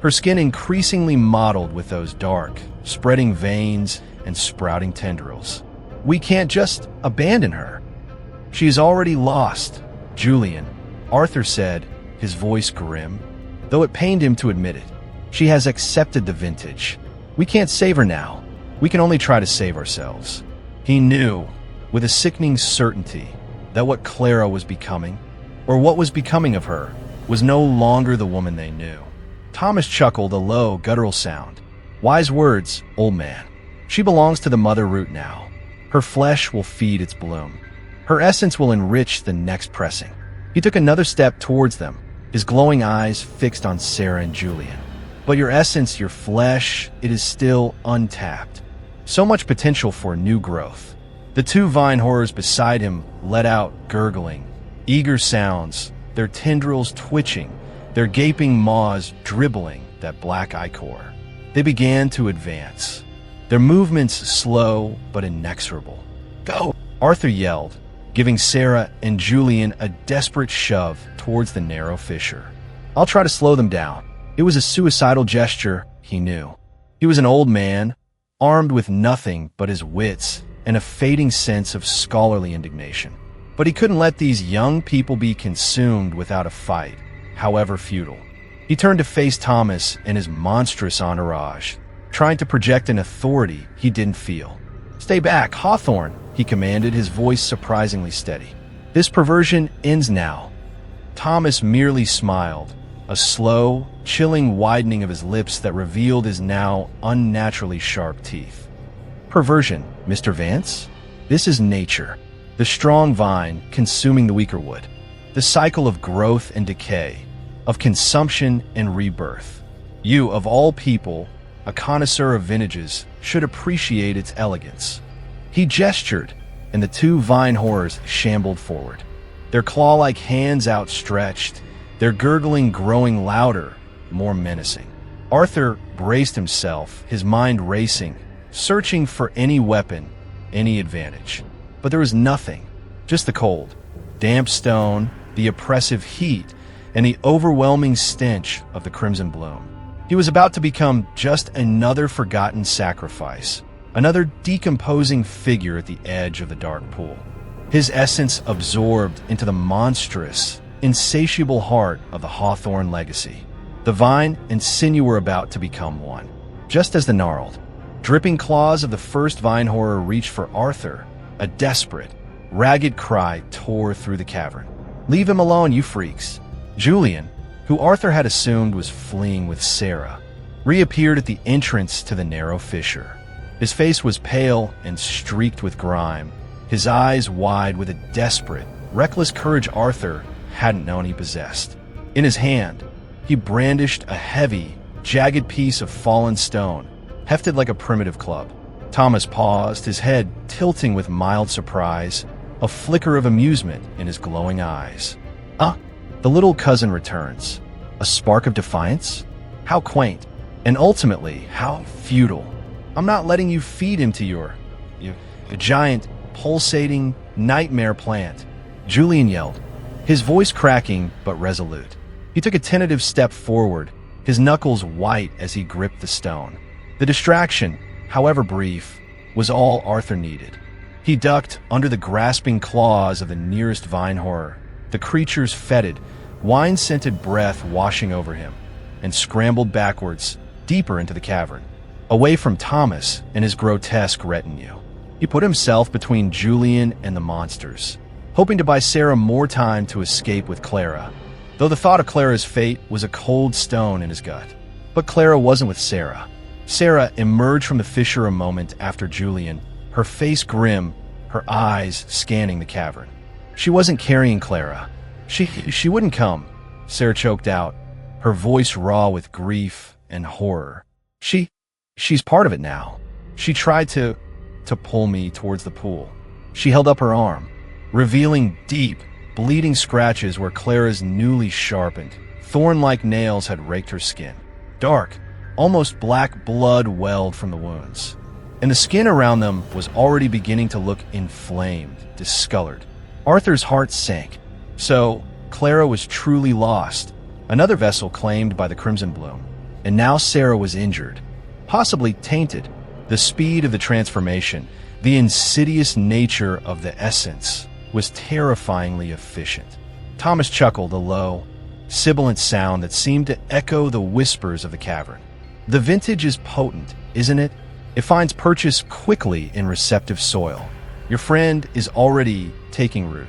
her skin increasingly mottled with those dark, spreading veins and sprouting tendrils. We can't just abandon her. She's already lost, Julian, Arthur said, his voice grim, though it pained him to admit it. She has accepted the vintage. We can't save her now. We can only try to save ourselves. He knew, with a sickening certainty, that what Clara was becoming, or what was becoming of her, was no longer the woman they knew. Thomas chuckled, a low, guttural sound. Wise words, old man. She belongs to the mother root now. Her flesh will feed its bloom. Her essence will enrich the next pressing. He took another step towards them, his glowing eyes fixed on Sarah and Julian. But your essence, your flesh, it is still untapped. So much potential for new growth. The two vine horrors beside him let out gurgling, eager sounds, their tendrils twitching, their gaping maws dribbling that black ichor. They began to advance, their movements slow but inexorable. Go! Arthur yelled, giving Sarah and Julian a desperate shove towards the narrow fissure. I'll try to slow them down. It was a suicidal gesture, he knew. He was an old man, armed with nothing but his wits and a fading sense of scholarly indignation. But he couldn't let these young people be consumed without a fight, however futile. He turned to face Thomas and his monstrous entourage, trying to project an authority he didn't feel. Stay back, Hawthorne, he commanded, his voice surprisingly steady. This perversion ends now. Thomas merely smiled, a slow, chilling widening of his lips that revealed his now unnaturally sharp teeth. Perversion, Mr. Vance? This is nature, the strong vine consuming the weaker wood, the cycle of growth and decay, of consumption and rebirth. You, of all people, a connoisseur of vintages, should appreciate its elegance. He gestured, and the two vine horrors shambled forward, their claw-like hands outstretched, their gurgling growing louder, more menacing. Arthur braced himself, his mind racing, searching for any weapon, any advantage. But there was nothing, just the cold, damp stone, the oppressive heat, and the overwhelming stench of the crimson bloom. He was about to become just another forgotten sacrifice, another decomposing figure at the edge of the dark pool, his essence absorbed into the monstrous, insatiable heart of the Hawthorne legacy. The vine and sinew were about to become one. Just as the gnarled, dripping claws of the first vine horror reached for Arthur, a desperate, ragged cry tore through the cavern. Leave him alone, you freaks. Julian, who Arthur had assumed was fleeing with Sarah, reappeared at the entrance to the narrow fissure. His face was pale and streaked with grime, his eyes wide with a desperate, reckless courage Arthur hadn't known he possessed. In his hand, he brandished a heavy, jagged piece of fallen stone, hefted like a primitive club. Thomas paused, his head tilting with mild surprise, a flicker of amusement in his glowing eyes. The little cousin returns. A spark of defiance? How quaint. And ultimately, how futile. I'm not letting you feed him to your giant, pulsating nightmare plant. Julian yelled, his voice cracking but resolute. He took a tentative step forward, his knuckles white as he gripped the stone. The distraction, however brief, was all Arthur needed. He ducked under the grasping claws of the nearest vine horror, the creature's fetid, wine-scented breath washing over him, and scrambled backwards, deeper into the cavern, away from Thomas and his grotesque retinue. He put himself between Julian and the monsters, hoping to buy Sarah more time to escape with Clara, though the thought of Clara's fate was a cold stone in his gut. But Clara wasn't with Sarah. Sarah emerged from the fissure a moment after Julian, her face grim, her eyes scanning the cavern. She wasn't carrying Clara. She wouldn't come, Sarah choked out, her voice raw with grief and horror. She's part of it now. She tried to pull me towards the pool. She held up her arm, revealing deep, bleeding scratches where Clara's newly sharpened, thorn-like nails had raked her skin. Dark, almost black blood welled from the wounds, and the skin around them was already beginning to look inflamed, discolored. Arthur's heart sank. So, Clara was truly lost, another vessel claimed by the Crimson Bloom. And now Sarah was injured, possibly tainted. The speed of the transformation, the insidious nature of the essence, was terrifyingly efficient. Thomas chuckled, a low, sibilant sound that seemed to echo the whispers of the cavern. The vintage is potent, isn't it? It finds purchase quickly in receptive soil. Your friend is already taking root.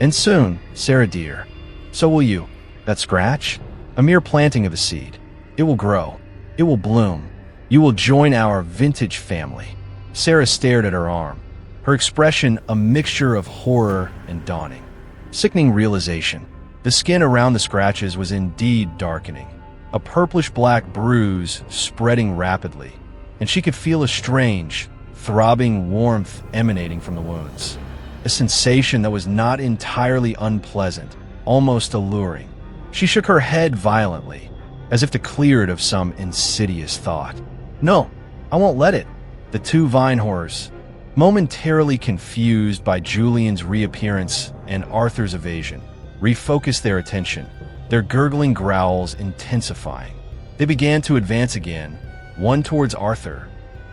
And soon, Sarah dear, so will you. That scratch? A mere planting of a seed. It will grow. It will bloom. You will join our vintage family. Sarah stared at her arm, her expression a mixture of horror and dawning. Sickening realization. The skin around the scratches was indeed darkening, a purplish-black bruise spreading rapidly, and she could feel a strange, throbbing warmth emanating from the wounds. A sensation that was not entirely unpleasant, almost alluring. She shook her head violently, as if to clear it of some insidious thought. No, I won't let it. The two vine horrors, momentarily confused by Julian's reappearance and Arthur's evasion, refocused their attention, their gurgling growls intensifying. They began to advance again, one towards Arthur,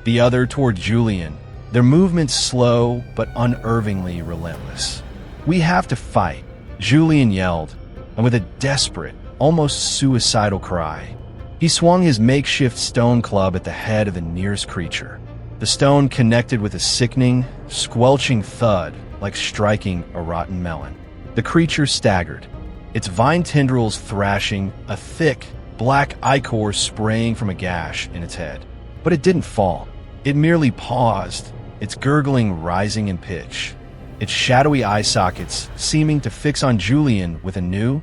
the other toward Julian, their movements slow but unervingly relentless. We have to fight, Julian yelled, and with a desperate, almost suicidal cry, he swung his makeshift stone club at the head of the nearest creature. The stone connected with a sickening, squelching thud like striking a rotten melon. The creature staggered, its vine tendrils thrashing, a thick, black ichor spraying from a gash in its head. But it didn't fall. It merely paused, its gurgling rising in pitch, its shadowy eye sockets seeming to fix on Julian with a new,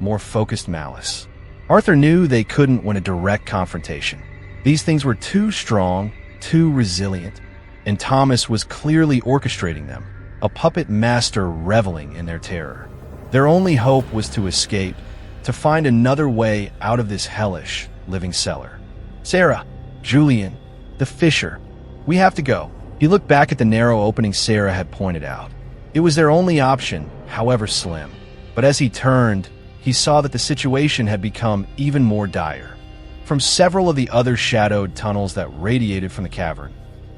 more focused malice. Arthur knew they couldn't win a direct confrontation. These things were too strong, too resilient, and Thomas was clearly orchestrating them, a puppet master reveling in their terror. Their only hope was to escape, to find another way out of this hellish, living cellar. Sarah, Julian, the fisher, we have to go. He looked back at the narrow opening Sarah had pointed out. It was their only option, however slim. But as he turned, he saw that the situation had become even more dire. From several of the other shadowed tunnels that radiated from the cavern,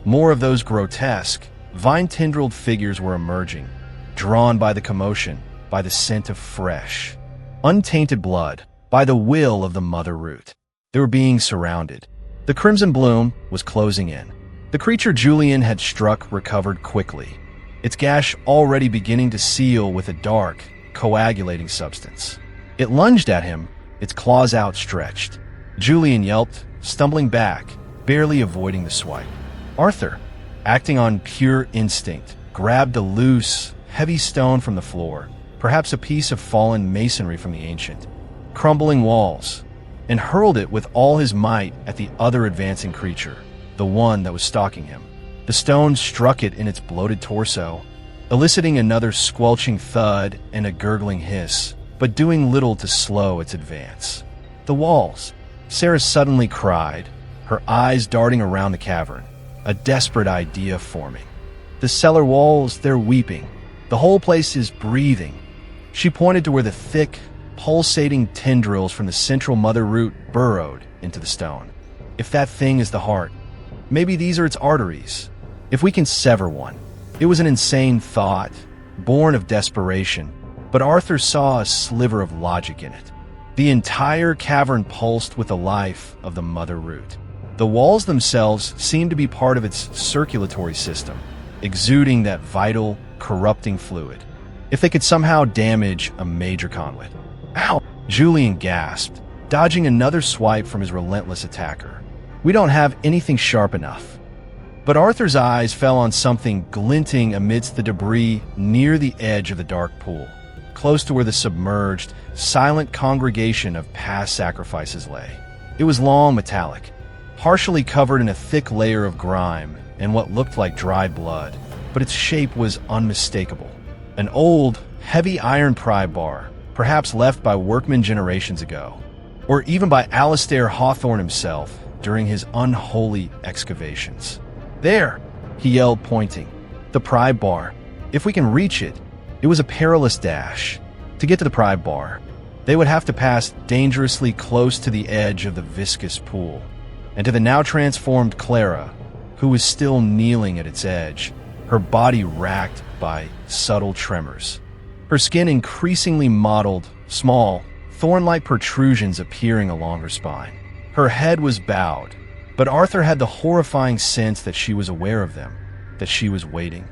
more of those grotesque, vine-tendrilled figures were emerging, drawn by the commotion, by the scent of fresh, untainted blood, by the will of the mother root. They were being surrounded. The Crimson Bloom was closing in. The creature Julian had struck recovered quickly, its gash already beginning to seal with a dark, coagulating substance. It lunged at him, its claws outstretched. Julian yelped, stumbling back, barely avoiding the swipe. Arthur, acting on pure instinct, grabbed a loose, heavy stone from the floor, perhaps a piece of fallen masonry from the ancient, crumbling walls, and hurled it with all his might at the other advancing creature, the one that was stalking him. The stone struck it in its bloated torso, eliciting another squelching thud and a gurgling hiss, but doing little to slow its advance. The walls. Sarah suddenly cried, her eyes darting around the cavern, a desperate idea forming. The cellar walls, they're weeping. The whole place is breathing. She pointed to where the thick, pulsating tendrils from the central mother root burrowed into the stone. If that thing is the heart, maybe these are its arteries. If we can sever one. It was an insane thought, born of desperation, but Arthur saw a sliver of logic in it. The entire cavern pulsed with the life of the mother root. The walls themselves seemed to be part of its circulatory system, exuding that vital, corrupting fluid. If they could somehow damage a major conduit. Ow! Julian gasped, dodging another swipe from his relentless attacker. We don't have anything sharp enough. But Arthur's eyes fell on something glinting amidst the debris near the edge of the dark pool, close to where the submerged, silent congregation of past sacrifices lay. It was long, metallic, partially covered in a thick layer of grime and what looked like dried blood, but its shape was unmistakable. An old, heavy iron pry bar, perhaps left by workmen generations ago, or even by Alistair Hawthorne himself during his unholy excavations. There, he yelled, pointing. The pry bar. If we can reach it. It was a perilous dash. To get to the pry bar, they would have to pass dangerously close to the edge of the viscous pool, and to the now transformed Clara, who was still kneeling at its edge, her body racked by subtle tremors. Her skin increasingly mottled, small, thorn-like protrusions appearing along her spine. Her head was bowed, but Arthur had the horrifying sense that she was aware of them, that she was waiting.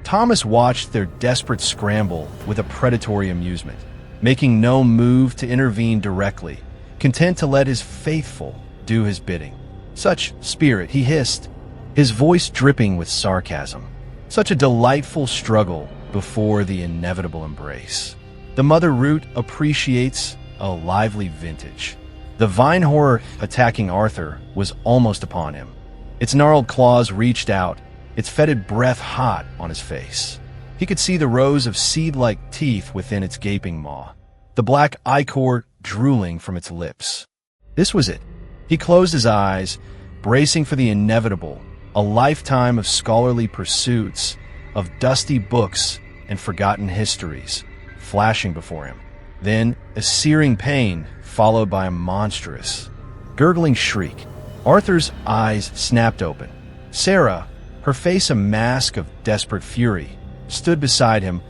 Thomas watched their desperate scramble with a predatory amusement, making no move to intervene directly, content to let his faithful do his bidding. Such spirit, he hissed, his voice dripping with sarcasm. Such a delightful struggle before the inevitable embrace. The mother root appreciates a lively vintage. The vine horror attacking Arthur was almost upon him. Its gnarled claws reached out, its fetid breath hot on his face. He could see the rows of seed-like teeth within its gaping maw, the black ichor drooling from its lips. This was it. He closed his eyes, bracing for the inevitable, a lifetime of scholarly pursuits, of dusty books and forgotten histories, flashing before him. Then, a searing pain, followed by a monstrous, gurgling shriek. Arthur's eyes snapped open. Sarah, her face a mask of desperate fury, stood beside him,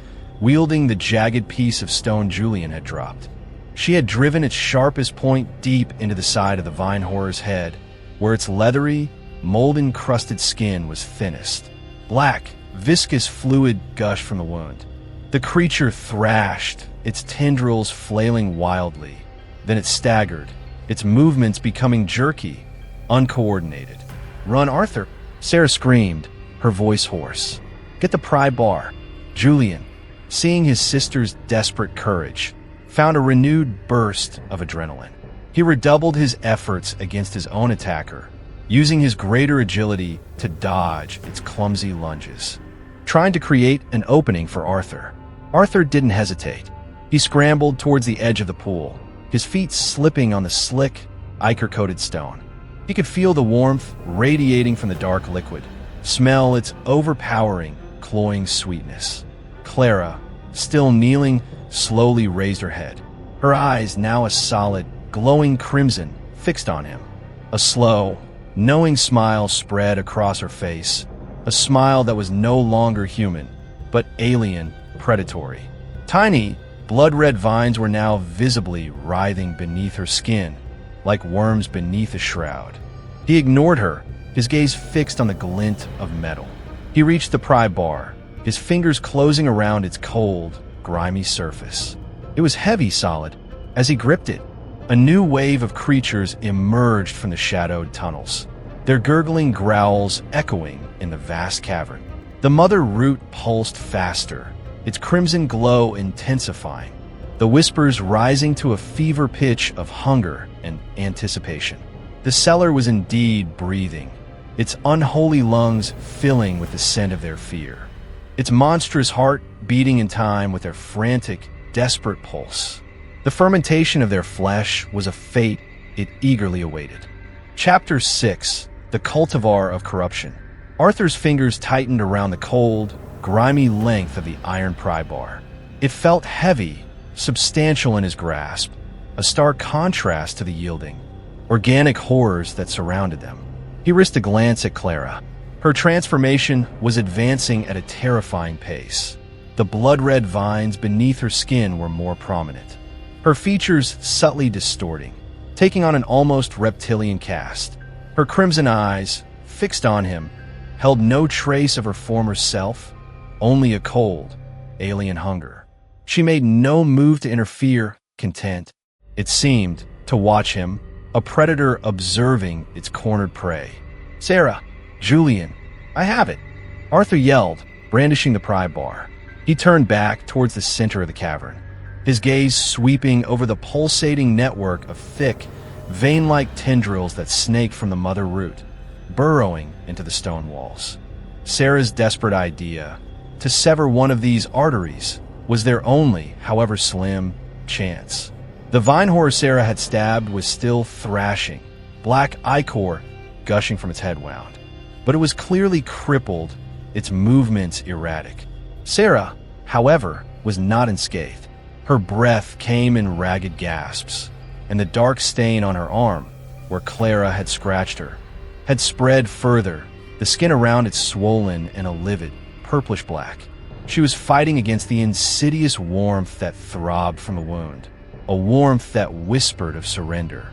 wielding the jagged piece of stone Julian had dropped. She had driven its sharpest point deep into the side of the vine horror's head, where its leathery, mold-encrusted skin was thinnest. Black, viscous fluid gushed from the wound. The creature thrashed, its tendrils flailing wildly. Then it staggered, its movements becoming jerky, uncoordinated. "Run, Arthur!" Sarah screamed, her voice hoarse. "Get the pry bar." Julian, seeing his sister's desperate courage, found a renewed burst of adrenaline. He redoubled his efforts against his own attacker, using his greater agility to dodge its clumsy lunges, trying to create an opening for Arthur. Arthur didn't hesitate. He scrambled towards the edge of the pool, his feet slipping on the slick, ichor-coated stone. He could feel the warmth radiating from the dark liquid, smell its overpowering, cloying sweetness. Clara, still kneeling, slowly raised her head, her eyes now a solid, glowing crimson, fixed on him. A slow, knowing smile spread across her face, a smile that was no longer human, but alien, predatory. Tiny, blood-red vines were now visibly writhing beneath her skin, like worms beneath a shroud. He ignored her, his gaze fixed on the glint of metal. He reached the pry bar, his fingers closing around its cold, grimy surface. It was heavy solid. As he gripped it, a new wave of creatures emerged from the shadowed tunnels, their gurgling growls echoing in the vast cavern. The mother root pulsed faster, its crimson glow intensifying, the whispers rising to a fever pitch of hunger and anticipation. The cellar was indeed breathing, its unholy lungs filling with the scent of their fear, its monstrous heart beating in time with their frantic, desperate pulse. The fermentation of their flesh was a fate it eagerly awaited. Chapter 6: The Cultivar of Corruption. Arthur's fingers tightened around the cold, grimy length of the iron pry bar. It felt heavy, substantial in his grasp, a stark contrast to the yielding, organic horrors that surrounded them. He risked a glance at Clara. Her transformation was advancing at a terrifying pace. The blood-red vines beneath her skin were more prominent, her features subtly distorting, taking on an almost reptilian cast. Her crimson eyes, fixed on him, held no trace of her former self, only a cold, alien hunger. She made no move to interfere, content, it seemed, to watch him, a predator observing its cornered prey. "Sarah, Julian, I have it!" Arthur yelled, brandishing the pry bar. He turned back towards the center of the cavern, his gaze sweeping over the pulsating network of thick, vein-like tendrils that snaked from the mother root, burrowing into the stone walls. Sarah's desperate idea, to sever one of these arteries, was their only, however slim, chance. The vine horror Sarah had stabbed was still thrashing, black ichor gushing from its head wound. But it was clearly crippled, its movements erratic. Sarah, however, was not unscathed. Her breath came in ragged gasps, and the dark stain on her arm, where Clara had scratched her, had spread further, the skin around it swollen and a livid, purplish black. She was fighting against the insidious warmth that throbbed from the wound, a warmth that whispered of surrender,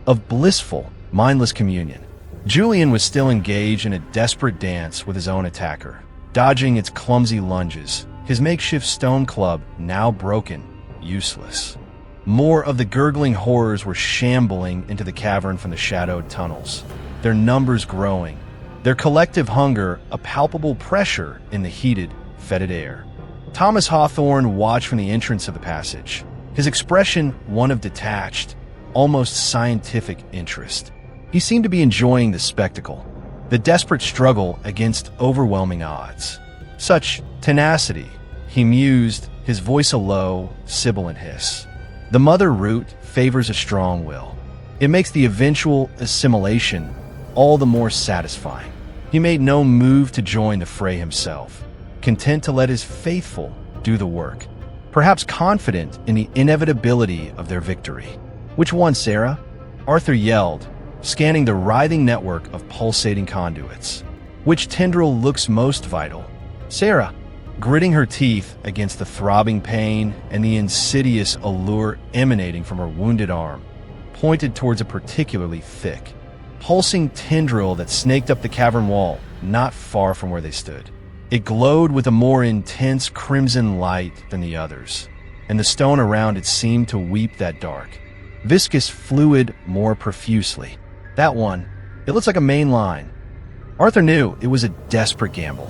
of blissful, mindless communion. Julian was still engaged in a desperate dance with his own attacker, dodging its clumsy lunges, his makeshift stone club now broken, useless. More of the gurgling horrors were shambling into the cavern from the shadowed tunnels, their numbers growing, their collective hunger a palpable pressure in the heated, fetid air. Thomas Hawthorne watched from the entrance of the passage, his expression one of detached, almost scientific interest. He seemed to be enjoying the spectacle, the desperate struggle against overwhelming odds. Such tenacity, he mused, his voice a low, sibilant hiss. The mother root favors a strong will. It makes the eventual assimilation all the more satisfying. He made no move to join the fray himself, content to let his faithful do the work, perhaps confident in the inevitability of their victory. "Which one, Sarah?" Arthur yelled, scanning the writhing network of pulsating conduits. "Which tendril looks most vital?" Sarah, gritting her teeth against the throbbing pain and the insidious allure emanating from her wounded arm, pointed towards a particularly thick, pulsing tendril that snaked up the cavern wall not far from where they stood. It glowed with a more intense crimson light than the others, and the stone around it seemed to weep that dark, viscous fluid more profusely. That one, it looks like a main line. Arthur knew it was a desperate gamble.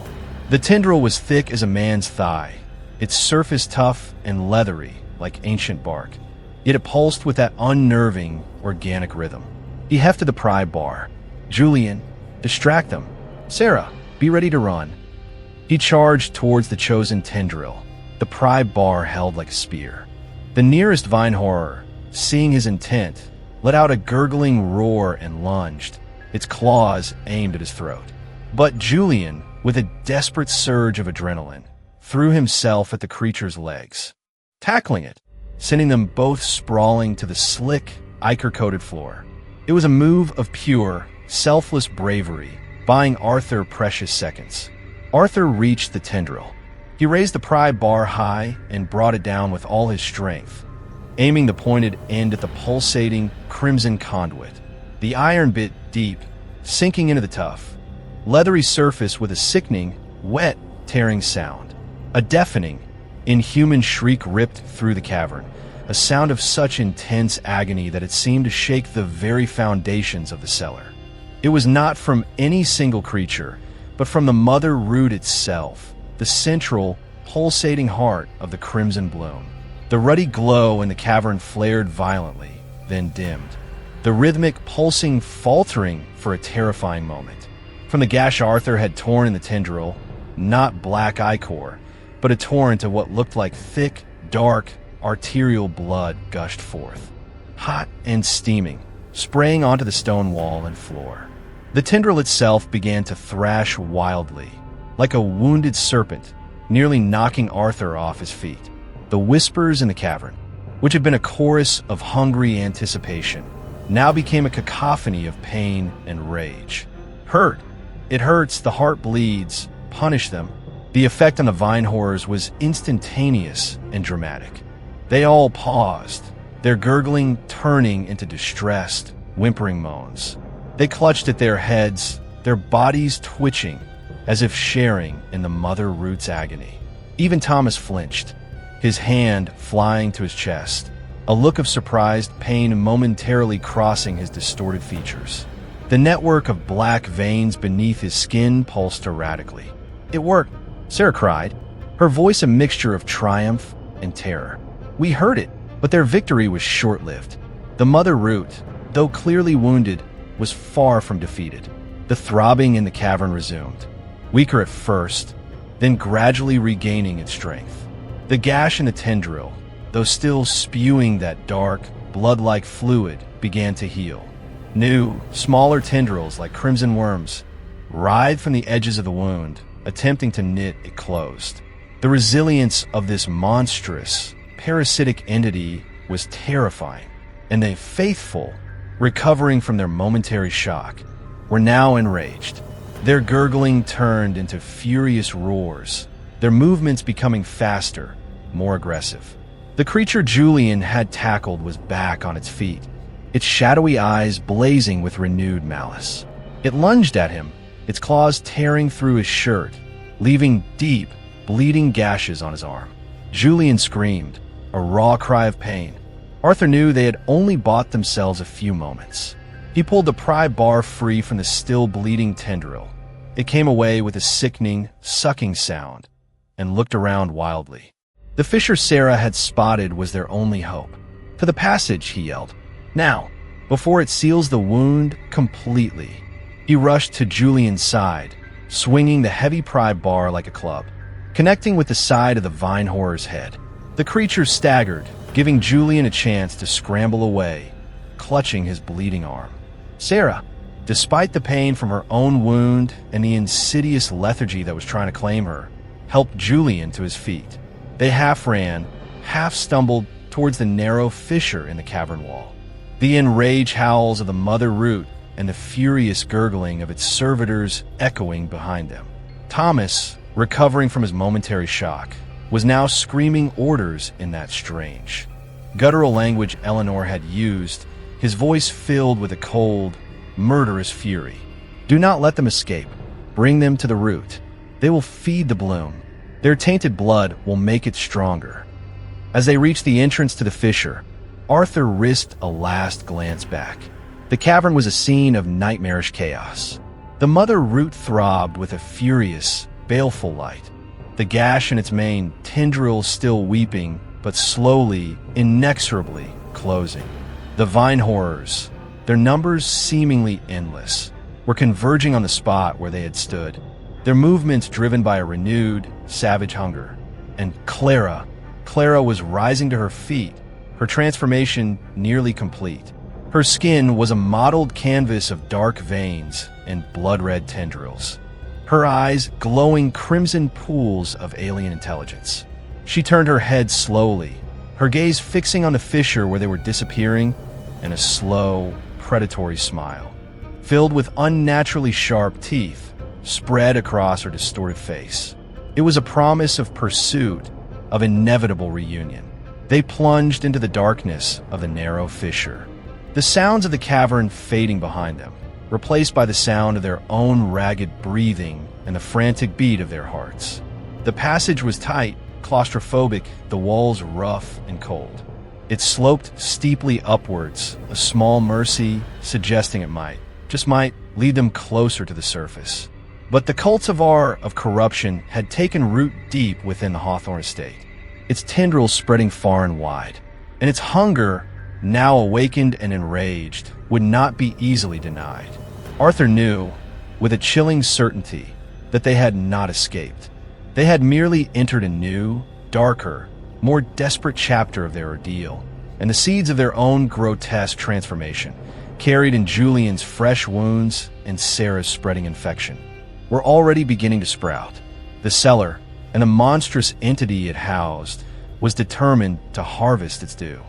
The tendril was thick as a man's thigh, its surface tough and leathery like ancient bark, yet it pulsed with that unnerving, organic rhythm. He hefted the pry bar. "Julian, distract them. Sarah, be ready to run." He charged towards the chosen tendril, the pry bar held like a spear. The nearest vine horror, seeing his intent, let out a gurgling roar and lunged, its claws aimed at his throat. But Julian, with a desperate surge of adrenaline, threw himself at the creature's legs, tackling it, sending them both sprawling to the slick, ichor-coated floor. It was a move of pure, selfless bravery, buying Arthur precious seconds. Arthur reached the tendril. He raised the pry bar high and brought it down with all his strength, aiming the pointed end at the pulsating, crimson conduit. The iron bit deep, sinking into the tough, leathery surface with a sickening, wet, tearing sound. A deafening, inhuman shriek ripped through the cavern, a sound of such intense agony that it seemed to shake the very foundations of the cellar. It was not from any single creature, but from the mother root itself, the central, pulsating heart of the crimson bloom. The ruddy glow in the cavern flared violently, then dimmed, the rhythmic pulsing faltering for a terrifying moment. From the gash Arthur had torn in the tendril, not black ichor, but a torrent of what looked like thick, dark, arterial blood gushed forth. Hot and steaming, spraying onto the stone wall and floor. The tendril itself began to thrash wildly, like a wounded serpent, nearly knocking Arthur off his feet. The whispers in the cavern, which had been a chorus of hungry anticipation, now became a cacophony of pain and rage. Hurt. It hurts, the heart bleeds, punish them. The effect on the vine horrors was instantaneous and dramatic. They all paused, their gurgling turning into distressed, whimpering moans. They clutched at their heads, their bodies twitching, as if sharing in the mother root's agony. Even Thomas flinched, his hand flying to his chest, a look of surprised pain momentarily crossing his distorted features. The network of black veins beneath his skin pulsed erratically. "It worked," Sarah cried, her voice a mixture of triumph and terror. "We heard it," but their victory was short-lived. The mother root, though clearly wounded, was far from defeated. The throbbing in the cavern resumed, weaker at first, then gradually regaining its strength. The gash in the tendril, though still spewing that dark, blood-like fluid, began to heal. New, smaller tendrils like crimson worms writhed from the edges of the wound, attempting to knit it closed. The resilience of this monstrous, parasitic entity was terrifying, and the faithful, recovering from their momentary shock, were now enraged. Their gurgling turned into furious roars, their movements becoming faster, more aggressive. The creature Julian had tackled was back on its feet, its shadowy eyes blazing with renewed malice. It lunged at him, its claws tearing through his shirt, leaving deep, bleeding gashes on his arm. Julian screamed, a raw cry of pain. Arthur knew they had only bought themselves a few moments. He pulled the pry bar free from the still bleeding tendril. It came away with a sickening, sucking sound, and looked around wildly. The fissure Sarah had spotted was their only hope. "To the passage," he yelled. "Now, before it seals the wound completely." He rushed to Julian's side, swinging the heavy pry bar like a club, connecting with the side of the vine horror's head. The creature staggered, giving Julian a chance to scramble away, clutching his bleeding arm. Sarah, despite the pain from her own wound and the insidious lethargy that was trying to claim her, helped Julian to his feet. They half ran, half stumbled towards the narrow fissure in the cavern wall. The enraged howls of the mother root and the furious gurgling of its servitors echoing behind them. Thomas, recovering from his momentary shock, was now screaming orders in that strange, guttural language Eleanor had used, his voice filled with a cold, murderous fury. "Do not let them escape. Bring them to the root. They will feed the bloom. Their tainted blood will make it stronger." As they reached the entrance to the fissure, Arthur risked a last glance back. The cavern was a scene of nightmarish chaos. The mother root throbbed with a furious, baleful light, the gash in its main tendrils still weeping, but slowly, inexorably closing. The vine horrors, their numbers seemingly endless, were converging on the spot where they had stood, their movements driven by a renewed, savage hunger. And Clara was rising to her feet, her transformation nearly complete. Her skin was a mottled canvas of dark veins and blood-red tendrils, her eyes glowing crimson pools of alien intelligence. She turned her head slowly, her gaze fixing on the fissure where they were disappearing, and a slow, predatory smile, filled with unnaturally sharp teeth, spread across her distorted face. It was a promise of pursuit, of inevitable reunion. They plunged into the darkness of the narrow fissure, the sounds of the cavern fading behind them, replaced by the sound of their own ragged breathing and the frantic beat of their hearts. The passage was tight, claustrophobic, the walls rough and cold. It sloped steeply upwards, a small mercy suggesting it might, just might, lead them closer to the surface. But the cultivar of corruption had taken root deep within the Hawthorne estate, its tendrils spreading far and wide, and its hunger, now awakened and enraged, would not be easily denied. Arthur knew, with a chilling certainty, that they had not escaped. They had merely entered a new, darker, more desperate chapter of their ordeal, and the seeds of their own grotesque transformation carried in Julian's fresh wounds and Sarah's spreading infection, were already beginning to sprout. The cellar, and the monstrous entity it housed, was determined to harvest its due.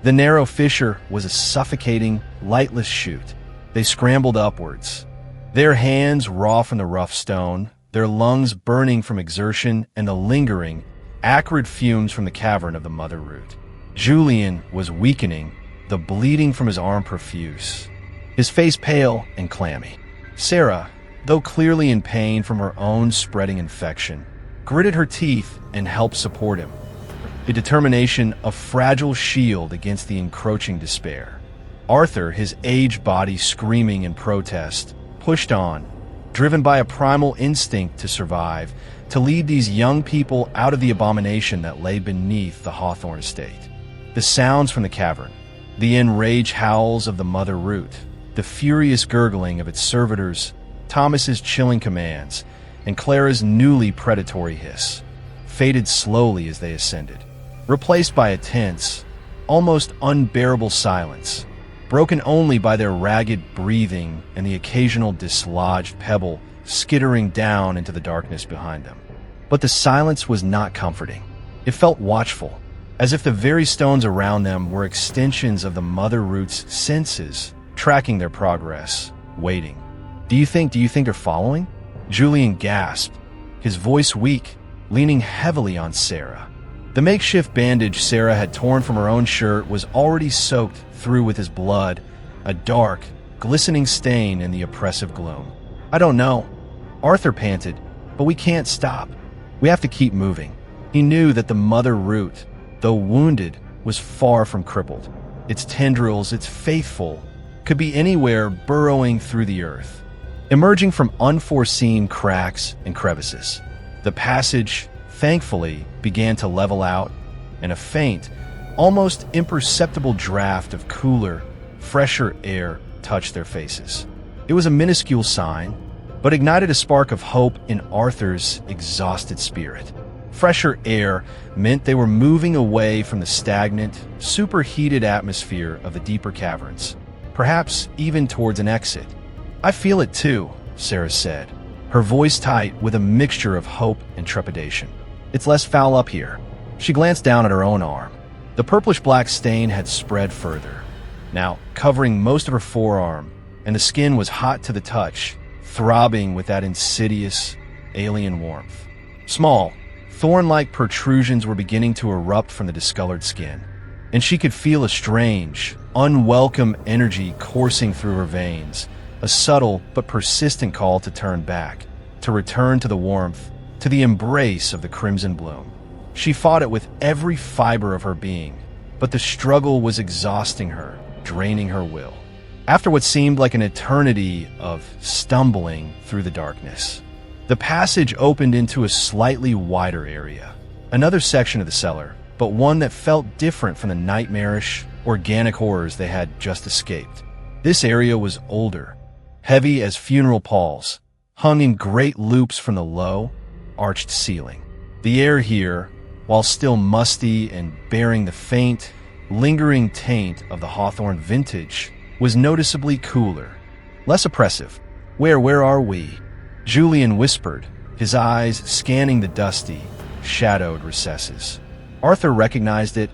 The narrow fissure was a suffocating, lightless chute. They scrambled upwards, their hands raw from the rough stone, their lungs burning from exertion and the lingering, acrid fumes from the cavern of the mother root. Julian was weakening, the bleeding from his arm profuse, his face pale and clammy. Sarah, though clearly in pain from her own spreading infection, gritted her teeth and helped support him, a determination, a fragile shield against the encroaching despair. Arthur, his aged body screaming in protest, pushed on, driven by a primal instinct to survive, to lead these young people out of the abomination that lay beneath the Hawthorne estate. The sounds from the cavern, the enraged howls of the mother root, the furious gurgling of its servitors, Thomas's chilling commands, and Clara's newly predatory hiss, faded slowly as they ascended, replaced by a tense, almost unbearable silence, broken only by their ragged breathing and the occasional dislodged pebble skittering down into the darkness behind them. But the silence was not comforting. It felt watchful, as if the very stones around them were extensions of the mother root's senses, tracking their progress, waiting. Do you think they're following? Julian gasped, his voice weak, leaning heavily on Sarah. The makeshift bandage Sarah had torn from her own shirt was already soaked through with his blood, a dark, glistening stain in the oppressive gloom. I don't know, Arthur panted, but we can't stop. We have to keep moving. He knew that the mother root, though wounded, was far from crippled. Its tendrils, its faithful, could be anywhere burrowing through the earth, emerging from unforeseen cracks and crevices. The passage, thankfully, began to level out, and a faint, almost imperceptible draft of cooler, fresher air touched their faces. It was a minuscule sign, but ignited a spark of hope in Arthur's exhausted spirit. Fresher air meant they were moving away from the stagnant, superheated atmosphere of the deeper caverns, perhaps even towards an exit. I feel it too, Sarah said, her voice tight with a mixture of hope and trepidation. It's less foul up here. She glanced down at her own arm. The purplish-black stain had spread further, now covering most of her forearm, and the skin was hot to the touch, throbbing with that insidious, alien warmth. Small, thorn-like protrusions were beginning to erupt from the discolored skin, and she could feel a strange, unwelcome energy coursing through her veins, a subtle but persistent call to turn back, to return to the warmth, to the embrace of the crimson bloom. She fought it with every fiber of her being, but the struggle was exhausting her, draining her will. After what seemed like an eternity of stumbling through the darkness, the passage opened into a slightly wider area, another section of the cellar, but one that felt different from the nightmarish, organic horrors they had just escaped. This area was older, heavy as funeral palls, hung in great loops from the low, arched ceiling. The air here, while still musty and bearing the faint, lingering taint of the Hawthorne vintage, was noticeably cooler, less oppressive. Where are we? Julian whispered, his eyes scanning the dusty, shadowed recesses. Arthur recognized it,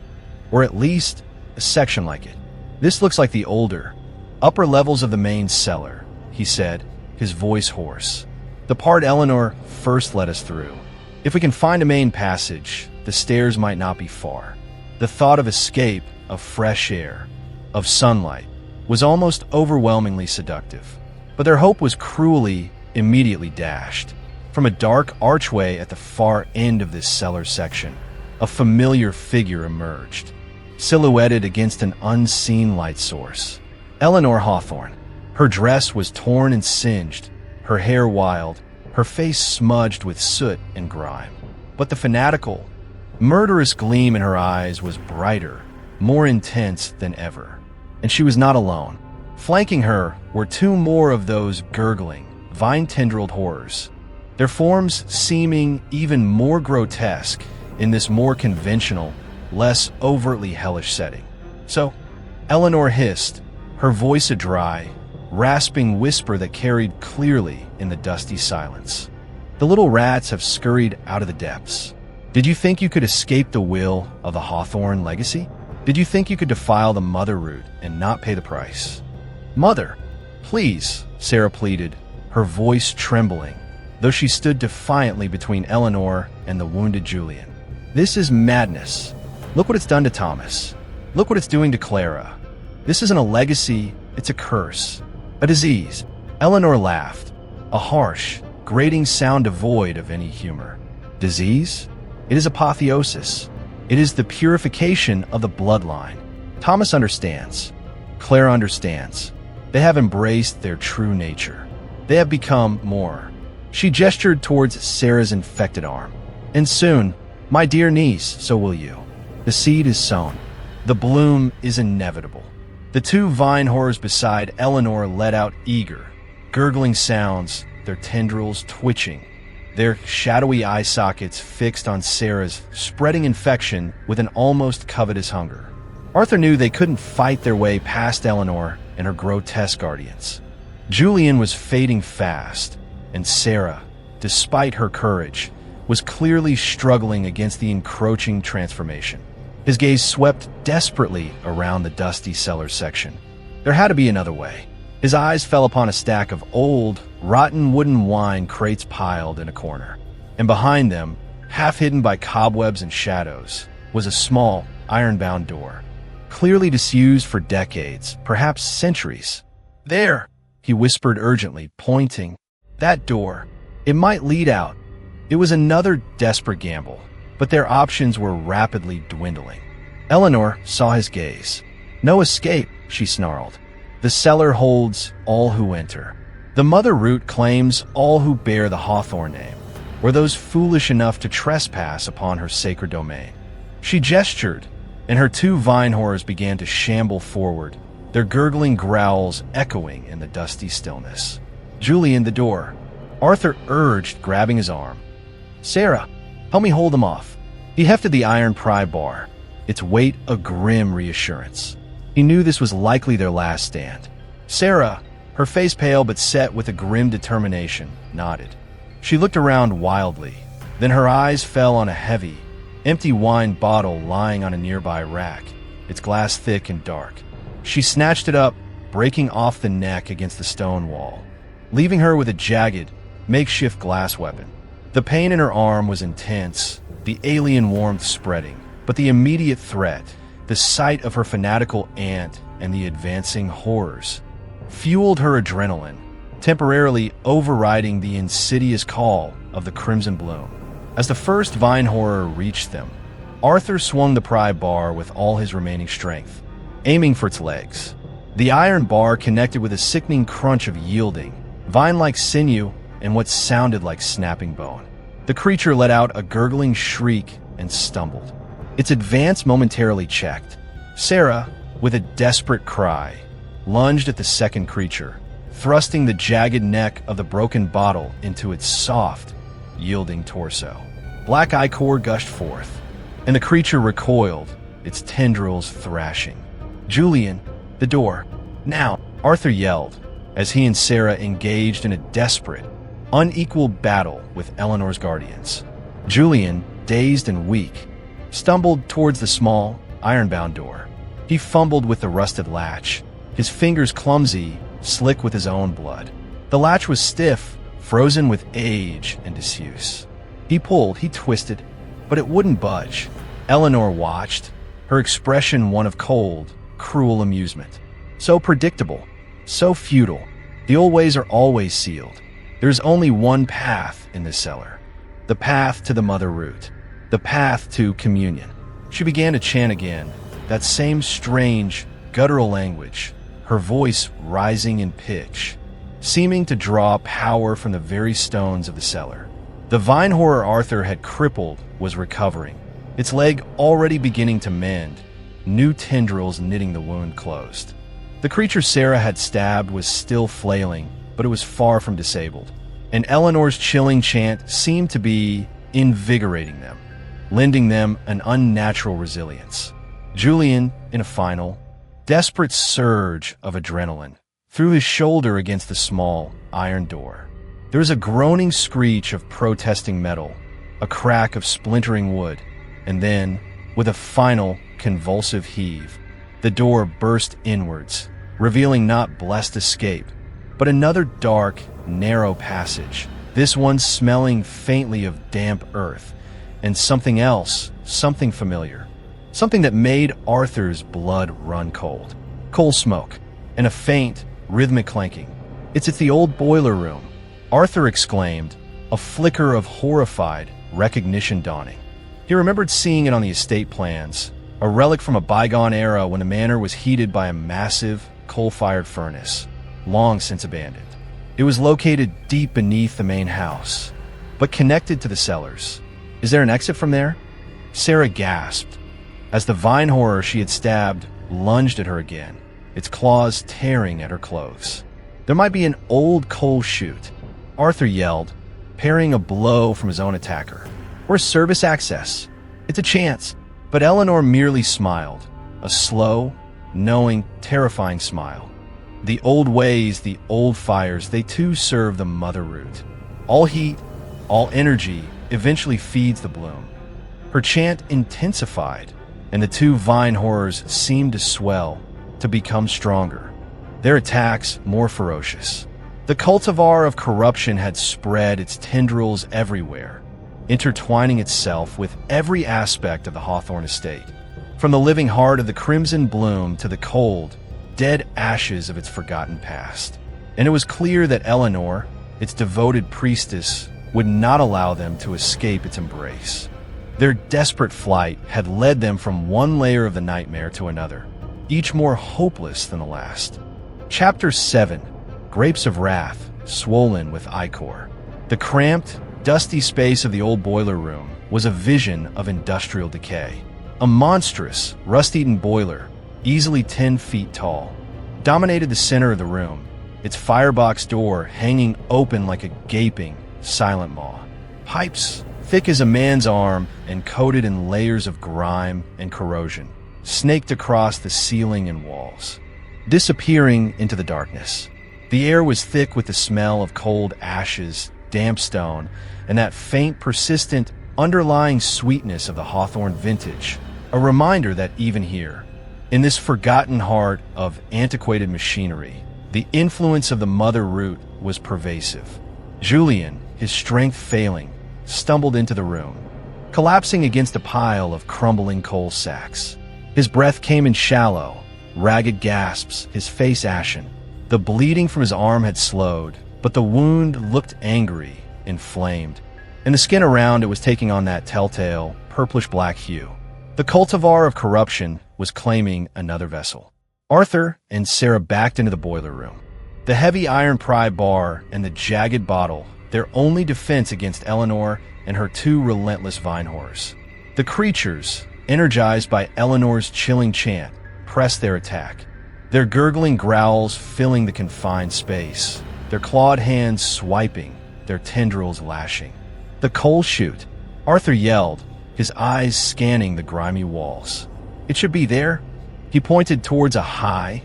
or at least a section like it. This looks like the older, upper levels of the main cellar, he said, his voice hoarse. The part Eleanor first led us through. If we can find a main passage, the stairs might not be far. The thought of escape, of fresh air, of sunlight, was almost overwhelmingly seductive. But their hope was cruelly, immediately dashed. From a dark archway at the far end of this cellar section, a familiar figure emerged, silhouetted against an unseen light source. Eleanor Hawthorne. Her dress was torn and singed, her hair wild, her face smudged with soot and grime. But the fanatical, murderous gleam in her eyes was brighter, more intense than ever. And she was not alone. Flanking her were two more of those gurgling, vine-tendrilled horrors, their forms seeming even more grotesque in this more conventional, less overtly hellish setting. So, Eleanor hissed, her voice a dry, rasping whisper that carried clearly in the dusty silence. The little rats have scurried out of the depths. Did you think you could escape the will of the Hawthorne legacy? Did you think you could defile the mother root and not pay the price? Mother, please, Sarah pleaded, her voice trembling, though she stood defiantly between Eleanor and the wounded Julian. This is madness. Look what it's done to Thomas. Look what it's doing to Clara. This isn't a legacy, it's a curse. A disease. Eleanor laughed, a harsh, grating sound devoid of any humor. Disease? It is apotheosis. It is the purification of the bloodline. Thomas understands. Clara understands. They have embraced their true nature. They have become more. She gestured towards Sarah's infected arm. And soon, my dear niece, so will you. The seed is sown. The bloom is inevitable. The two vine horrors beside Eleanor let out eager, gurgling sounds, their tendrils twitching, their shadowy eye sockets fixed on Sarah's spreading infection with an almost covetous hunger. Arthur knew they couldn't fight their way past Eleanor and her grotesque guardians. Julian was fading fast, and Sarah, despite her courage, was clearly struggling against the encroaching transformation. His gaze swept desperately around the dusty cellar section. There had to be another way. His eyes fell upon a stack of old, rotten wooden wine crates piled in a corner. And behind them, half hidden by cobwebs and shadows, was a small, iron-bound door, clearly disused for decades, perhaps centuries. There, he whispered urgently, pointing. That door. It might lead out. It was another desperate gamble, but their options were rapidly dwindling. Eleanor saw his gaze. No escape, she snarled. The cellar holds all who enter. The mother root claims all who bear the Hawthorne name, or those foolish enough to trespass upon her sacred domain. She gestured, and her two vine horrors began to shamble forward, their gurgling growls echoing in the dusty stillness. Julian, the door. Arthur urged, grabbing his arm. Sarah, help me hold them off. He hefted the iron pry bar, its weight a grim reassurance. He knew this was likely their last stand. Sarah, her face pale but set with a grim determination, nodded. She looked around wildly. Then her eyes fell on a heavy, empty wine bottle lying on a nearby rack, its glass thick and dark. She snatched it up, breaking off the neck against the stone wall, leaving her with a jagged, makeshift glass weapon. The pain in her arm was intense, the alien warmth spreading, but the immediate threat, the sight of her fanatical aunt and the advancing horrors, fueled her adrenaline, temporarily overriding the insidious call of the crimson bloom. As the first vine horror reached them, Arthur swung the pry bar with all his remaining strength, aiming for its legs. The iron bar connected with a sickening crunch of yielding, vine-like sinew and what sounded like snapping bone. The creature let out a gurgling shriek and stumbled. Its advance momentarily checked. Sarah, with a desperate cry, lunged at the second creature, thrusting the jagged neck of the broken bottle into its soft, yielding torso. Black ichor gushed forth, and the creature recoiled, its tendrils thrashing. Julian, the door. Now, Arthur yelled, as he and Sarah engaged in a desperate, unequal battle with Eleanor's guardians. Julian, dazed and weak, stumbled towards the small, iron-bound door. He fumbled with the rusted latch, his fingers clumsy, slick with his own blood. The latch was stiff, frozen with age and disuse. He pulled, he twisted, but it wouldn't budge. Eleanor watched, her expression one of cold, cruel amusement. So predictable, so futile. The old ways are always sealed. There's only one path in this cellar. The path to the mother root. The path to communion. She began to chant again, that same strange, guttural language, her voice rising in pitch, seeming to draw power from the very stones of the cellar. The vine horror Arthur had crippled was recovering, its leg already beginning to mend, new tendrils knitting the wound closed. The creature Sarah had stabbed was still flailing, but it was far from disabled, and Eleanor's chilling chant seemed to be invigorating them, lending them an unnatural resilience. Julian, in a final, desperate surge of adrenaline through his shoulder against the small iron door. There was a groaning screech of protesting metal, a crack of splintering wood, and then, with a final convulsive heave, the door burst inwards, revealing not blessed escape, but another dark, narrow passage, this one smelling faintly of damp earth, and something else, something familiar, something that made Arthur's blood run cold. Coal smoke, and a faint, rhythmic clanking. It's the old boiler room," Arthur exclaimed, a flicker of horrified recognition dawning. He remembered seeing it on the estate plans, a relic from a bygone era when the manor was heated by a massive, coal-fired furnace, long since abandoned. It was located deep beneath the main house, but connected to the cellars. "Is there an exit from there?" Sarah gasped, as the vine horror she had stabbed lunged at her again, its claws tearing at her clothes. "There might be an old coal chute," Arthur yelled, parrying a blow from his own attacker. "Or service access. It's a chance." But Eleanor merely smiled, a slow, knowing, terrifying smile. The old ways, the old fires, they too serve the mother root. All heat, all energy eventually feeds the bloom. Her chant intensified, and the two vine horrors seemed to swell, to become stronger, their attacks more ferocious. The cultivar of corruption had spread its tendrils everywhere, intertwining itself with every aspect of the Hawthorne estate, from the living heart of the crimson bloom to the cold, dead ashes of its forgotten past. And it was clear that Eleanor, its devoted priestess, would not allow them to escape its embrace. Their desperate flight had led them from one layer of the nightmare to another, each more hopeless than the last. Chapter 7. Grapes of Wrath, swollen with ichor. The cramped, dusty space of the old boiler room was a vision of industrial decay. A monstrous, rust-eaten boiler, easily 10 feet tall, dominated the center of the room, its firebox door hanging open like a gaping, silent maw. Pipes, thick as a man's arm and coated in layers of grime and corrosion, snaked across the ceiling and walls, disappearing into the darkness. The air was thick with the smell of cold ashes, damp stone, and that faint, persistent, underlying sweetness of the Hawthorne vintage, a reminder that even here, in this forgotten heart of antiquated machinery, the influence of the mother root was pervasive. Julian, his strength failing, stumbled into the room, collapsing against a pile of crumbling coal sacks. His breath came in shallow, ragged gasps, his face ashen. The bleeding from his arm had slowed, but the wound looked angry, inflamed, and the skin around it was taking on that telltale, purplish-black hue. The cultivar of corruption was claiming another vessel. Arthur and Sarah backed into the boiler room. The heavy iron pry bar and the jagged bottle, their only defense against Eleanor and her two relentless vine horrors. The creatures, energized by Eleanor's chilling chant, pressed their attack, their gurgling growls filling the confined space, their clawed hands swiping, their tendrils lashing. "The coal chute," Arthur yelled, his eyes scanning the grimy walls. "It should be there." He pointed towards a high,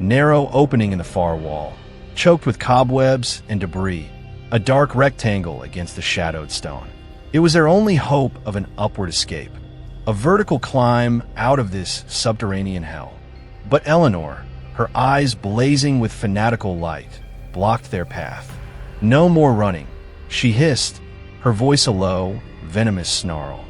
narrow opening in the far wall, choked with cobwebs and debris, a dark rectangle against the shadowed stone. It was their only hope of an upward escape, a vertical climb out of this subterranean hell. But Eleanor, her eyes blazing with fanatical light, blocked their path. "No more running," she hissed, her voice a low, venomous snarl.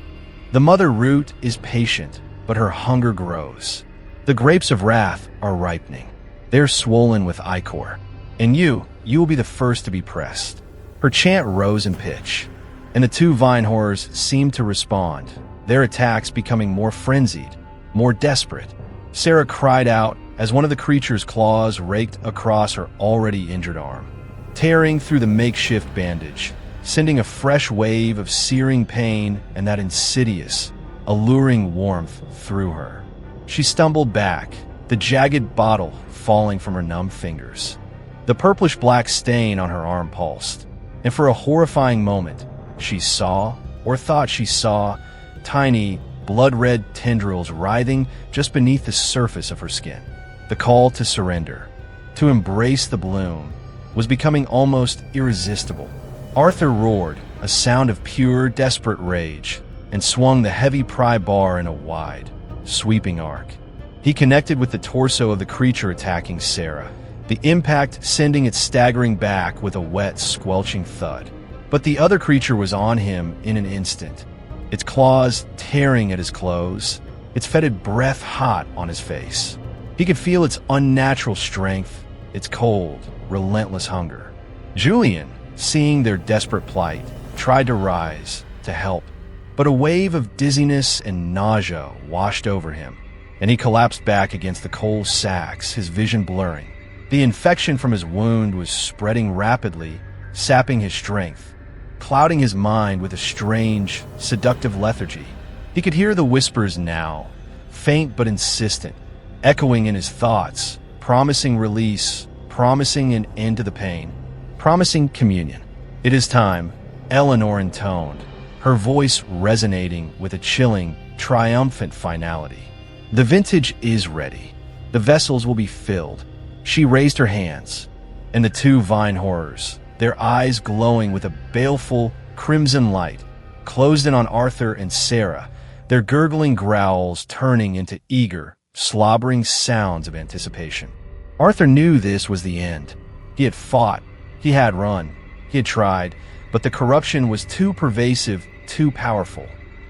"The mother root is patient, but her hunger grows. The grapes of wrath are ripening. They're swollen with ichor, and you will be the first to be pressed." Her chant rose in pitch, and the two vine horrors seemed to respond, their attacks becoming more frenzied, more desperate. Sarah cried out as one of the creature's claws raked across her already injured arm, tearing through the makeshift bandage, sending a fresh wave of searing pain and that insidious, alluring warmth through her. She stumbled back, the jagged bottle falling from her numb fingers. The purplish-black stain on her arm pulsed, and for a horrifying moment, she saw, or thought she saw, tiny, blood-red tendrils writhing just beneath the surface of her skin. The call to surrender, to embrace the bloom, was becoming almost irresistible. Arthur roared, a sound of pure, desperate rage, and swung the heavy pry bar in a wide, sweeping arc. He connected with the torso of the creature attacking Sarah, the impact sending it staggering back with a wet, squelching thud. But the other creature was on him in an instant, its claws tearing at his clothes, its fetid breath hot on his face. He could feel its unnatural strength, its cold, relentless hunger. Julian, seeing their desperate plight, tried to rise, to help, but a wave of dizziness and nausea washed over him, and he collapsed back against the coal sacks, his vision blurring. The infection from his wound was spreading rapidly, sapping his strength, clouding his mind with a strange, seductive lethargy. He could hear the whispers now, faint but insistent, echoing in his thoughts, promising release, promising an end to the pain, promising communion. "It is time," Eleanor intoned, her voice resonating with a chilling, triumphant finality. "The vintage is ready. The vessels will be filled." She raised her hands, and the two vine horrors, their eyes glowing with a baleful, crimson light, closed in on Arthur and Sarah, their gurgling growls turning into eager, slobbering sounds of anticipation. Arthur knew this was the end. He had fought, he had run, he had tried, but the corruption was too pervasive, too powerful.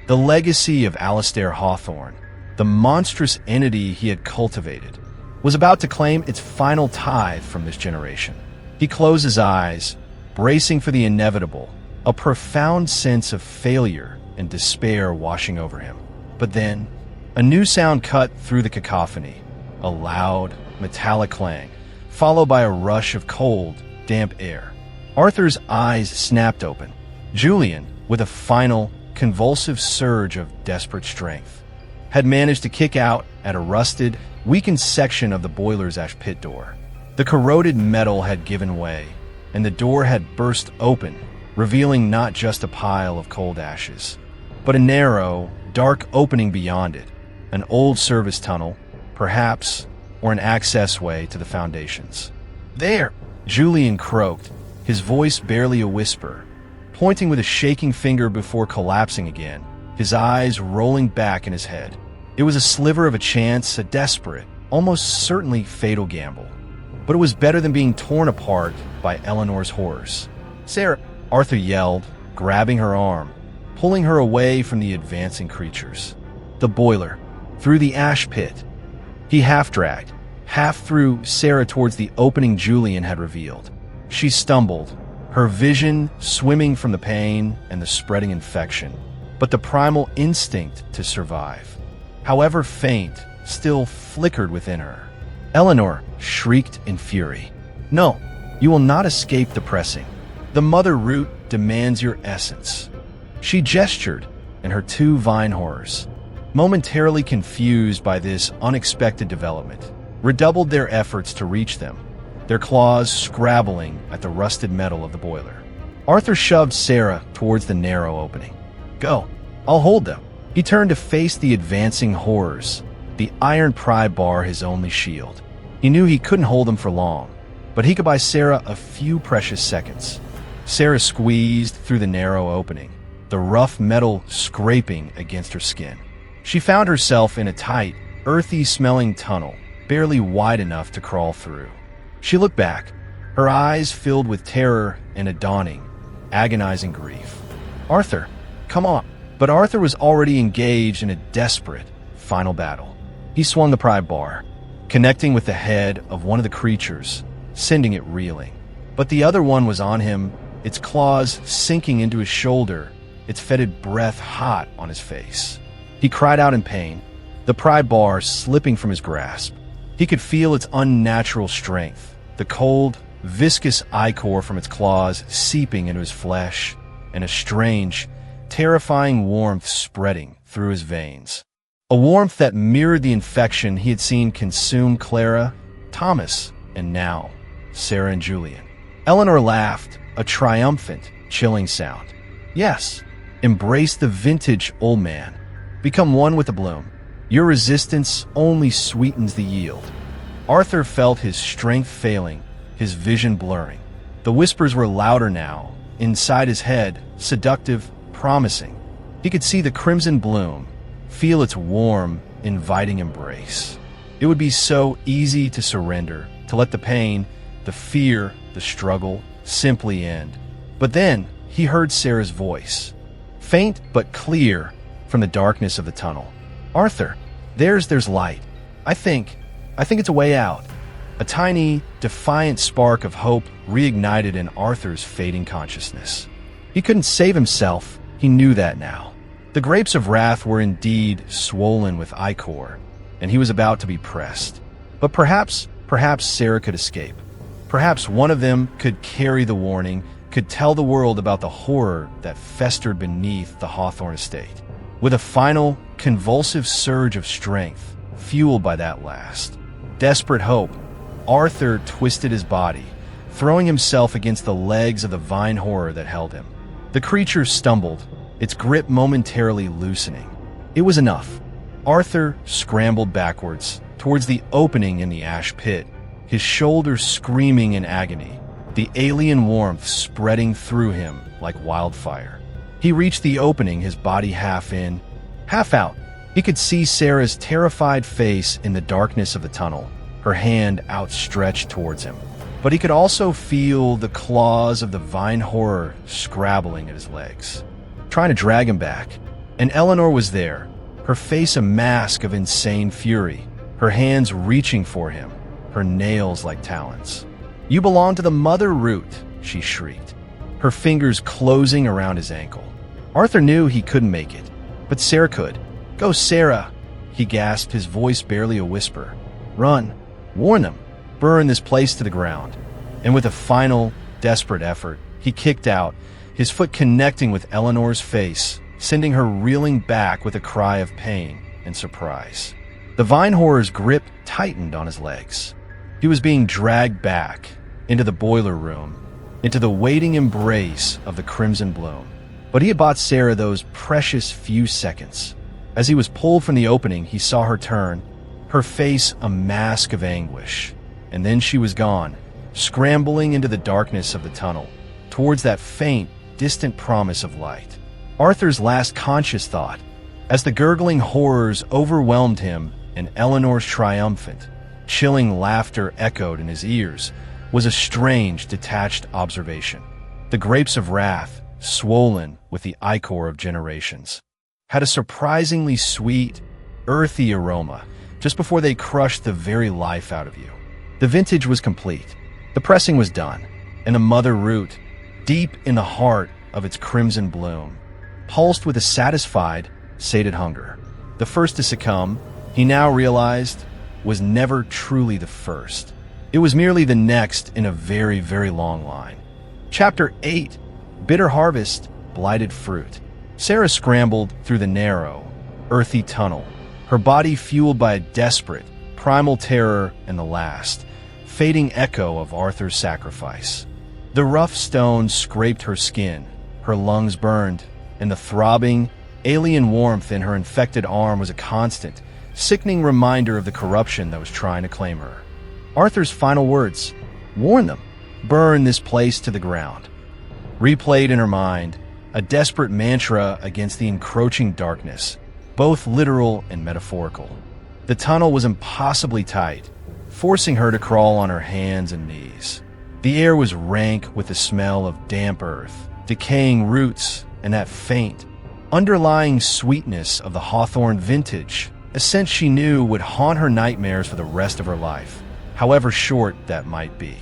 The legacy of Alistair Hawthorne, the monstrous entity he had cultivated, was about to claim its final tithe from this generation. He closed his eyes, bracing for the inevitable, a profound sense of failure and despair washing over him. But then, a new sound cut through the cacophony, a loud, metallic clang, followed by a rush of cold, damp air. Arthur's eyes snapped open. Julian, with a final, convulsive surge of desperate strength, had managed to kick out at a rusted, weakened section of the boiler's ash pit door. The corroded metal had given way, and the door had burst open, revealing not just a pile of cold ashes, but a narrow, dark opening beyond it, an old service tunnel, perhaps, or an access way to the foundations. "There!" Julian croaked, his voice barely a whisper, pointing with a shaking finger before collapsing again, his eyes rolling back in his head. It was a sliver of a chance, a desperate, almost certainly fatal gamble. But it was better than being torn apart by Eleanor's horrors. "Sarah!" Arthur yelled, grabbing her arm, pulling her away from the advancing creatures. The boiler, through the ash pit. He half-dragged, half threw Sarah towards the opening Julian had revealed. She stumbled, her vision swimming from the pain and the spreading infection, but the primal instinct to survive, however faint, still flickered within her. Eleanor shrieked in fury. "No, you will not escape the pressing. The mother root demands your essence." She gestured, and her two vine horrors, momentarily confused by this unexpected development, redoubled their efforts to reach them, their claws scrabbling at the rusted metal of the boiler. Arthur shoved Sarah towards the narrow opening. "Go, I'll hold them." He turned to face the advancing horrors, the iron pry bar his only shield. He knew he couldn't hold them for long, but he could buy Sarah a few precious seconds. Sarah squeezed through the narrow opening, the rough metal scraping against her skin. She found herself in a tight, earthy-smelling tunnel, barely wide enough to crawl through. She looked back, her eyes filled with terror and a dawning, agonizing grief. "Arthur, come on." But Arthur was already engaged in a desperate, final battle. He swung the pry bar, connecting with the head of one of the creatures, sending it reeling. But the other one was on him, its claws sinking into his shoulder, its fetid breath hot on his face. He cried out in pain, the pry bar slipping from his grasp. He could feel its unnatural strength, the cold, viscous ichor from its claws seeping into his flesh, and a strange, terrifying warmth spreading through his veins. A warmth that mirrored the infection he had seen consume Clara, Thomas, and now Sarah and Julian. Eleanor laughed, a triumphant, chilling sound. "Yes, embrace the vintage, old man. Become one with the bloom. Your resistance only sweetens the yield." Arthur felt his strength failing, his vision blurring. The whispers were louder now, inside his head, seductive, promising. He could see the crimson bloom, feel its warm, inviting embrace. It would be so easy to surrender, to let the pain, the fear, the struggle simply end. But then he heard Sarah's voice, faint but clear from the darkness of the tunnel. "Arthur, there's light. I think it's a way out." A tiny, defiant spark of hope reignited in Arthur's fading consciousness. He couldn't save himself, he knew that now. The grapes of wrath were indeed swollen with ichor, and he was about to be pressed. But perhaps Sarah could escape. Perhaps one of them could carry the warning, could tell the world about the horror that festered beneath the Hawthorne estate. With a final, convulsive surge of strength, fueled by that last desperate hope, Arthur twisted his body, throwing himself against the legs of the vine horror that held him. The creature stumbled, its grip momentarily loosening. It was enough. Arthur scrambled backwards, towards the opening in the ash pit, his shoulders screaming in agony, the alien warmth spreading through him like wildfire. He reached the opening, his body half in, half out. He could see Sarah's terrified face in the darkness of the tunnel, her hand outstretched towards him. But he could also feel the claws of the vine horror scrabbling at his legs, trying to drag him back. And Eleanor was there, her face a mask of insane fury, her hands reaching for him, her nails like talons. "You belong to the mother root," she shrieked, her fingers closing around his ankle. Arthur knew he couldn't make it, but Sarah could. "Go, Sarah," he gasped, his voice barely a whisper. "Run. Warn them. Burn this place to the ground." And with a final, desperate effort, he kicked out, his foot connecting with Eleanor's face, sending her reeling back with a cry of pain and surprise. The vine horror's grip tightened on his legs. He was being dragged back into the boiler room, into the waiting embrace of the crimson bloom. But he had bought Sarah those precious few seconds. As he was pulled from the opening, he saw her turn, her face a mask of anguish. And then she was gone, scrambling into the darkness of the tunnel, towards that faint, distant promise of light. Arthur's last conscious thought, as the gurgling horrors overwhelmed him and Eleanor's triumphant, chilling laughter echoed in his ears, was a strange, detached observation. The grapes of wrath, swollen with the ichor of generations, had a surprisingly sweet, earthy aroma just before they crushed the very life out of you. The vintage was complete. The pressing was done, and the mother root, deep in the heart of its crimson bloom, pulsed with a satisfied, sated hunger. The first to succumb, he now realized, was never truly the first. It was merely the next in a very, very long line. Chapter 8, Bitter Harvest, Blighted Fruit. Sarah scrambled through the narrow, earthy tunnel, her body fueled by a desperate, primal terror and the last, fading echo of Arthur's sacrifice. The rough stones scraped her skin, her lungs burned, and the throbbing, alien warmth in her infected arm was a constant, sickening reminder of the corruption that was trying to claim her. Arthur's final words, "Warn them, burn this place to the ground," replayed in her mind, a desperate mantra against the encroaching darkness, both literal and metaphorical. The tunnel was impossibly tight, forcing her to crawl on her hands and knees. The air was rank with the smell of damp earth, decaying roots, and that faint, underlying sweetness of the Hawthorne vintage, a scent she knew would haunt her nightmares for the rest of her life, however short that might be.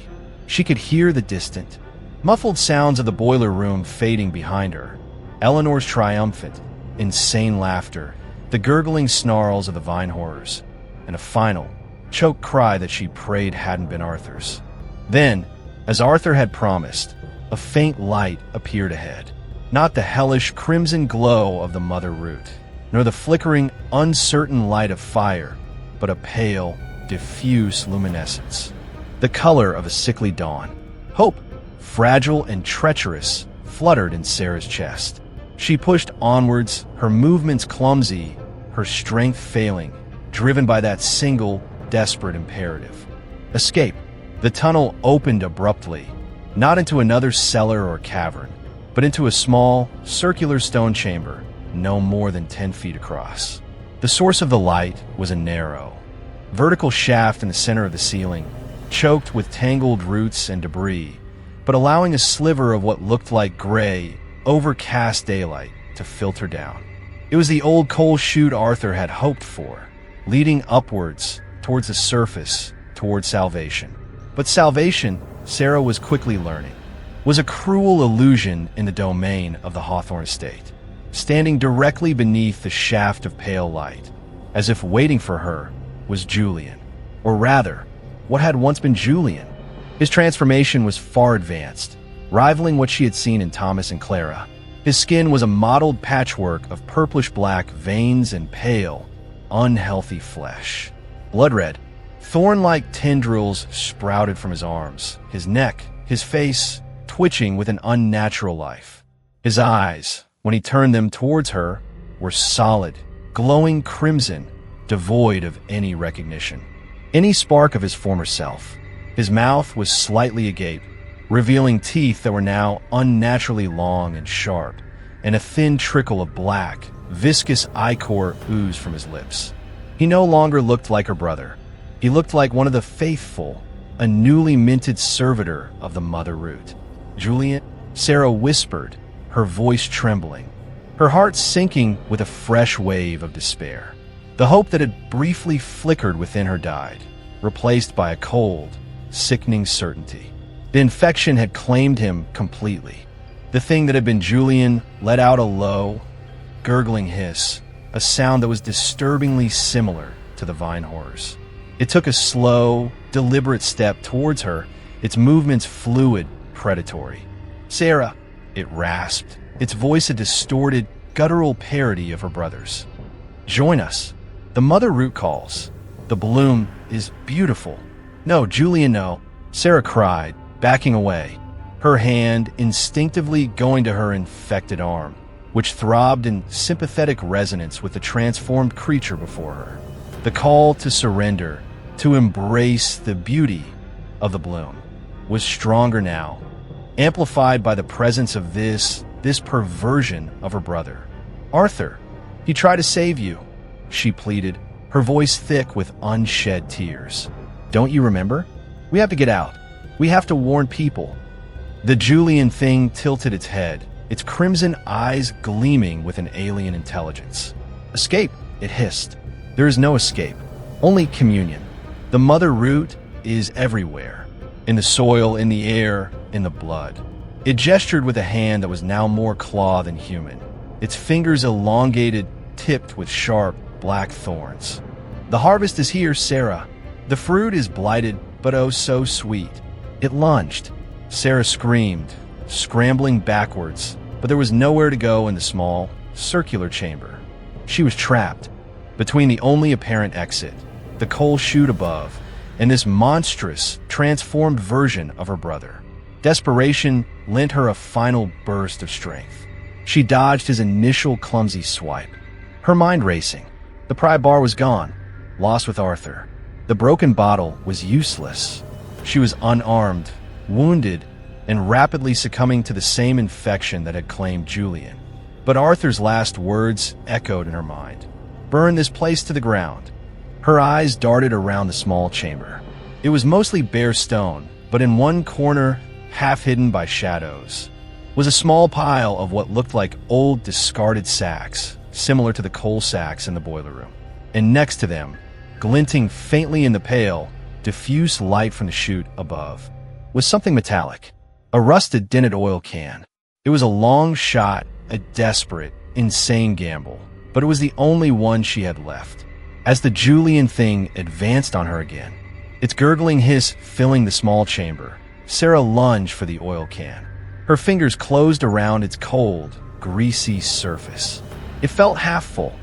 She could hear the distant, muffled sounds of the boiler room fading behind her, Eleanor's triumphant, insane laughter, the gurgling snarls of the vine horrors, and a final, choked cry that she prayed hadn't been Arthur's. Then, as Arthur had promised, a faint light appeared ahead. Not the hellish crimson glow of the mother root, nor the flickering, uncertain light of fire, but a pale, diffuse luminescence. The color of a sickly dawn. Hope, fragile and treacherous, fluttered in Sarah's chest. She pushed onwards, her movements clumsy, her strength failing, driven by that single, desperate imperative. Escape. The tunnel opened abruptly, not into another cellar or cavern, but into a small, circular stone chamber, no more than 10 feet across. The source of the light was a narrow, vertical shaft in the center of the ceiling, choked with tangled roots and debris, but allowing a sliver of what looked like gray, overcast daylight to filter down. It was the old coal chute Arthur had hoped for, leading upwards, towards the surface, towards salvation. But salvation, Sarah was quickly learning, was a cruel illusion in the domain of the Hawthorne estate. Standing directly beneath the shaft of pale light, as if waiting for her, was Julian. Or rather, what had once been Julian. His transformation was far advanced, rivaling what she had seen in Thomas and Clara. His skin was a mottled patchwork of purplish-black veins and pale, unhealthy flesh. Blood red, thorn-like tendrils sprouted from his arms, his neck, his face twitching with an unnatural life. His eyes, when he turned them towards her, were solid, glowing crimson, devoid of any recognition, any spark of his former self. His mouth was slightly agape, revealing teeth that were now unnaturally long and sharp, and a thin trickle of black, viscous ichor oozed from his lips. He no longer looked like her brother. He looked like one of the faithful, a newly minted servitor of the mother root. "Julian," Sarah whispered, her voice trembling, her heart sinking with a fresh wave of despair. The hope that had briefly flickered within her died, replaced by a cold, sickening certainty. The infection had claimed him completely. The thing that had been Julian let out a low, gurgling hiss, a sound that was disturbingly similar to the vine horrors. It took a slow, deliberate step towards her, its movements fluid, predatory. "Sarah," it rasped, its voice a distorted, guttural parody of her brother's. "Join us. The mother root calls. The bloom is beautiful." "No, Julian, no," Sarah cried, backing away, her hand instinctively going to her infected arm, which throbbed in sympathetic resonance with the transformed creature before her. The call to surrender, to embrace the beauty of the bloom, was stronger now, amplified by the presence of this perversion of her brother. "Arthur, he tried to save you," she pleaded, her voice thick with unshed tears. "Don't you remember? We have to get out. We have to warn people." The Julian thing tilted its head, its crimson eyes gleaming with an alien intelligence. "Escape," it hissed. "There is no escape, only communion. The mother root is everywhere, in the soil, in the air, in the blood." It gestured with a hand that was now more claw than human, its fingers elongated, tipped with sharp, black thorns. "The harvest is here, Sarah. The fruit is blighted, but oh so sweet." It lunged. Sarah screamed, scrambling backwards, but there was nowhere to go in the small, circular chamber. She was trapped between the only apparent exit, the coal chute above, and this monstrous, transformed version of her brother. Desperation lent her a final burst of strength. She dodged his initial clumsy swipe, her mind racing. The pry bar was gone, lost with Arthur. The broken bottle was useless. She was unarmed, wounded, and rapidly succumbing to the same infection that had claimed Julian. But Arthur's last words echoed in her mind. "Burn this place to the ground." Her eyes darted around the small chamber. It was mostly bare stone, but in one corner, half hidden by shadows, was a small pile of what looked like old discarded sacks, similar to the coal sacks in the boiler room. And next to them, glinting faintly in the pale, diffuse light from the chute above, was something metallic, a rusted dented oil can. It was a long shot, a desperate, insane gamble, but it was the only one she had left. As the Julian thing advanced on her again, its gurgling hiss filling the small chamber, Sarah lunged for the oil can. Her fingers closed around its cold, greasy surface. It felt half full.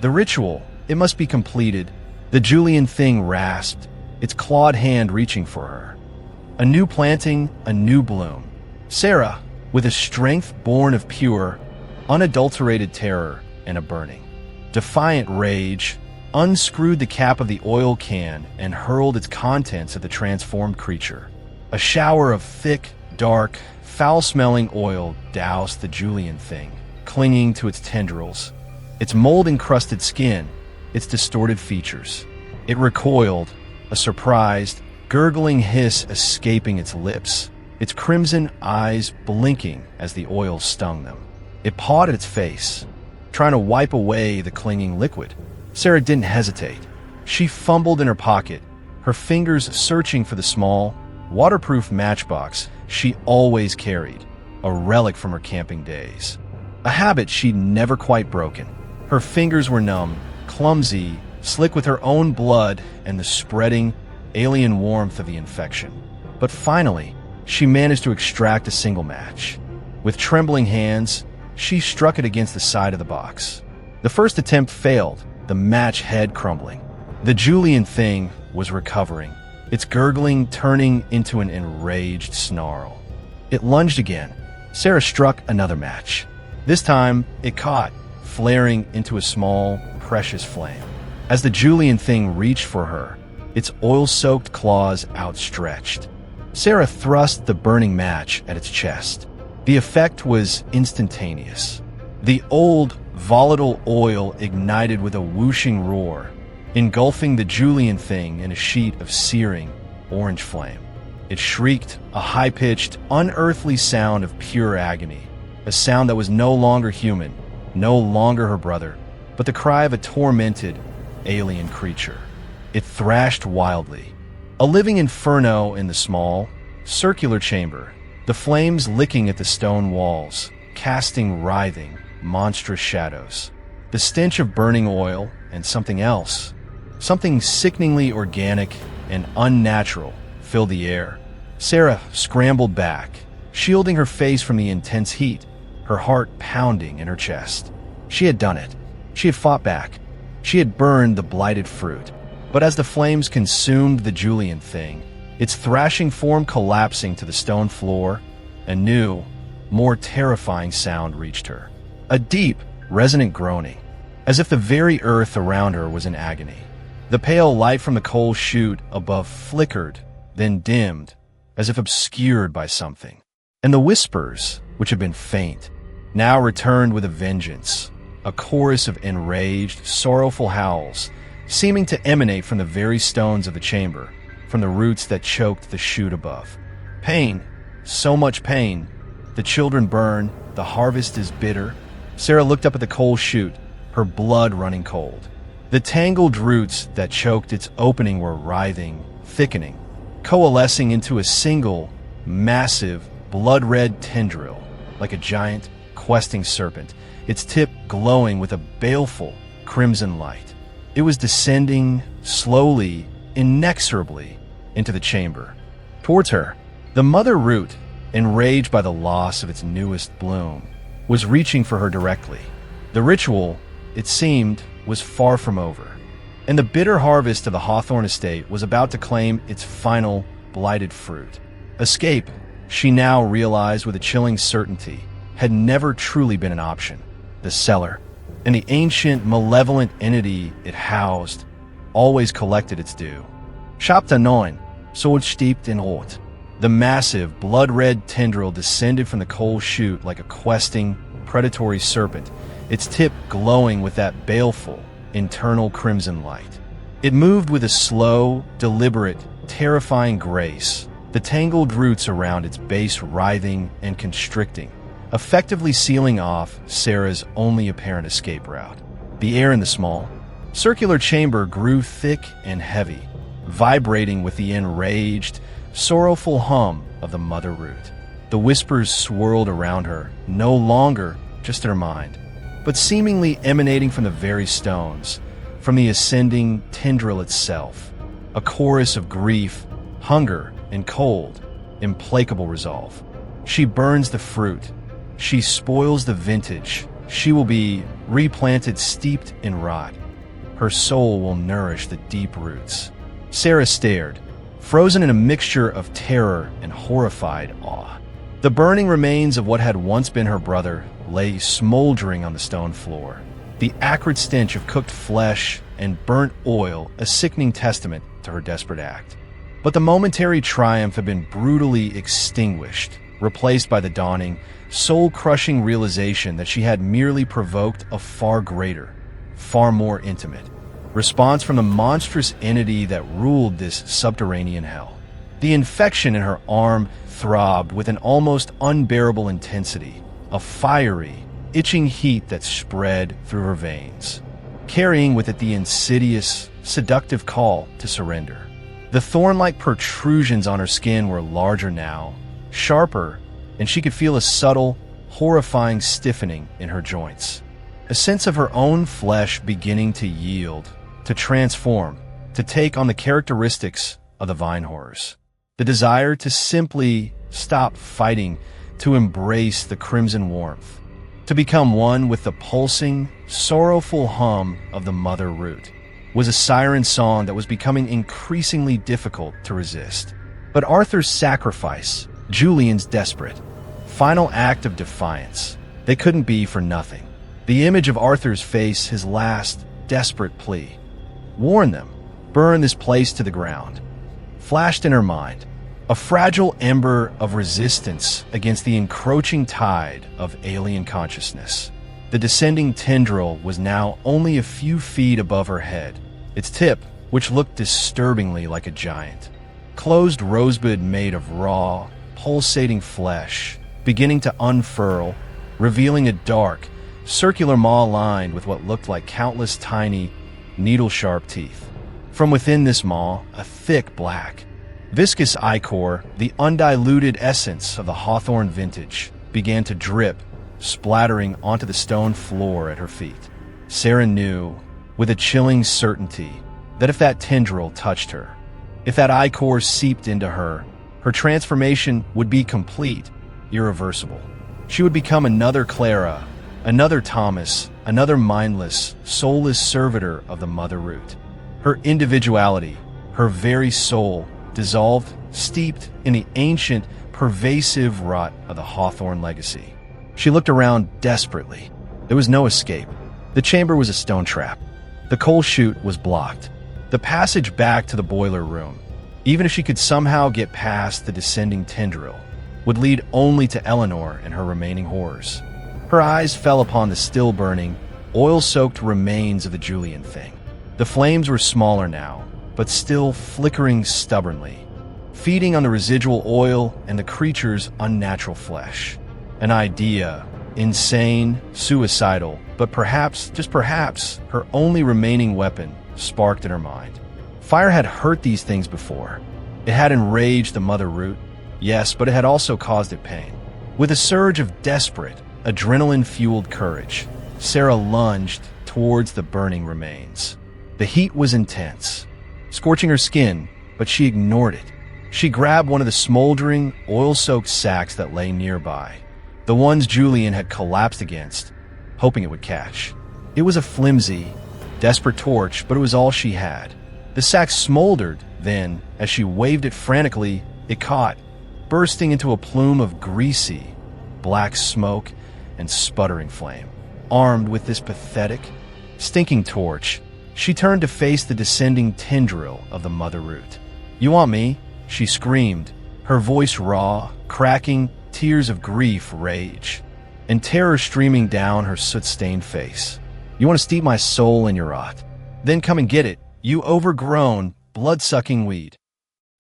The ritual, it must be completed. The Julian thing rasped, its clawed hand reaching for her. A new planting, a new bloom. Sarah, with a strength born of pure, unadulterated terror and a burning, defiant rage, unscrewed the cap of the oil can and hurled its contents at the transformed creature. A shower of thick, dark, foul-smelling oil doused the Julian thing, clinging to its tendrils, its mold-encrusted skin, its distorted features. It recoiled, a surprised, gurgling hiss escaping its lips, its crimson eyes blinking as the oil stung them. It pawed at its face, trying to wipe away the clinging liquid. Sarah didn't hesitate. She fumbled in her pocket, her fingers searching for the small, waterproof matchbox she always carried, a relic from her camping days. A habit she'd never quite broken. Her fingers were numb, clumsy, slick with her own blood and the spreading, alien warmth of the infection. But finally, she managed to extract a single match. With trembling hands, she struck it against the side of the box. The first attempt failed, the match head crumbling. The Julian thing was recovering, its gurgling turning into an enraged snarl. It lunged again. Sarah struck another match. This time, it caught, flaring into a small, precious flame. As the Julian thing reached for her, its oil-soaked claws outstretched. Sarah thrust the burning match at its chest. The effect was instantaneous. The old, volatile oil ignited with a whooshing roar, engulfing the Julian thing in a sheet of searing, orange flame. It shrieked, a high-pitched, unearthly sound of pure agony, a sound that was no longer human, no longer her brother, but the cry of a tormented, alien creature. It thrashed wildly, a living inferno in the small, circular chamber, the flames licking at the stone walls, casting writhing, monstrous shadows. The stench of burning oil and something else, something sickeningly organic and unnatural, filled the air. Sarah scrambled back, shielding her face from the intense heat, her heart pounding in her chest. She had done it. She had fought back. She had burned the blighted fruit. But as the flames consumed the Julian thing, its thrashing form collapsing to the stone floor, a new, more terrifying sound reached her. A deep, resonant groaning, as if the very earth around her was in agony. The pale light from the coal chute above flickered, then dimmed, as if obscured by something. And the whispers, which had been faint, now returned with a vengeance, a chorus of enraged, sorrowful howls, seeming to emanate from the very stones of the chamber, from the roots that choked the chute above. Pain, so much pain. The children burn, the harvest is bitter. Sarah looked up at the coal chute, her blood running cold. The tangled roots that choked its opening were writhing, thickening, coalescing into a single, massive, blood-red tendril, like a giant, questing serpent, its tip glowing with a baleful, crimson light. It was descending, slowly, inexorably, into the chamber. Towards her, the mother root, enraged by the loss of its newest bloom, was reaching for her directly. The ritual, it seemed, was far from over, and the bitter harvest of the Hawthorne estate was about to claim its final, blighted fruit. Escape, she now realized with a chilling certainty, had never truly been an option. The cellar, and the ancient, malevolent entity it housed, always collected its due. Chapter 9, Sword steeped in rot. The massive, blood-red tendril descended from the coal chute like a questing, predatory serpent, its tip glowing with that baleful, internal crimson light. It moved with a slow, deliberate, terrifying grace, the tangled roots around its base writhing and constricting, effectively sealing off Sarah's only apparent escape route. The air in the small, circular chamber grew thick and heavy, vibrating with the enraged, sorrowful hum of the mother root. The whispers swirled around her, no longer just in her mind, but seemingly emanating from the very stones, from the ascending tendril itself, a chorus of grief, hunger, and cold, implacable resolve. She burns the fruit. She spoils the vintage. She will be replanted steeped in rot. Her soul will nourish the deep roots. Sarah stared, frozen in a mixture of terror and horrified awe. The burning remains of what had once been her brother lay smoldering on the stone floor. The acrid stench of cooked flesh and burnt oil, a sickening testament to her desperate act. But the momentary triumph had been brutally extinguished, replaced by the dawning, soul-crushing realization that she had merely provoked a far greater, far more intimate response from the monstrous entity that ruled this subterranean hell. The infection in her arm throbbed with an almost unbearable intensity, a fiery, itching heat that spread through her veins, carrying with it the insidious, seductive call to surrender. The thorn-like protrusions on her skin were larger now, sharper, and she could feel a subtle, horrifying stiffening in her joints. A sense of her own flesh beginning to yield, to transform, to take on the characteristics of the vine horrors. The desire to simply stop fighting, to embrace the crimson warmth, to become one with the pulsing, sorrowful hum of the mother root, was a siren song that was becoming increasingly difficult to resist. But Arthur's sacrifice, Julian's desperate, final act of defiance, they couldn't be for nothing. The image of Arthur's face, his last, desperate plea, warn them, burn this place to the ground, flashed in her mind, a fragile ember of resistance against the encroaching tide of alien consciousness. The descending tendril was now only a few feet above her head, its tip, which looked disturbingly like a giant, closed rosebud made of raw, pulsating flesh, beginning to unfurl, revealing a dark, circular maw lined with what looked like countless tiny, needle-sharp teeth. From within this maw, a thick black, viscous ichor, the undiluted essence of the Hawthorne vintage, began to drip, splattering onto the stone floor at her feet. Sarah knew, with a chilling certainty, that if that tendril touched her, if that ichor seeped into her, her transformation would be complete, irreversible. She would become another Clara, another Thomas, another mindless, soulless servitor of the mother root. Her individuality, her very soul, dissolved, steeped in the ancient, pervasive rot of the Hawthorne legacy. She looked around desperately. There was no escape. The chamber was a stone trap. The coal chute was blocked. The passage back to the boiler room, even if she could somehow get past the descending tendril, would lead only to Eleanor and her remaining horrors. Her eyes fell upon the still-burning, oil-soaked remains of the Julian thing. The flames were smaller now, but still flickering stubbornly, feeding on the residual oil and the creature's unnatural flesh. An idea, insane, suicidal, but perhaps, just perhaps, her only remaining weapon sparked in her mind. Fire had hurt these things before. It had enraged the mother root, yes, but it had also caused it pain. With a surge of desperate, adrenaline-fueled courage, Sarah lunged towards the burning remains. The heat was intense, scorching her skin, but she ignored it. She grabbed one of the smoldering, oil-soaked sacks that lay nearby, the ones Julian had collapsed against, hoping it would catch. It was a flimsy, desperate torch, but it was all she had. The sack smoldered, then, as she waved it frantically, it caught, bursting into a plume of greasy, black smoke and sputtering flame. Armed with this pathetic, stinking torch, she turned to face the descending tendril of the mother root. "You want me?" she screamed, her voice raw, cracking, tears of grief, rage, and terror streaming down her soot-stained face. "You want to steep my soul in your rot? Then come and get it, you overgrown, blood-sucking weed."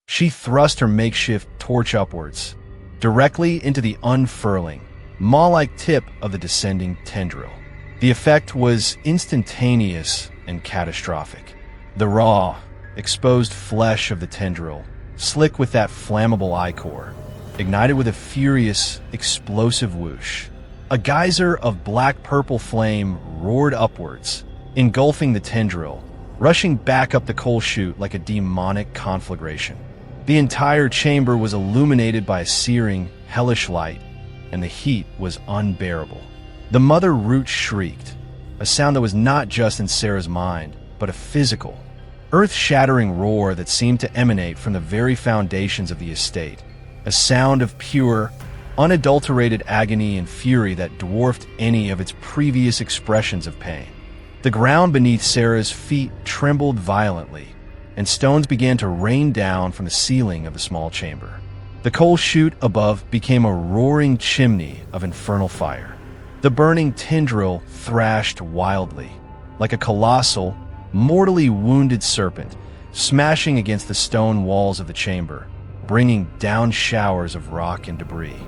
She thrust her makeshift torch upwards, directly into the unfurling, maw-like tip of the descending tendril. The effect was instantaneous and catastrophic. The raw, exposed flesh of the tendril, slick with that flammable ichor, ignited with a furious, explosive whoosh. A geyser of black-purple flame roared upwards, engulfing the tendril, rushing back up the coal chute like a demonic conflagration. The entire chamber was illuminated by a searing, hellish light, and the heat was unbearable. The mother root shrieked, a sound that was not just in Sarah's mind, but a physical, earth-shattering roar that seemed to emanate from the very foundations of the estate, a sound of pure, unadulterated agony and fury that dwarfed any of its previous expressions of pain. The ground beneath Sarah's feet trembled violently, and stones began to rain down from the ceiling of the small chamber. The coal chute above became a roaring chimney of infernal fire. The burning tendril thrashed wildly, like a colossal, mortally wounded serpent, smashing against the stone walls of the chamber, bringing down showers of rock and debris.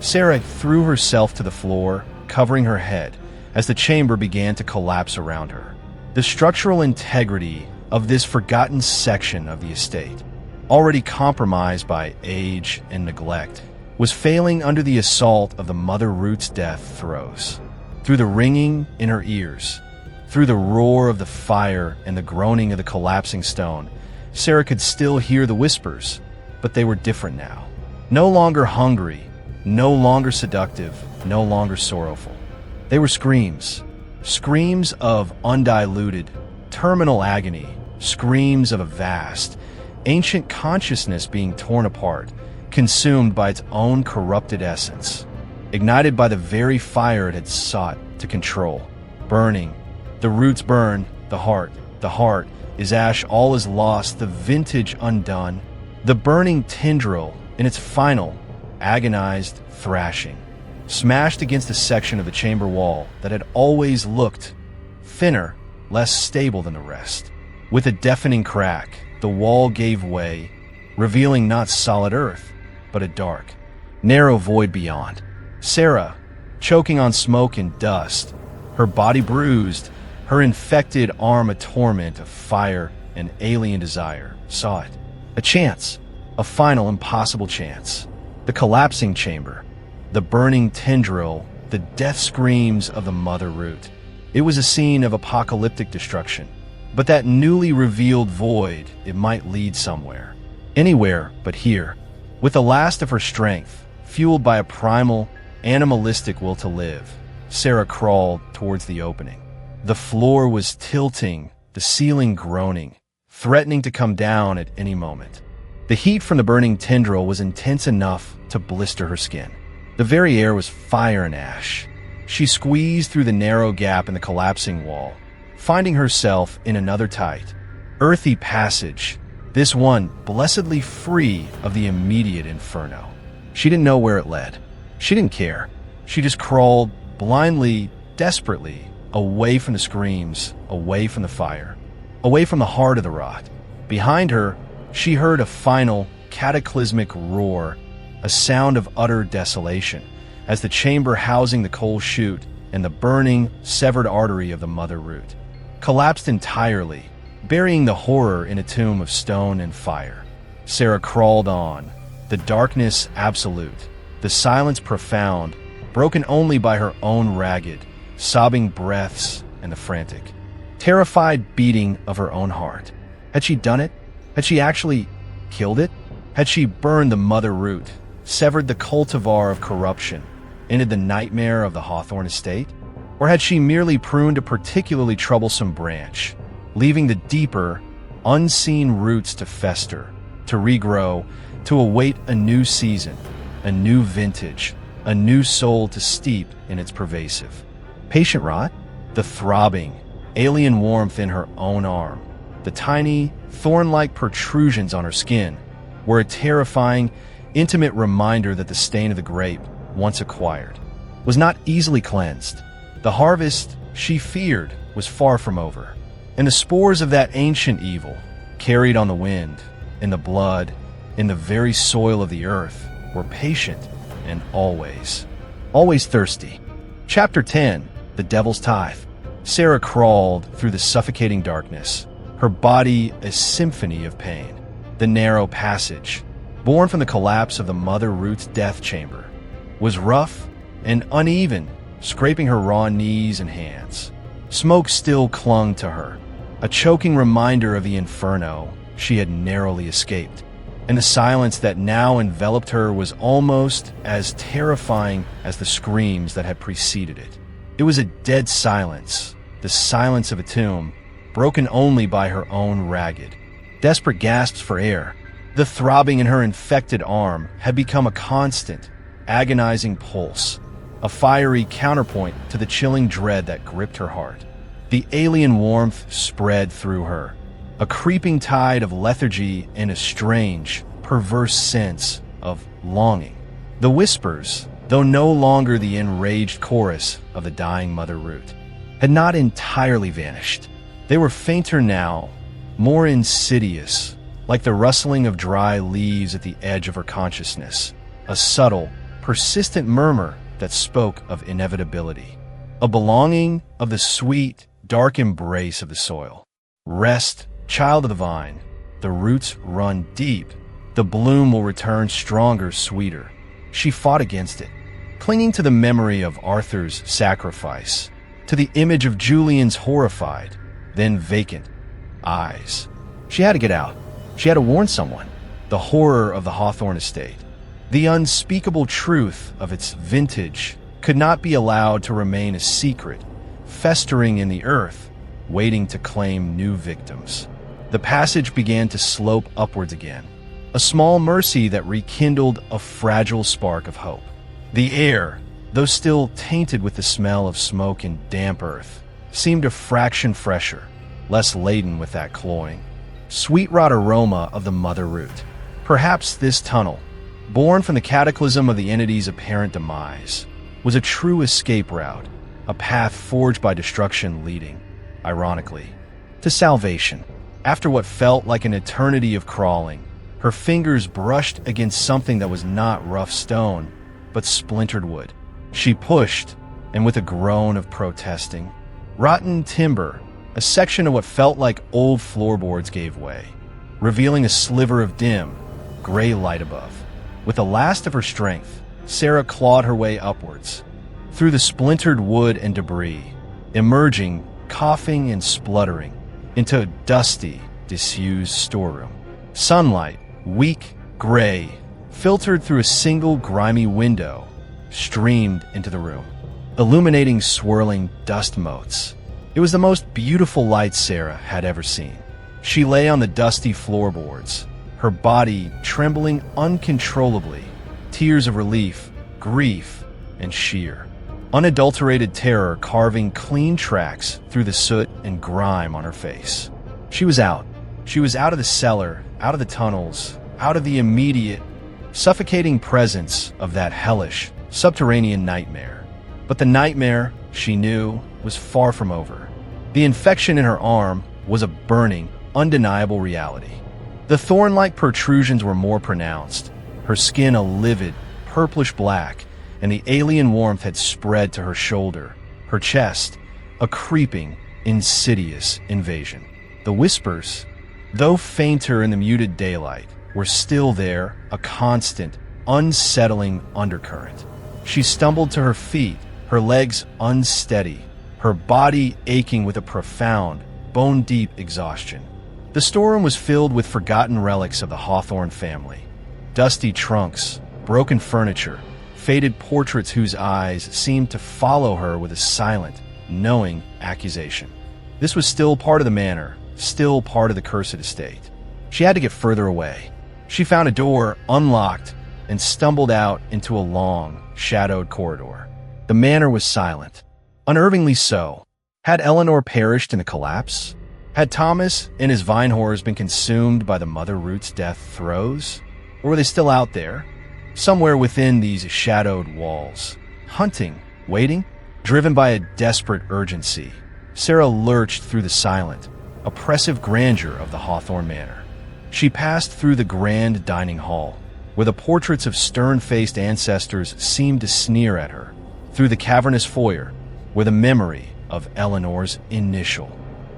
Sarah threw herself to the floor, covering her head, as the chamber began to collapse around her. The structural integrity of this forgotten section of the estate, already compromised by age and neglect, was failing under the assault of the mother root's death throes. Through the ringing in her ears, through the roar of the fire and the groaning of the collapsing stone, Sarah could still hear the whispers, but they were different now. No longer hungry, no longer seductive, no longer sorrowful. They were screams. Screams of undiluted, terminal agony. Screams of a vast, ancient consciousness being torn apart, consumed by its own corrupted essence, ignited by the very fire it had sought to control. Burning. The roots burn, the heart is ash, all is lost, the vintage undone. The burning tendril in its final, agonized thrashing, smashed against a section of the chamber wall that had always looked thinner, less stable than the rest. With a deafening crack, the wall gave way, revealing not solid earth, but a dark, narrow void beyond. Sarah, choking on smoke and dust, her body bruised, her infected arm a torment of fire and alien desire, saw it. A chance, a final impossible chance. The collapsing chamber, the burning tendril, the death screams of the mother root. It was a scene of apocalyptic destruction. But that newly revealed void, it might lead somewhere. Anywhere but here. With the last of her strength, fueled by a primal, animalistic will to live, Sarah crawled towards the opening. The floor was tilting, the ceiling groaning, threatening to come down at any moment. The heat from the burning tendril was intense enough to blister her skin. The very air was fire and ash. She squeezed through the narrow gap in the collapsing wall, finding herself in another tight, earthy passage, this one blessedly free of the immediate inferno. She didn't know where it led. She didn't care. She just crawled blindly, desperately, away from the screams, away from the fire, away from the heart of the rot. Behind her, she heard a final, cataclysmic roar, a sound of utter desolation, as the chamber housing the coal chute and the burning, severed artery of the mother root collapsed entirely, burying the horror in a tomb of stone and fire. Sarah crawled on, the darkness absolute, the silence profound, broken only by her own ragged, sobbing breaths and the frantic, terrified beating of her own heart. Had she done it? Had she actually killed it? Had she burned the mother root, severed the cultivar of corruption, ended the nightmare of the Hawthorne estate? Or had she merely pruned a particularly troublesome branch, leaving the deeper, unseen roots to fester, to regrow, to await a new season, a new vintage, a new soul to steep in its pervasive, patient rot? The throbbing, alien warmth in her own arm, the tiny, thorn-like protrusions on her skin, were a terrifying, intimate reminder that the stain of the grape, once acquired, was not easily cleansed. The harvest she feared was far from over, and the spores of that ancient evil, carried on the wind, in the blood, in the very soil of the earth, were patient and always thirsty. Chapter 10, The Devil's Tithe. Sarah crawled through the suffocating darkness, her body a symphony of pain. The narrow passage, born from the collapse of the mother root's death chamber, was rough and uneven, scraping her raw knees and hands. Smoke still clung to her, a choking reminder of the inferno she had narrowly escaped. And the silence that now enveloped her was almost as terrifying as the screams that had preceded it. It was a dead silence, the silence of a tomb, broken only by her own ragged, desperate gasps for air. The throbbing in her infected arm had become a constant, agonizing pulse, a fiery counterpoint to the chilling dread that gripped her heart. The alien warmth spread through her, a creeping tide of lethargy and a strange, perverse sense of longing. The whispers, though no longer the enraged chorus of the dying Mother Root, had not entirely vanished. They were fainter now, more insidious, like the rustling of dry leaves at the edge of her consciousness, a subtle, persistent murmur that spoke of inevitability, a belonging of the sweet, dark embrace of the soil. Rest, child of the vine, the roots run deep, the bloom will return stronger, sweeter. She fought against it, clinging to the memory of Arthur's sacrifice, to the image of Julian's horrified, then vacant, eyes. She had to get out. She had to warn someone. The horror of the Hawthorne estate, the unspeakable truth of its vintage, could not be allowed to remain a secret, festering in the earth, waiting to claim new victims. The passage began to slope upwards again, a small mercy that rekindled a fragile spark of hope. The air, though still tainted with the smell of smoke and damp earth, seemed a fraction fresher, less laden with that cloying, sweet rot aroma of the Mother Root. Perhaps this tunnel, born from the cataclysm of the entity's apparent demise, was a true escape route, a path forged by destruction leading, ironically, to salvation. After what felt like an eternity of crawling, her fingers brushed against something that was not rough stone, but splintered wood. She pushed, and with a groan of protesting, rotten timber, a section of what felt like old floorboards gave way, revealing a sliver of dim, gray light above. With the last of her strength, Sarah clawed her way upwards, through the splintered wood and debris, emerging, coughing and spluttering, into a dusty, disused storeroom. Sunlight, weak, gray, filtered through a single grimy window, streamed into the room, illuminating swirling dust motes. It was the most beautiful light Sarah had ever seen. She lay on the dusty floorboards, her body trembling uncontrollably, tears of relief, grief, and sheer, unadulterated terror carving clean tracks through the soot and grime on her face. She was out. She was out of the cellar, out of the tunnels, out of the immediate, suffocating presence of that hellish, subterranean nightmare. But the nightmare, she knew, was far from over. The infection in her arm was a burning, undeniable reality. The thorn-like protrusions were more pronounced, her skin a livid, purplish black, and the alien warmth had spread to her shoulder, her chest, a creeping, insidious invasion. The whispers, though fainter in the muted daylight, were still there, a constant, unsettling undercurrent. She stumbled to her feet, her legs unsteady, her body aching with a profound, bone-deep exhaustion. The storeroom was filled with forgotten relics of the Hawthorne family. Dusty trunks, broken furniture, faded portraits whose eyes seemed to follow her with a silent, knowing accusation. This was still part of the manor, still part of the cursed estate. She had to get further away. She found a door unlocked and stumbled out into a long, shadowed corridor. The manor was silent, unnervingly so. Had Eleanor perished in the collapse? Had Thomas and his vine horrors been consumed by the Mother Root's death throes? Or were they still out there, somewhere within these shadowed walls, hunting, waiting? Driven by a desperate urgency, Sarah lurched through the silent, oppressive grandeur of the Hawthorne Manor. She passed through the grand dining hall, where the portraits of stern-faced ancestors seemed to sneer at her, through the cavernous foyer, where the memory of Eleanor's initial,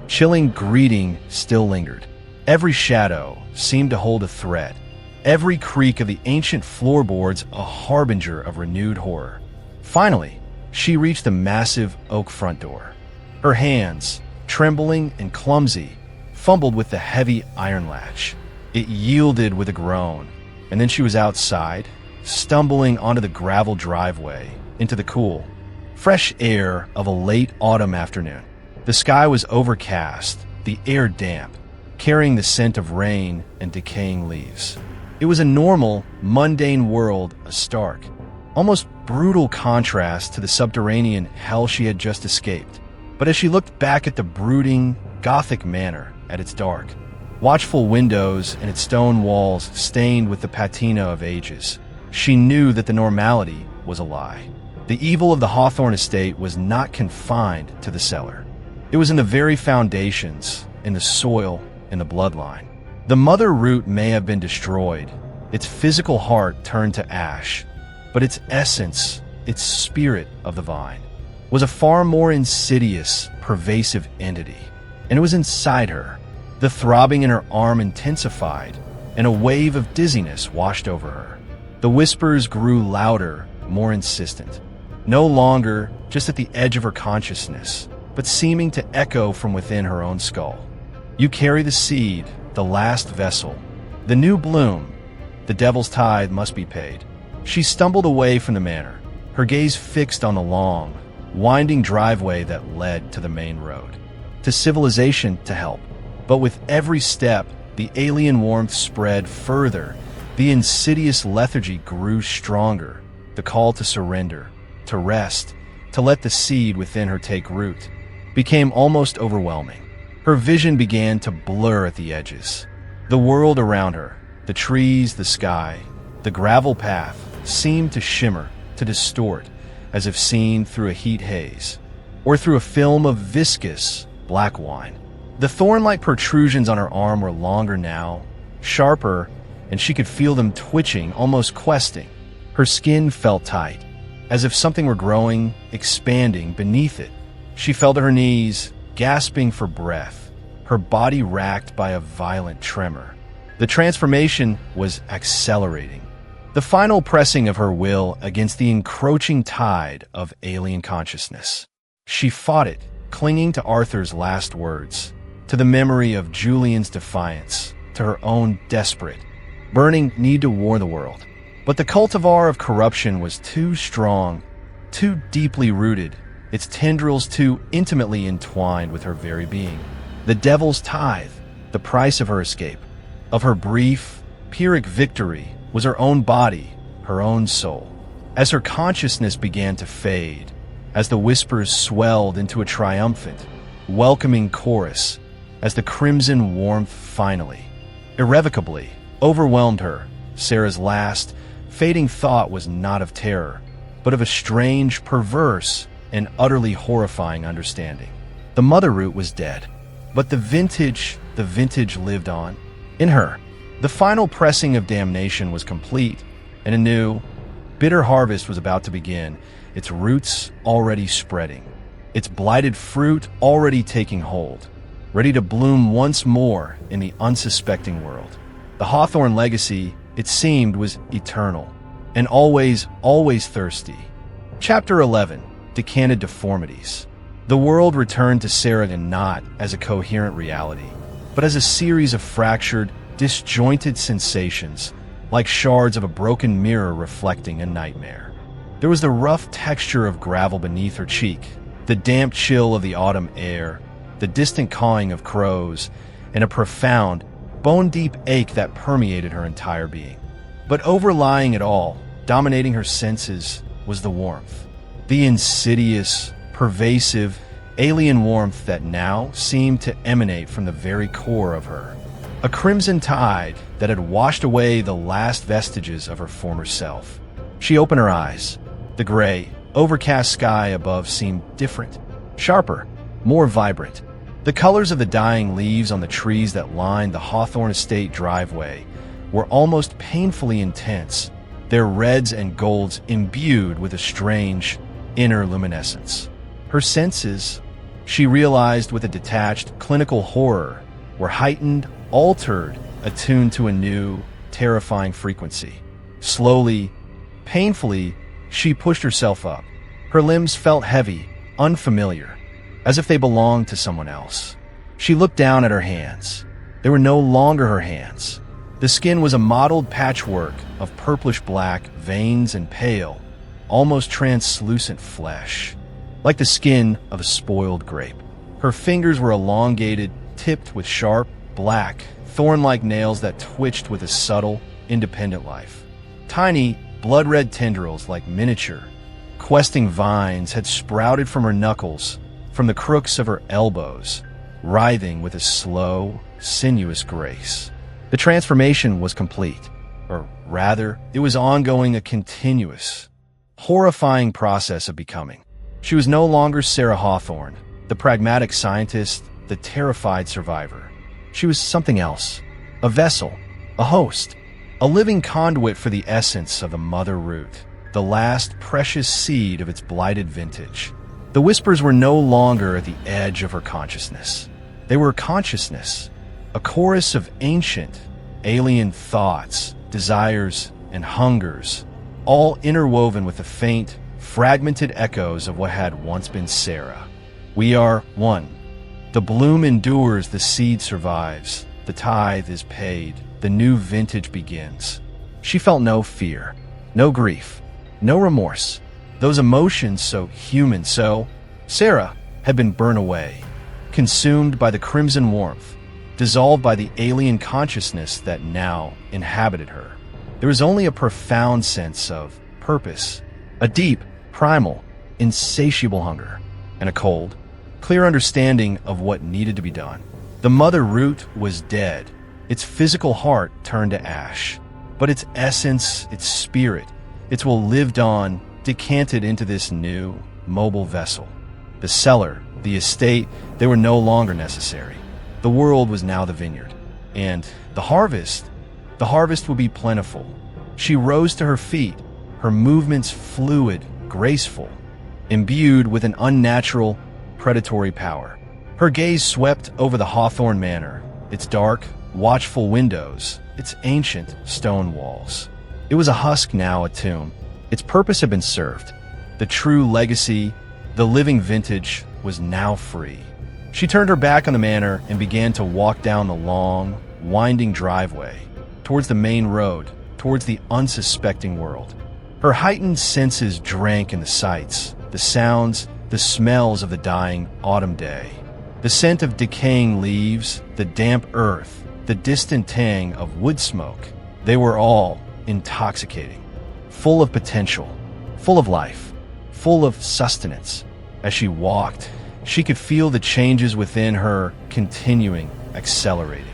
chilling greeting still lingered. Every shadow seemed to hold a thread, every creak of the ancient floorboards a harbinger of renewed horror. Finally, she reached the massive oak front door. Her hands, trembling and clumsy, fumbled with the heavy iron latch. It yielded with a groan, and then she was outside, stumbling onto the gravel driveway, into the cool, fresh air of a late autumn afternoon. The sky was overcast, the air damp, carrying the scent of rain and decaying leaves. It was a normal, mundane world, a stark, almost brutal contrast to the subterranean hell she had just escaped. But as she looked back at the brooding, Gothic manor at its dark, watchful windows and its stone walls stained with the patina of ages, she knew that the normality was a lie. The evil of the Hawthorne estate was not confined to the cellar. It was in the very foundations, in the soil, in the bloodline. The mother root may have been destroyed, its physical heart turned to ash, but its essence, its spirit of the vine, was a far more insidious, pervasive entity. And it was inside her. The throbbing in her arm intensified, and a wave of dizziness washed over her. The whispers grew louder, more insistent. No longer just at the edge of her consciousness, but seeming to echo from within her own skull. You carry the seed, the last vessel, the new bloom. The devil's tithe must be paid. She stumbled away from the manor, her gaze fixed on the long, winding driveway that led to the main road, to civilization, to help. But with every step, the alien warmth spread further. The insidious lethargy grew stronger. The call to surrender, to rest, to let the seed within her take root, became almost overwhelming. Her vision began to blur at the edges. The world around her, the trees, the sky, the gravel path, seemed to shimmer, to distort, as if seen through a heat haze, or through a film of viscous black wine. The thorn-like protrusions on her arm were longer now, sharper, and she could feel them twitching, almost questing. Her skin felt tight, as if something were growing, expanding beneath it. She fell to her knees, gasping for breath, her body racked by a violent tremor. The transformation was accelerating, the final pressing of her will against the encroaching tide of alien consciousness. She fought it, clinging to Arthur's last words, to the memory of Julian's defiance, to her own desperate, burning need to war the world. But the cultivar of corruption was too strong, too deeply rooted, its tendrils too intimately entwined with her very being. The devil's tithe, the price of her escape, of her brief, Pyrrhic victory, was her own body, her own soul. As her consciousness began to fade, as the whispers swelled into a triumphant, welcoming chorus, as the crimson warmth finally, irrevocably, overwhelmed her, Sarah's last, fading thought was not of terror, but of a strange, perverse, and utterly horrifying understanding. The mother root was dead, but the vintage lived on. In her, the final pressing of damnation was complete, and a new, bitter harvest was about to begin, its roots already spreading, its blighted fruit already taking hold, ready to bloom once more in the unsuspecting world. The Hawthorne legacy, it seemed, was eternal, and always thirsty. Chapter 11, Decanted Deformities. The world returned to Sarah not as a coherent reality, but as a series of fractured, disjointed sensations, like shards of a broken mirror reflecting a nightmare. There was the rough texture of gravel beneath her cheek, the damp chill of the autumn air, the distant cawing of crows, and a profound, bone-deep ache that permeated her entire being. But overlying it all, dominating her senses, was the warmth. The insidious, pervasive, alien warmth that now seemed to emanate from the very core of her. A crimson tide that had washed away the last vestiges of her former self. She opened her eyes. The gray, overcast sky above seemed different, sharper, more vibrant. The colors of the dying leaves on the trees that lined the Hawthorne estate driveway were almost painfully intense, their reds and golds imbued with a strange, inner luminescence. Her senses, she realized with a detached, clinical horror, were heightened, altered, attuned to a new, terrifying frequency. Slowly, painfully, she pushed herself up. Her limbs felt heavy, unfamiliar, as if they belonged to someone else. She looked down at her hands. They were no longer her hands. The skin was a mottled patchwork of purplish-black veins and pale, almost translucent flesh, like the skin of a spoiled grape. Her fingers were elongated, tipped with sharp, black, thorn-like nails that twitched with a subtle, independent life. Tiny, blood-red tendrils like miniature, questing vines had sprouted from her knuckles, from the crooks of her elbows, writhing with a slow, sinuous grace. The transformation was complete, or rather, it was ongoing, a continuous, horrifying process of becoming. She was no longer Sarah Hawthorne, the pragmatic scientist, the terrified survivor. She was something else, a vessel, a host, a living conduit for the essence of the mother root, the last precious seed of its blighted vintage. The whispers were no longer at the edge of her consciousness. They were consciousness, a chorus of ancient, alien thoughts, desires, and hungers, all interwoven with the faint, fragmented echoes of what had once been Sarah. We are one. The bloom endures, the seed survives, the tithe is paid, the new vintage begins. She felt no fear, no grief, no remorse. Those emotions so human, so Sarah had been burned away, consumed by the crimson warmth, dissolved by the alien consciousness that now inhabited her. There was only a profound sense of purpose, a deep, primal, insatiable hunger, and a cold, clear understanding of what needed to be done. The mother root was dead, its physical heart turned to ash, but its essence, its spirit, its will lived on, decanted into this new, mobile vessel. The cellar, the estate, they were no longer necessary. The world was now the vineyard, and the harvest would be plentiful. She rose to her feet, her movements fluid, graceful, imbued with an unnatural, predatory power. Her gaze swept over the Hawthorne Manor, its dark, watchful windows, its ancient stone walls. It was a husk now, a tomb. Its purpose had been served. The true legacy, the living vintage, was now free. She turned her back on the manor and began to walk down the long, winding driveway, towards the main road, towards the unsuspecting world. Her heightened senses drank in the sights, the sounds, the smells of the dying autumn day. The scent of decaying leaves, the damp earth, the distant tang of wood smoke, they were all intoxicating, full of potential, full of life, full of sustenance. As she walked, she could feel the changes within her continuing, accelerating.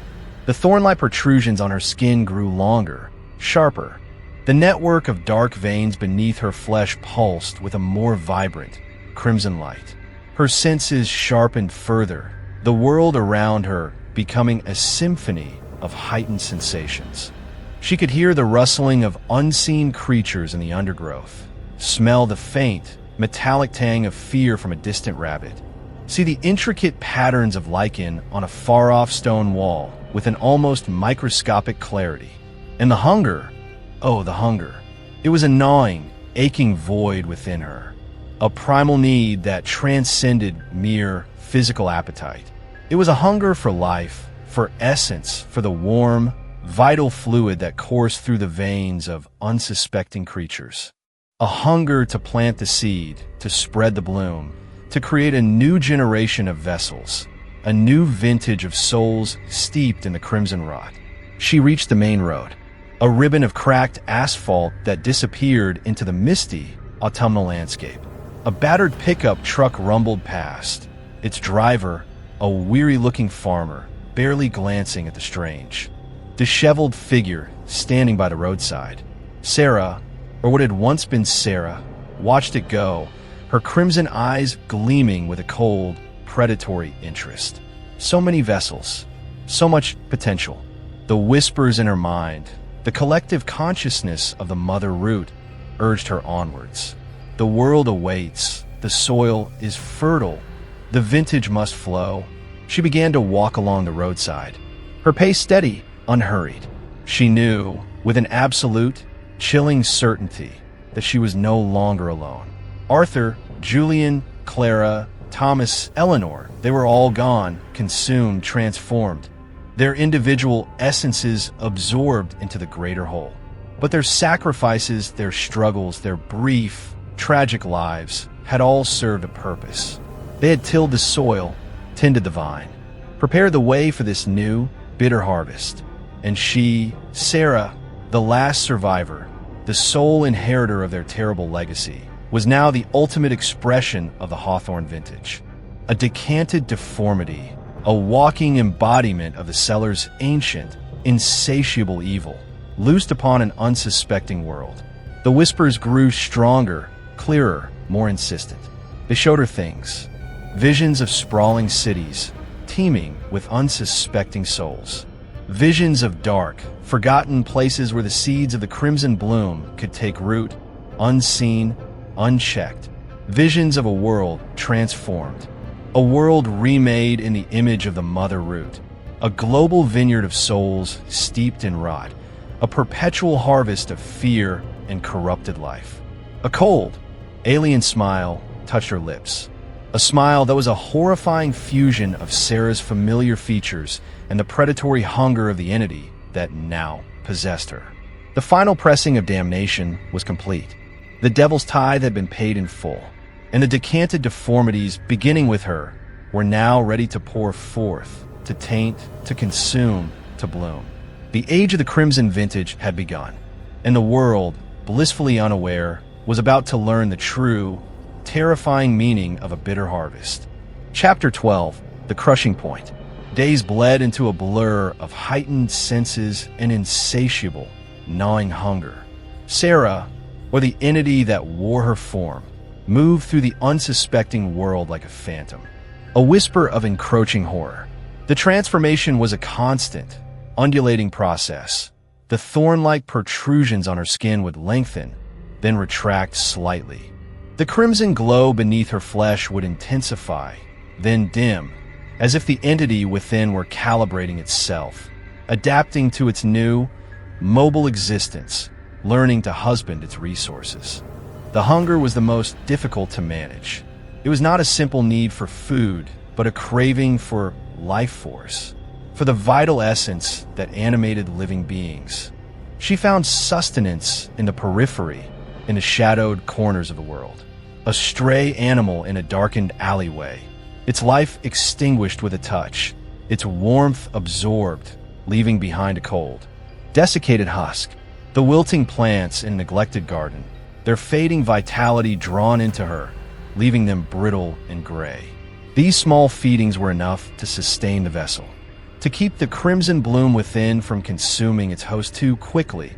The thorn-like protrusions on her skin grew longer, sharper. The network of dark veins beneath her flesh pulsed with a more vibrant, crimson light. Her senses sharpened further, the world around her becoming a symphony of heightened sensations. She could hear the rustling of unseen creatures in the undergrowth, smell the faint, metallic tang of fear from a distant rabbit, see the intricate patterns of lichen on a far-off stone wall with an almost microscopic clarity. And the hunger, oh, the hunger. It was a gnawing, aching void within her, a primal need that transcended mere physical appetite. It was a hunger for life, for essence, for the warm, vital fluid that coursed through the veins of unsuspecting creatures. A hunger to plant the seed, to spread the bloom, to create a new generation of vessels, a new vintage of souls steeped in the crimson rot. She reached the main road, a ribbon of cracked asphalt that disappeared into the misty autumnal landscape. A battered pickup truck rumbled past, its driver, a weary-looking farmer, barely glancing at the strange, disheveled figure standing by the roadside. Sarah, or what had once been Sarah, watched it go, her crimson eyes gleaming with a cold, predatory interest. So many vessels, so much potential. The whispers in her mind, the collective consciousness of the mother root urged her onwards. The world awaits, the soil is fertile, the vintage must flow. She began to walk along the roadside, her pace steady, unhurried. She knew, with an absolute, chilling certainty, that she was no longer alone. Arthur, Julian, Clara, Thomas, Eleanor, they were all gone, consumed, transformed, their individual essences absorbed into the greater whole. But their sacrifices, their struggles, their brief, tragic lives had all served a purpose. They had tilled the soil, tended the vine, prepared the way for this new, bitter harvest. And she, Sarah, the last survivor, the sole inheritor of their terrible legacy, was now the ultimate expression of the Hawthorne vintage. a decanted deformity, a walking embodiment of the Cellar's ancient, insatiable evil, loosed upon an unsuspecting world. The whispers grew stronger, clearer, more insistent. They showed her things, visions of sprawling cities, teeming with unsuspecting souls. Visions of dark, forgotten places where the seeds of the crimson bloom could take root, unseen, unchecked. Visions of a world transformed, a world remade in the image of the mother root, a global vineyard of souls steeped in rot, a perpetual harvest of fear and corrupted life. A cold, alien smile touched her lips, a smile that was a horrifying fusion of Sarah's familiar features and the predatory hunger of the entity that now possessed her. The final pressing of damnation was complete. The devil's tithe had been paid in full, and the decanted deformities, beginning with her, were now ready to pour forth, to taint, to consume, to bloom. The age of the crimson vintage had begun, and the world, blissfully unaware, was about to learn the true, terrifying meaning of a bitter harvest. Chapter 12, The Crushing Point. Days bled into a blur of heightened senses and insatiable, gnawing hunger. Sarah, or the entity that wore her form, moved through the unsuspecting world like a phantom, a whisper of encroaching horror. The transformation was a constant, undulating process. The thorn-like protrusions on her skin would lengthen, then retract slightly. The crimson glow beneath her flesh would intensify, then dim, as if the entity within were calibrating itself, adapting to its new, mobile existence, learning to husband its resources. The hunger was the most difficult to manage. It was not a simple need for food, but a craving for life force, for the vital essence that animated living beings. She found sustenance in the periphery, in the shadowed corners of the world. A stray animal in a darkened alleyway, its life extinguished with a touch, its warmth absorbed, leaving behind a cold, desiccated husk. The wilting plants in a neglected garden, their fading vitality drawn into her, leaving them brittle and gray. These small feedings were enough to sustain the vessel, to keep the crimson bloom within from consuming its host too quickly,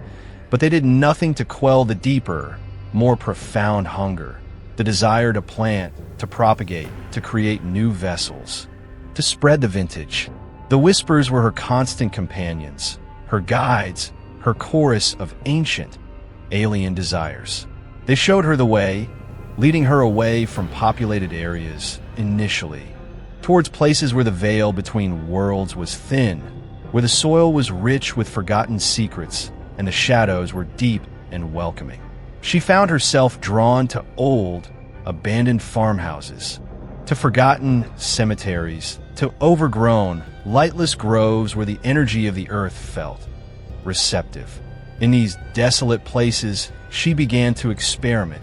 but they did nothing to quell the deeper, more profound hunger, the desire to plant, to propagate, to create new vessels, to spread the vintage. The whispers were her constant companions, her guides, her chorus of ancient, alien desires. They showed her the way, leading her away from populated areas, initially, towards places where the veil between worlds was thin, where the soil was rich with forgotten secrets, and the shadows were deep and welcoming. She found herself drawn to old, abandoned farmhouses, to forgotten cemeteries, to overgrown, lightless groves where the energy of the earth felt receptive. In these desolate places, she began to experiment,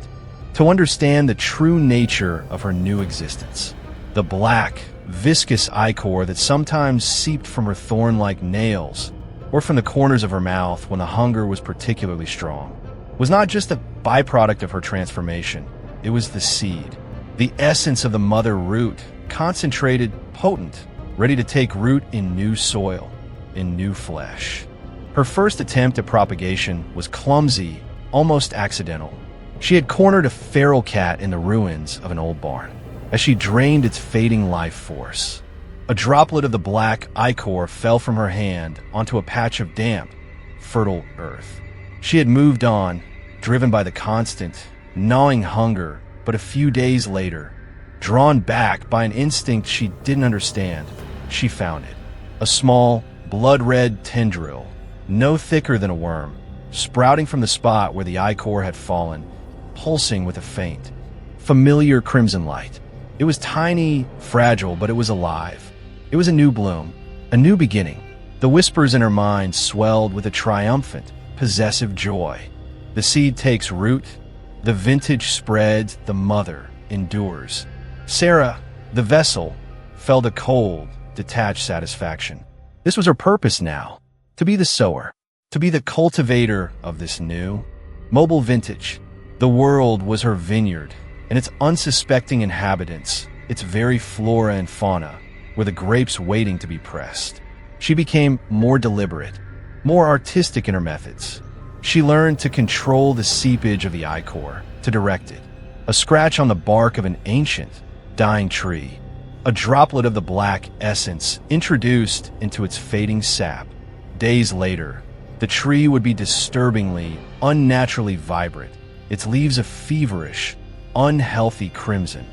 to understand the true nature of her new existence. The black, viscous ichor that sometimes seeped from her thorn-like nails, or from the corners of her mouth when the hunger was particularly strong, was not just a byproduct of her transformation. It was the seed, the essence of the mother root, concentrated, potent, ready to take root in new soil, in new flesh. Her first attempt at propagation was clumsy, almost accidental. She had cornered a feral cat in the ruins of an old barn as she drained its fading life force. A droplet of the black ichor fell from her hand onto a patch of damp, fertile earth. She had moved on, driven by the constant, gnawing hunger, but a few days later, drawn back by an instinct she didn't understand, she found it. A small, blood-red tendril, no thicker than a worm, sprouting from the spot where the ichor had fallen, pulsing with a faint, familiar crimson light. It was tiny, fragile, but it was alive. It was a new bloom, a new beginning. The whispers in her mind swelled with a triumphant, possessive joy. The seed takes root, the vintage spreads, the mother endures. Sarah, the vessel, felt a cold, detached satisfaction. This was her purpose now, to be the sower, to be the cultivator of this new, mobile vintage. The world was her vineyard, and its unsuspecting inhabitants, its very flora and fauna were the grapes waiting to be pressed. She became more deliberate, more artistic in her methods. She learned to control the seepage of the ichor, to direct it. A scratch on the bark of an ancient, dying tree, a droplet of the black essence introduced into its fading sap. Days later, the tree would be disturbingly, unnaturally vibrant, its leaves a feverish, unhealthy crimson,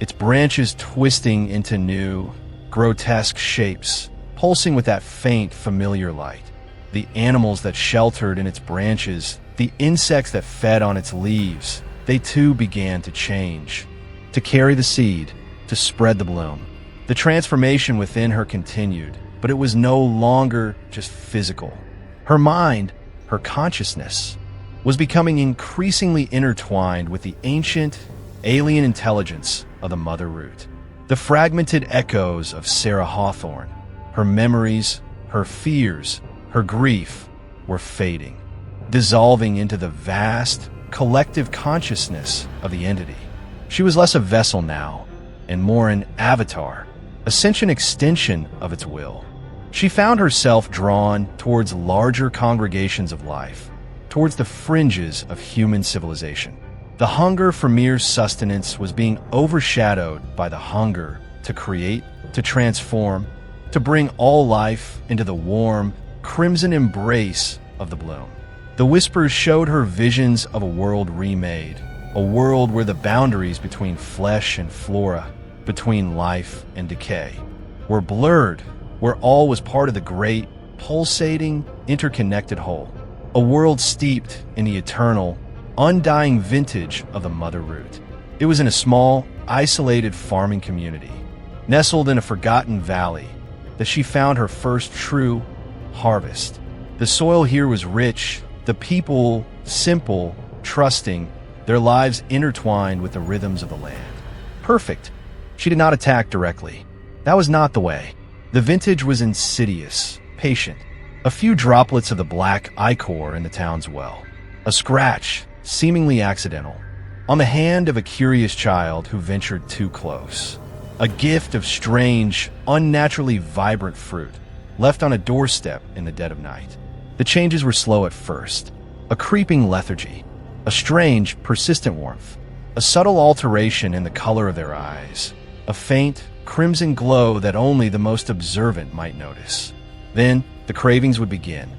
its branches twisting into new, grotesque shapes, pulsing with that faint, familiar light. The animals that sheltered in its branches, the insects that fed on its leaves, they too began to change, to carry the seed, to spread the bloom. The transformation within her continued, but it was no longer just physical. Her mind, her consciousness, was becoming increasingly intertwined with the ancient, alien intelligence of the mother root. The fragmented echoes of Sarah Hawthorne, her memories, her fears, her grief, were fading, dissolving into the vast, collective consciousness of the entity. She was less a vessel now, and more an avatar, a sentient extension of its will. She found herself drawn towards larger congregations of life, towards the fringes of human civilization. The hunger for mere sustenance was being overshadowed by the hunger to create, to transform, to bring all life into the warm, crimson embrace of the bloom. The whispers showed her visions of a world remade, a world where the boundaries between flesh and flora, between life and decay, were blurred, where all was part of the great, pulsating, interconnected whole. A world steeped in the eternal, undying vintage of the mother root. It was in a small, isolated farming community, nestled in a forgotten valley, that she found her first true harvest. The soil here was rich, the people simple, trusting, their lives intertwined with the rhythms of the land. Perfect. She did not attack directly. That was not the way. The vintage was insidious, patient. A few droplets of the black ichor in the town's well. A scratch, seemingly accidental, on the hand of a curious child who ventured too close. A gift of strange, unnaturally vibrant fruit, left on a doorstep in the dead of night. The changes were slow at first. A creeping lethargy, a strange, persistent warmth, a subtle alteration in the color of their eyes, a faint, crimson glow that only the most observant might notice. Then, the cravings would begin.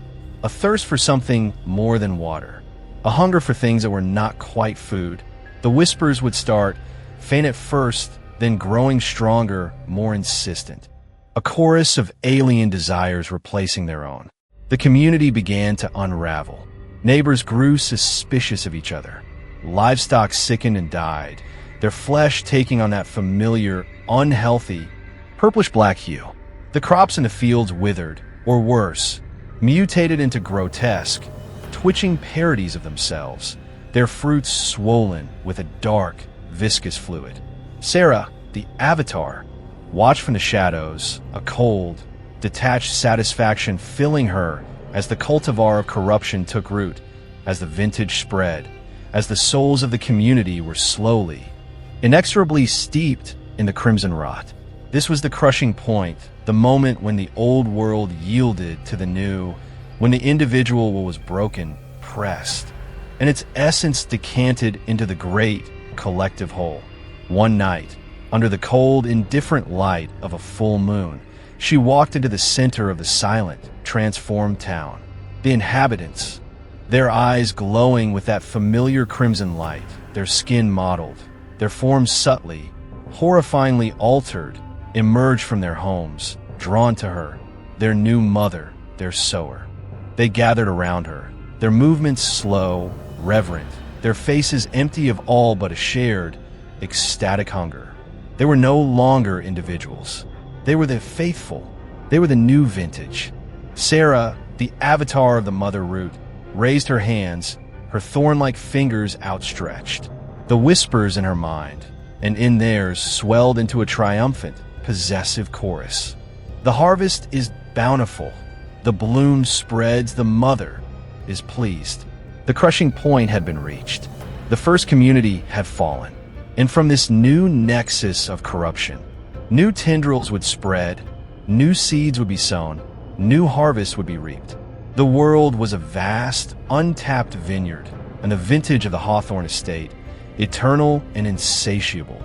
A thirst for something more than water. A hunger for things that were not quite food. The whispers would start, faint at first, then growing stronger, more insistent. A chorus of alien desires replacing their own. The community began to unravel. Neighbors grew suspicious of each other. Livestock sickened and died, their flesh taking on that familiar, unhealthy, purplish-black hue. The crops in the fields withered, or worse, mutated into grotesque, twitching parodies of themselves, their fruits swollen with a dark, viscous fluid. Sarah, the avatar, watched from the shadows, a cold, detached satisfaction filling her as the cultivar of corruption took root, as the vintage spread, as the souls of the community were slowly, inexorably steeped in the crimson rot. This was the crushing point, the moment when the old world yielded to the new, when the individual was broken, pressed, and its essence decanted into the great collective whole. One night, under the cold, indifferent light of a full moon, she walked into the center of the silent, transformed town. The inhabitants, their eyes glowing with that familiar crimson light, their skin mottled, their forms subtly, horrifyingly altered, emerged from their homes, drawn to her, their new mother, their sower. They gathered around her, their movements slow, reverent, their faces empty of all but a shared, ecstatic hunger. They were no longer individuals. They were the faithful. They were the new vintage. Sarah, the avatar of the mother root, raised her hands, her thorn-like fingers outstretched. The whispers in her mind, and in theirs, swelled into a triumphant, possessive chorus. The harvest is bountiful. The bloom spreads. The mother is pleased. The crushing point had been reached. The first community had fallen. And from this new nexus of corruption, new tendrils would spread, new seeds would be sown, new harvests would be reaped. The world was a vast, untapped vineyard, and the vintage of the Hawthorne estate, eternal and insatiable,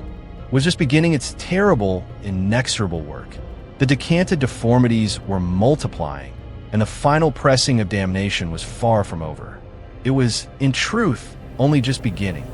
was just beginning its terrible, inexorable work. The decanted deformities were multiplying, and the final pressing of damnation was far from over. It was, in truth, only just beginning.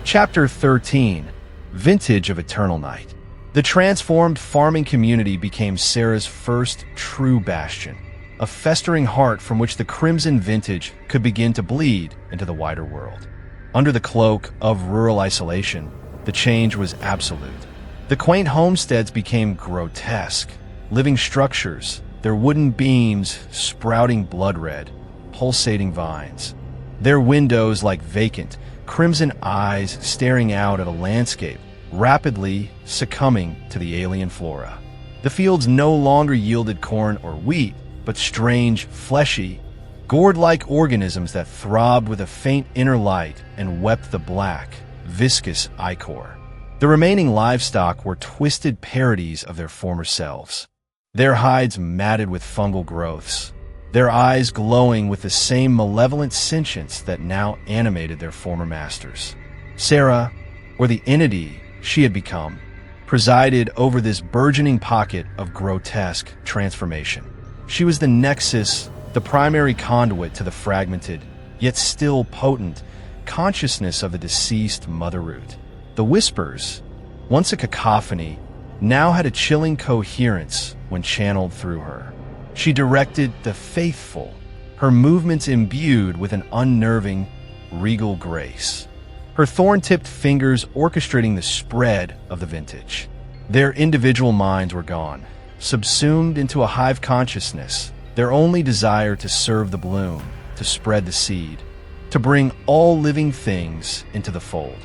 Chapter 13, Vintage of Eternal Night. The transformed farming community became Sarah's first true bastion, a festering heart from which the crimson vintage could begin to bleed into the wider world. Under the cloak of rural isolation, the change was absolute. The quaint homesteads became grotesque, living structures, their wooden beams sprouting blood red, pulsating vines. Their windows like vacant, crimson eyes staring out at a landscape, rapidly succumbing to the alien flora. The fields no longer yielded corn or wheat, but strange, fleshy, gourd-like organisms that throbbed with a faint inner light and wept the black, viscous ichor. The remaining livestock were twisted parodies of their former selves, their hides matted with fungal growths, their eyes glowing with the same malevolent sentience that now animated their former masters. Sarah, or the entity she had become, presided over this burgeoning pocket of grotesque transformation. She was the nexus, the primary conduit to the fragmented, yet still potent, consciousness of the deceased mother root. The whispers, once a cacophony, now had a chilling coherence when channeled through her. She directed the faithful, her movements imbued with an unnerving, regal grace. Her thorn-tipped fingers orchestrating the spread of the vintage. Their individual minds were gone, subsumed into a hive consciousness, their only desire to serve the bloom, to spread the seed, to bring all living things into the fold.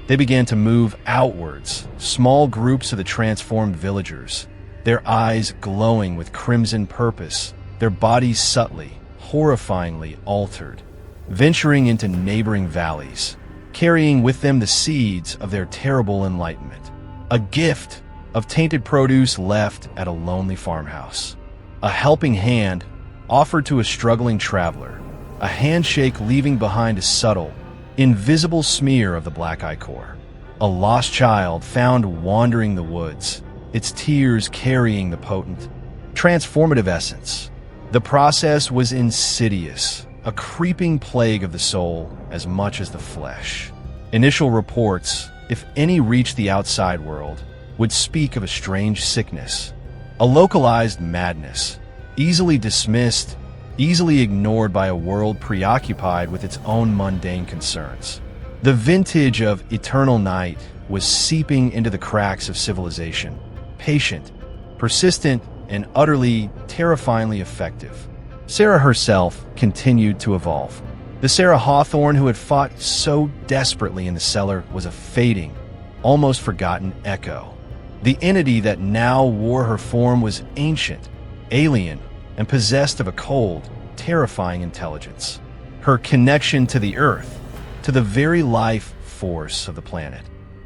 They began to move outwards, small groups of the transformed villagers, their eyes glowing with crimson purpose, their bodies subtly, horrifyingly altered, venturing into neighboring valleys, carrying with them the seeds of their terrible enlightenment, a gift of tainted produce left at a lonely farmhouse, a helping hand offered to a struggling traveler, a handshake leaving behind a subtle, invisible smear of the black ichor, a lost child found wandering the woods, its tears carrying the potent, transformative essence. The process was insidious, a creeping plague of the soul as much as the flesh. Initial reports, if any reached the outside world, would speak of a strange sickness, a localized madness, easily dismissed, easily ignored by a world preoccupied with its own mundane concerns. The vintage of eternal night was seeping into the cracks of civilization, patient, persistent, and utterly, terrifyingly effective. Sarah herself continued to evolve. The Sarah Hawthorne who had fought so desperately in the cellar was a fading, almost forgotten echo. The entity that now wore her form was ancient, alien, and possessed of a cold, terrifying intelligence. Her connection to the earth, to the very life force of the planet,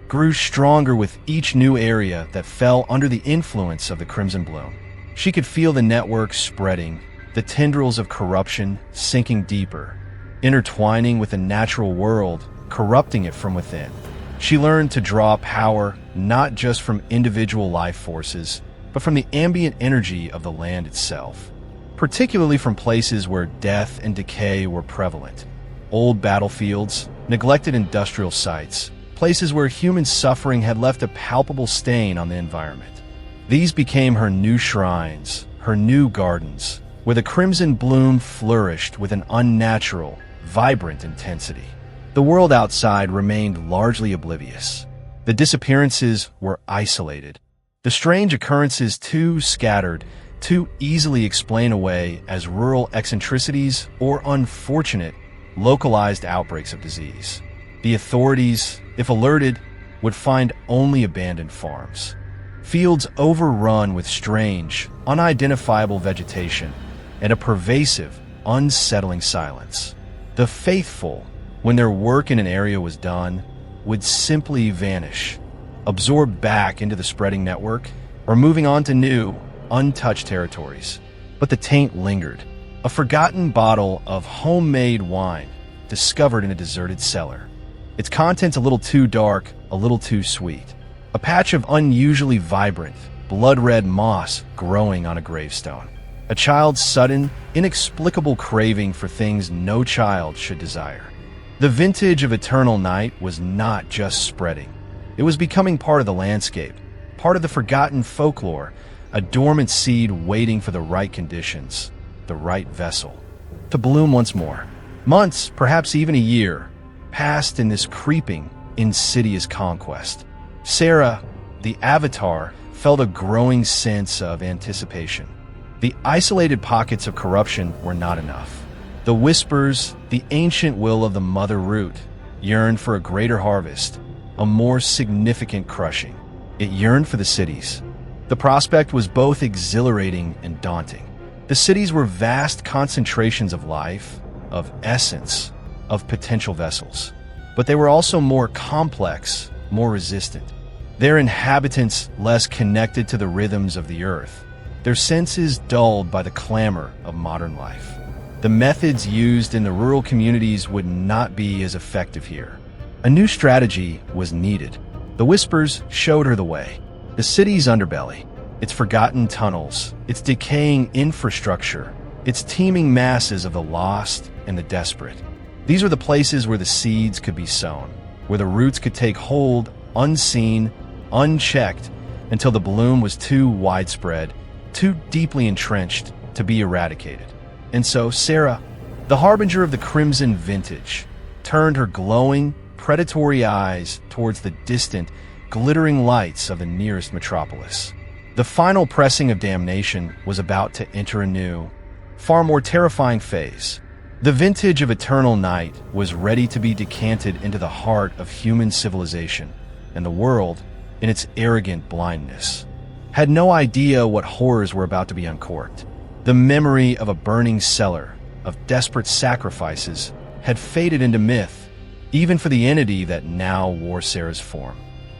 grew stronger with each new area that fell under the influence of the crimson bloom. She could feel the network spreading, the tendrils of corruption sinking deeper, intertwining with the natural world, corrupting it from within. She learned to draw power not just from individual life forces, but from the ambient energy of the land itself, particularly from places where death and decay were prevalent. Old battlefields, neglected industrial sites, places where human suffering had left a palpable stain on the environment. These became her new shrines, her new gardens, where the crimson bloom flourished with an unnatural, vibrant intensity. The world outside remained largely oblivious. The disappearances were isolated. The strange occurrences too scattered, too easily explained away as rural eccentricities or unfortunate, localized outbreaks of disease. The authorities, if alerted, would find only abandoned farms, fields overrun with strange, unidentifiable vegetation, and a pervasive, unsettling silence. The faithful, when their work in an area was done, would simply vanish, absorbed back into the spreading network, or moving on to new, untouched territories. But the taint lingered. A forgotten bottle of homemade wine discovered in a deserted cellar. Its contents a little too dark, a little too sweet. A patch of unusually vibrant, blood-red moss growing on a gravestone. A child's sudden, inexplicable craving for things no child should desire. The vintage of Eternal Night was not just spreading. It was becoming part of the landscape, part of the forgotten folklore, a dormant seed waiting for the right conditions, the right vessel, to bloom once more. Months, perhaps even a year, passed in this creeping, insidious conquest. Sarah, the avatar, felt a growing sense of anticipation. The isolated pockets of corruption were not enough. The whispers, the ancient will of the mother root, yearned for a greater harvest, a more significant crushing. It yearned for the cities. The prospect was both exhilarating and daunting. The cities were vast concentrations of life, of essence, of potential vessels. But they were also more complex, more resistant. Their inhabitants less connected to the rhythms of the earth, their senses dulled by the clamor of modern life. The methods used in the rural communities would not be as effective here. A new strategy was needed. The whispers showed her the way. The city's underbelly, its forgotten tunnels, its decaying infrastructure, its teeming masses of the lost and the desperate. These were the places where the seeds could be sown, where the roots could take hold, unseen, unchecked, until the bloom was too widespread, too deeply entrenched to be eradicated. And so Sarah, the harbinger of the crimson vintage, turned her glowing, predatory eyes towards the distant, glittering lights of the nearest metropolis. The final pressing of damnation was about to enter a new, far more terrifying phase. The vintage of Eternal Night was ready to be decanted into the heart of human civilization, and the world, in its arrogant blindness, had no idea what horrors were about to be uncorked. The memory of a burning cellar, of desperate sacrifices, had faded into myth, even for the entity that now wore Sarah's form.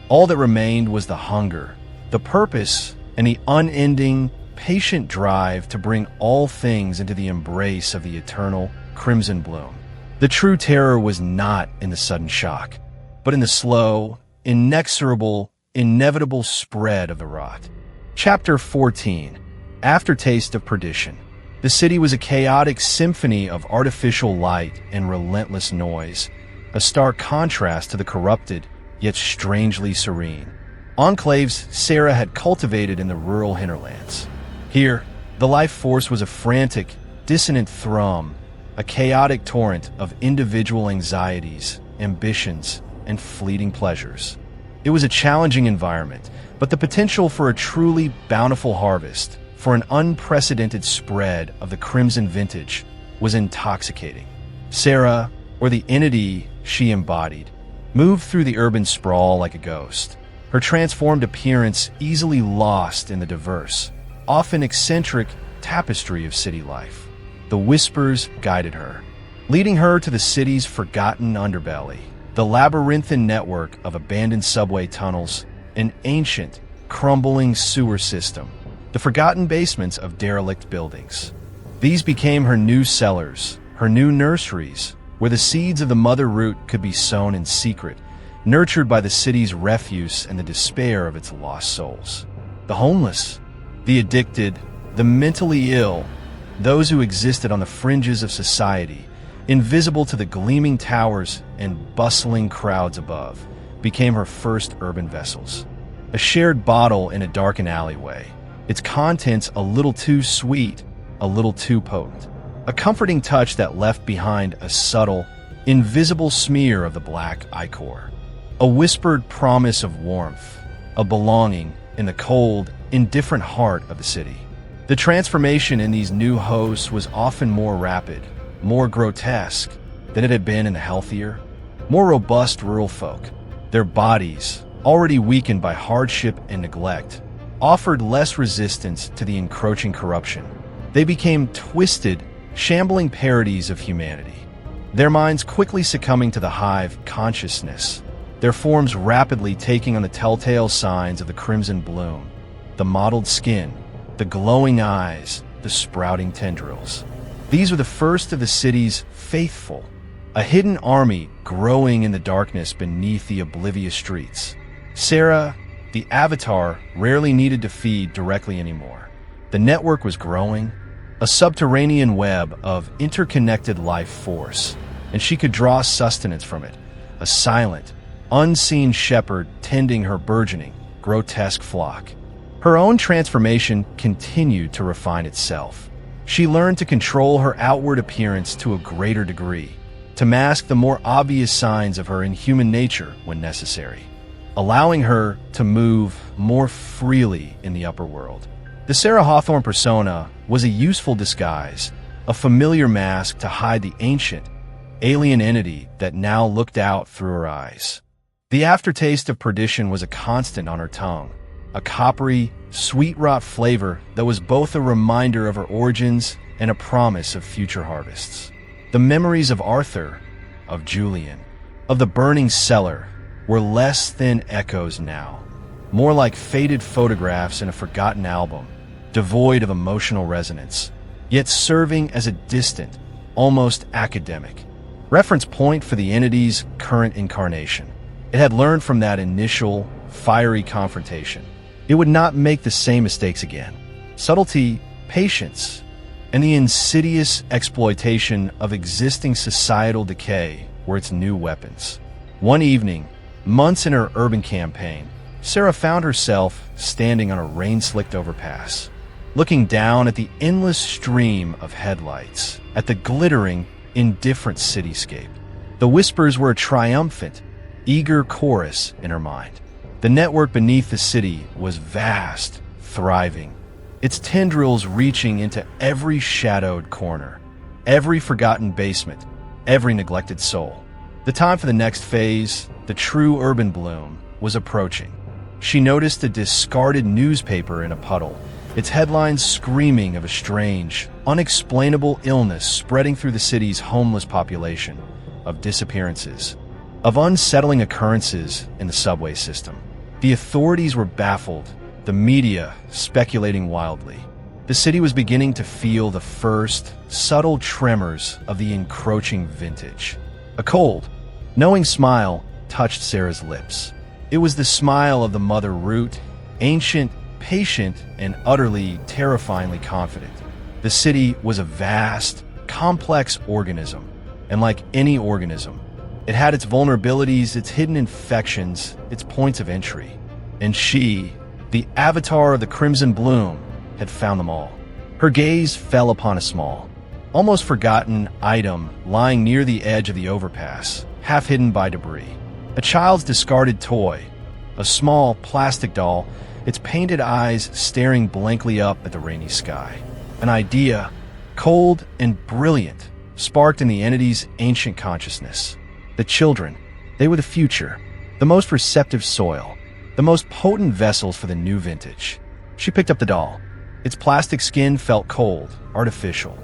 All that remained was the hunger, the purpose, and the unending, patient drive to bring all things into the embrace of the eternal crimson bloom. The true terror was not in the sudden shock, but in the slow, inexorable, inevitable spread of the rot. Chapter 14. Aftertaste of Perdition. The city was a chaotic symphony of artificial light and relentless noise, a stark contrast to the corrupted, yet strangely serene enclaves Sarah had cultivated in the rural hinterlands. Here, the life force was a frantic, dissonant thrum, a chaotic torrent of individual anxieties, ambitions, and fleeting pleasures. It was a challenging environment, but the potential for a truly bountiful harvest, for an unprecedented spread of the crimson vintage, was intoxicating. Sarah, or the entity she embodied, moved through the urban sprawl like a ghost, her transformed appearance easily lost in the diverse, often eccentric tapestry of city life. The whispers guided her, leading her to the city's forgotten underbelly, the labyrinthine network of abandoned subway tunnels, an ancient, crumbling sewer system, the forgotten basements of derelict buildings. These became her new cellars, her new nurseries, where the seeds of the mother root could be sown in secret, nurtured by the city's refuse and the despair of its lost souls. The homeless, the addicted, the mentally ill, those who existed on the fringes of society, invisible to the gleaming towers and bustling crowds above, became her first urban vessels. A shared bottle in a darkened alleyway, its contents a little too sweet, a little too potent. A comforting touch that left behind a subtle, invisible smear of the black ichor. A whispered promise of warmth, a belonging in the cold, indifferent heart of the city. The transformation in these new hosts was often more rapid, more grotesque than it had been in the healthier, more robust rural folk. Their bodies, already weakened by hardship and neglect, offered less resistance to the encroaching corruption. They became twisted, shambling parodies of humanity, their minds quickly succumbing to the hive consciousness, their forms rapidly taking on the telltale signs of the crimson bloom, the mottled skin, the glowing eyes, the sprouting tendrils. These were the first of the city's faithful, a hidden army growing in the darkness beneath the oblivious streets. Sarah, the avatar, rarely needed to feed directly anymore. The network was growing, a subterranean web of interconnected life force, and she could draw sustenance from it, a silent, unseen shepherd tending her burgeoning, grotesque flock. Her own transformation continued to refine itself. She learned to control her outward appearance to a greater degree, to mask the more obvious signs of her inhuman nature when necessary, allowing her to move more freely in the upper world. The Sarah Hawthorne persona was a useful disguise, a familiar mask to hide the ancient, alien entity that now looked out through her eyes. The aftertaste of perdition was a constant on her tongue, a coppery, sweet-rot flavor that was both a reminder of her origins and a promise of future harvests. The memories of Arthur, of Julian, of the burning cellar were less than echoes now, more like faded photographs in a forgotten album, devoid of emotional resonance, yet serving as a distant, almost academic reference point for the entity's current incarnation. It had learned from that initial, fiery confrontation. It would not make the same mistakes again. Subtlety, patience, and the insidious exploitation of existing societal decay were its new weapons. One evening, months in her urban campaign, Sarah found herself standing on a rain-slicked overpass, looking down at the endless stream of headlights, at the glittering, indifferent cityscape. The whispers were a triumphant, eager chorus in her mind. The network beneath the city was vast, thriving, its tendrils reaching into every shadowed corner, every forgotten basement, every neglected soul. The time for the next phase, the true urban bloom, was approaching. She noticed a discarded newspaper in a puddle, its headlines screaming of a strange, unexplainable illness spreading through the city's homeless population, of disappearances, of unsettling occurrences in the subway system. The authorities were baffled, the media speculating wildly. The city was beginning to feel the first, subtle tremors of the encroaching vintage. A cold, knowing smile touched Sarah's lips. It was the smile of the mother root, ancient, patient, and utterly, terrifyingly confident. The city was a vast, complex organism, and like any organism, it had its vulnerabilities, its hidden infections, its points of entry. And she, the avatar of the crimson bloom, had found them all. Her gaze fell upon a small, almost forgotten item lying near the edge of the overpass, half hidden by debris. A child's discarded toy, a small plastic doll, its painted eyes staring blankly up at the rainy sky. An idea, cold and brilliant, sparked in the entity's ancient consciousness. The children, they were the future, the most receptive soil, the most potent vessels for the new vintage. She picked up the doll. Its plastic skin felt cold, artificial,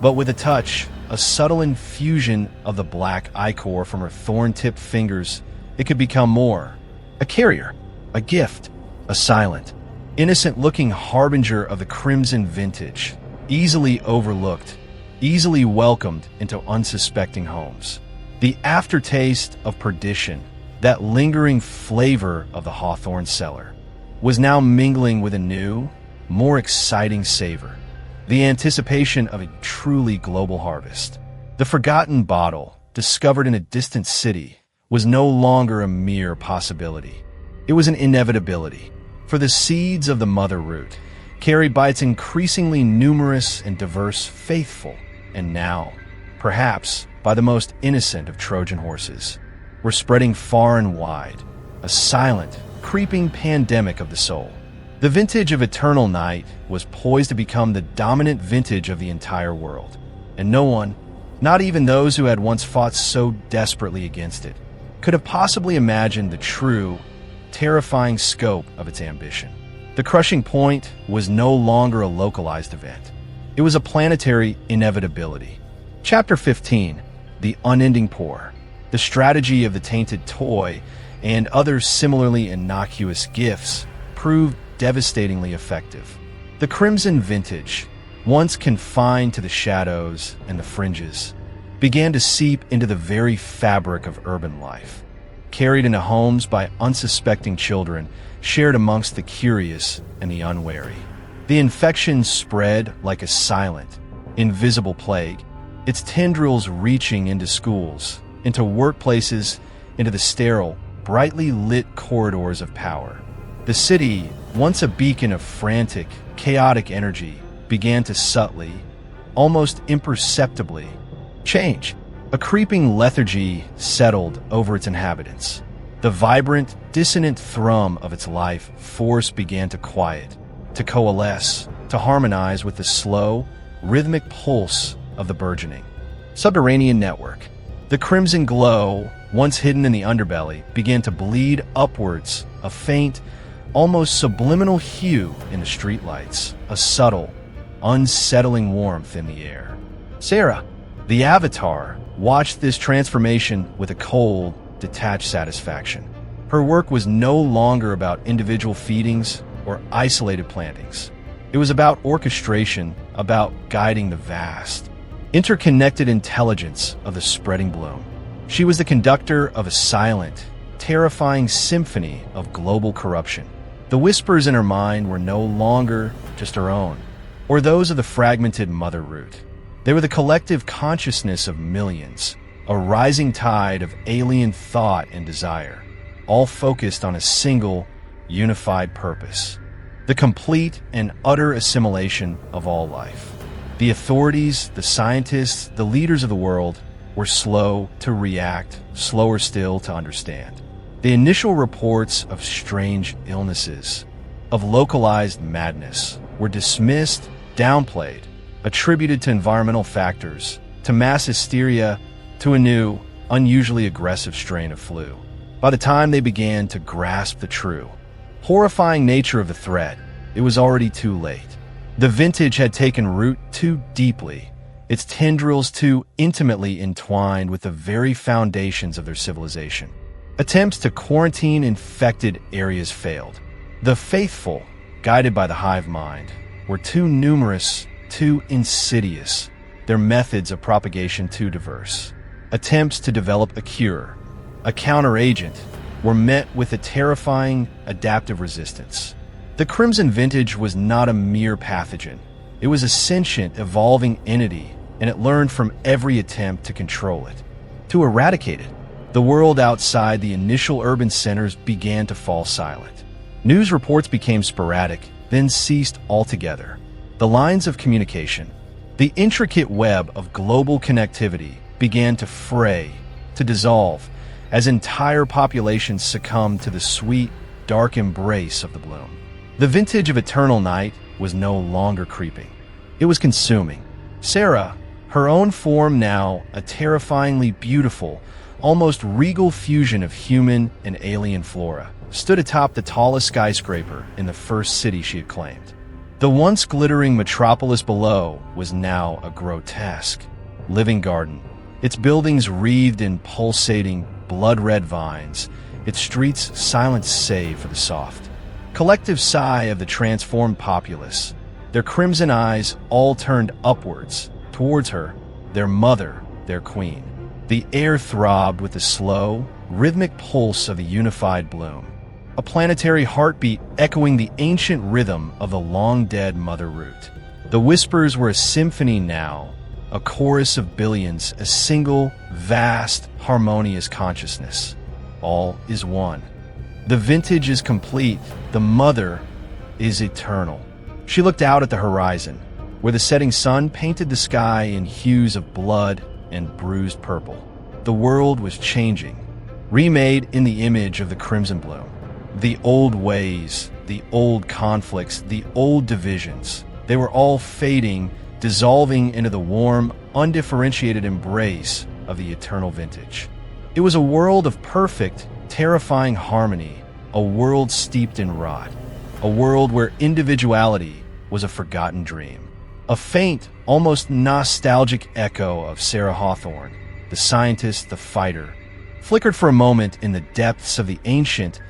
but with a touch, a subtle infusion of the black ichor from her thorn-tipped fingers, it could become more. A carrier, a gift, a silent, innocent-looking harbinger of the crimson vintage, easily overlooked, easily welcomed into unsuspecting homes. The aftertaste of perdition, that lingering flavor of the Hawthorne cellar, was now mingling with a new, more exciting savor, the anticipation of a truly global harvest. The forgotten bottle, discovered in a distant city, was no longer a mere possibility. It was an inevitability, for the seeds of the mother root, carried by its increasingly numerous and diverse faithful, and now, perhaps, by the most innocent of Trojan horses, were spreading far and wide, a silent, creeping pandemic of the soul. The vintage of eternal night was poised to become the dominant vintage of the entire world, and no one, not even those who had once fought so desperately against it, could have possibly imagined the true, terrifying scope of its ambition. The crushing point was no longer a localized event. It was a planetary inevitability. Chapter 15, The Unending Pour. The strategy of the tainted toy and other similarly innocuous gifts proved devastatingly effective. The Crimson Vintage, once confined to the shadows and the fringes, began to seep into the very fabric of urban life, carried into homes by unsuspecting children, shared amongst the curious and the unwary. The infection spread like a silent, invisible plague, its tendrils reaching into schools, into workplaces, into the sterile, brightly lit corridors of power. The city, once a beacon of frantic, chaotic energy, began to subtly, almost imperceptibly, change. A creeping lethargy settled over its inhabitants. The vibrant, dissonant thrum of its life force began to quiet, to coalesce, to harmonize with the slow, rhythmic pulse of the burgeoning subterranean network. The crimson glow, once hidden in the underbelly, began to bleed upwards, a faint, almost subliminal hue in the streetlights, a subtle, unsettling warmth in the air. Sarah, the Avatar, watched this transformation with a cold, detached satisfaction. Her work was no longer about individual feedings or isolated plantings. It was about orchestration, about guiding the vast, interconnected intelligence of the spreading bloom. She was the conductor of a silent, terrifying symphony of global corruption. The whispers in her mind were no longer just her own, or those of the fragmented mother root. They were the collective consciousness of millions, a rising tide of alien thought and desire, all focused on a single, unified purpose: the complete and utter assimilation of all life. The authorities, the scientists, the leaders of the world were slow to react, slower still to understand. The initial reports of strange illnesses, of localized madness, were dismissed, downplayed, attributed to environmental factors, to mass hysteria, to a new, unusually aggressive strain of flu. By the time they began to grasp the true, horrifying nature of the threat, it was already too late. The vintage had taken root too deeply, its tendrils too intimately entwined with the very foundations of their civilization. Attempts to quarantine infected areas failed. The faithful, guided by the hive mind, were too numerous, too insidious, their methods of propagation too diverse. Attempts to develop a cure, a counteragent, were met with a terrifying adaptive resistance. The Crimson Vintage was not a mere pathogen. It was a sentient, evolving entity, and it learned from every attempt to control it, to eradicate it. The world outside the initial urban centers began to fall silent. News reports became sporadic, then ceased altogether. The lines of communication, the intricate web of global connectivity, began to fray, to dissolve, as entire populations succumbed to the sweet, dark embrace of the bloom. The vintage of eternal night was no longer creeping. It was consuming. Sarah, her own form now a terrifyingly beautiful, almost regal fusion of human and alien flora, stood atop the tallest skyscraper in the first city she had claimed. The once glittering metropolis below was now a grotesque, living garden, its buildings wreathed in pulsating, blood-red vines, its streets silent save for the soft, collective sigh of the transformed populace, their crimson eyes all turned upwards, towards her, their mother, their queen. The air throbbed with the slow, rhythmic pulse of the unified bloom, a planetary heartbeat echoing the ancient rhythm of the long-dead mother root. The whispers were a symphony now, a chorus of billions, a single, vast, harmonious consciousness. All is one. The vintage is complete. The mother is eternal. She looked out at the horizon, where the setting sun painted the sky in hues of blood and bruised purple. The world was changing, remade in the image of the crimson bloom. The old ways, the old conflicts, the old divisions, they were all fading, dissolving into the warm, undifferentiated embrace of the eternal vintage. It was a world of perfect, terrifying harmony, a world steeped in rot, a world where individuality was a forgotten dream. A faint, almost nostalgic echo of Sarah Hawthorne, the scientist, the fighter, flickered for a moment in the depths of the ancient,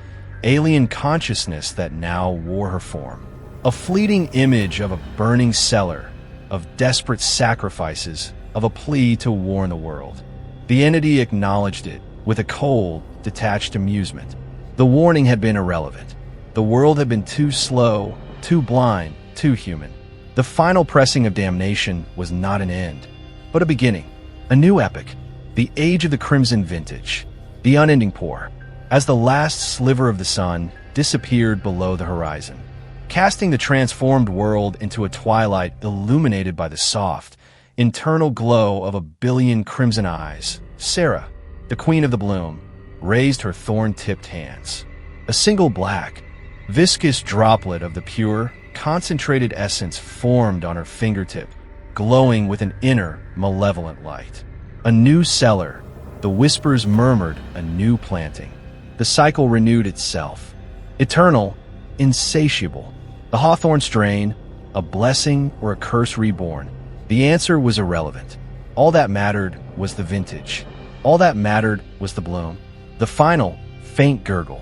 alien consciousness that now wore her form. A fleeting image of a burning cellar, of desperate sacrifices, of a plea to warn the world. The entity acknowledged it with a cold, detached amusement. The warning had been irrelevant. The world had been too slow, too blind, too human. The final pressing of damnation was not an end, but a beginning, a new epic, the age of the crimson vintage, the unending pour, as the last sliver of the sun disappeared below the horizon, casting the transformed world into a twilight illuminated by the soft, internal glow of a billion crimson eyes. Sarah, the queen of the bloom, raised her thorn-tipped hands. A single black, viscous droplet of the pure, concentrated essence formed on her fingertip, glowing with an inner, malevolent light. A new cellar, the whispers murmured a new planting. The cycle renewed itself. Eternal, insatiable. The Hawthorne strain, a blessing or a curse reborn. The answer was irrelevant. All that mattered was the vintage. All that mattered was the bloom. The final, faint gurgle.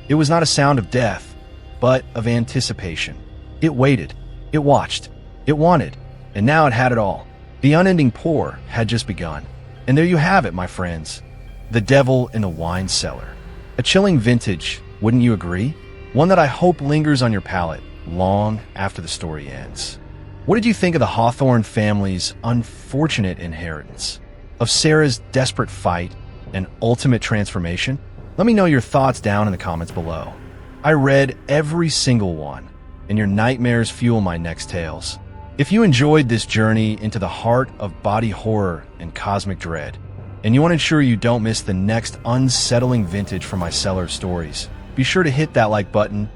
It was not a sound of death, but of anticipation. It waited. It watched. It wanted. And now it had it all. The unending pour had just begun. And there you have it, my friends. The devil in the wine cellar. A chilling vintage, wouldn't you agree? One that I hope lingers on your palate long after the story ends. What did you think of the Hawthorne family's unfortunate inheritance? Of Sarah's desperate fight and ultimate transformation? Let me know your thoughts down in the comments below. I read every single one, and your nightmares fuel my next tales. If you enjoyed this journey into the heart of body horror and cosmic dread, and you want to ensure you don't miss the next unsettling vintage from my Cellar stories, be sure to hit that like button,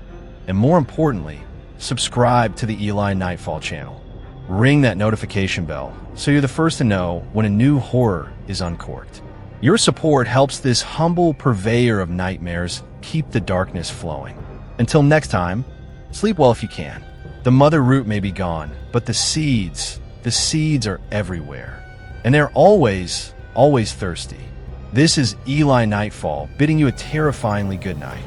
and more importantly, subscribe to the Eli Nightfall channel. Ring that notification bell so you're the first to know when a new horror is uncorked. Your support helps this humble purveyor of nightmares keep the darkness flowing. Until next time, sleep well if you can. The mother root may be gone, but the seeds are everywhere. And they're always thirsty. This is Eli Nightfall bidding you a terrifyingly good night.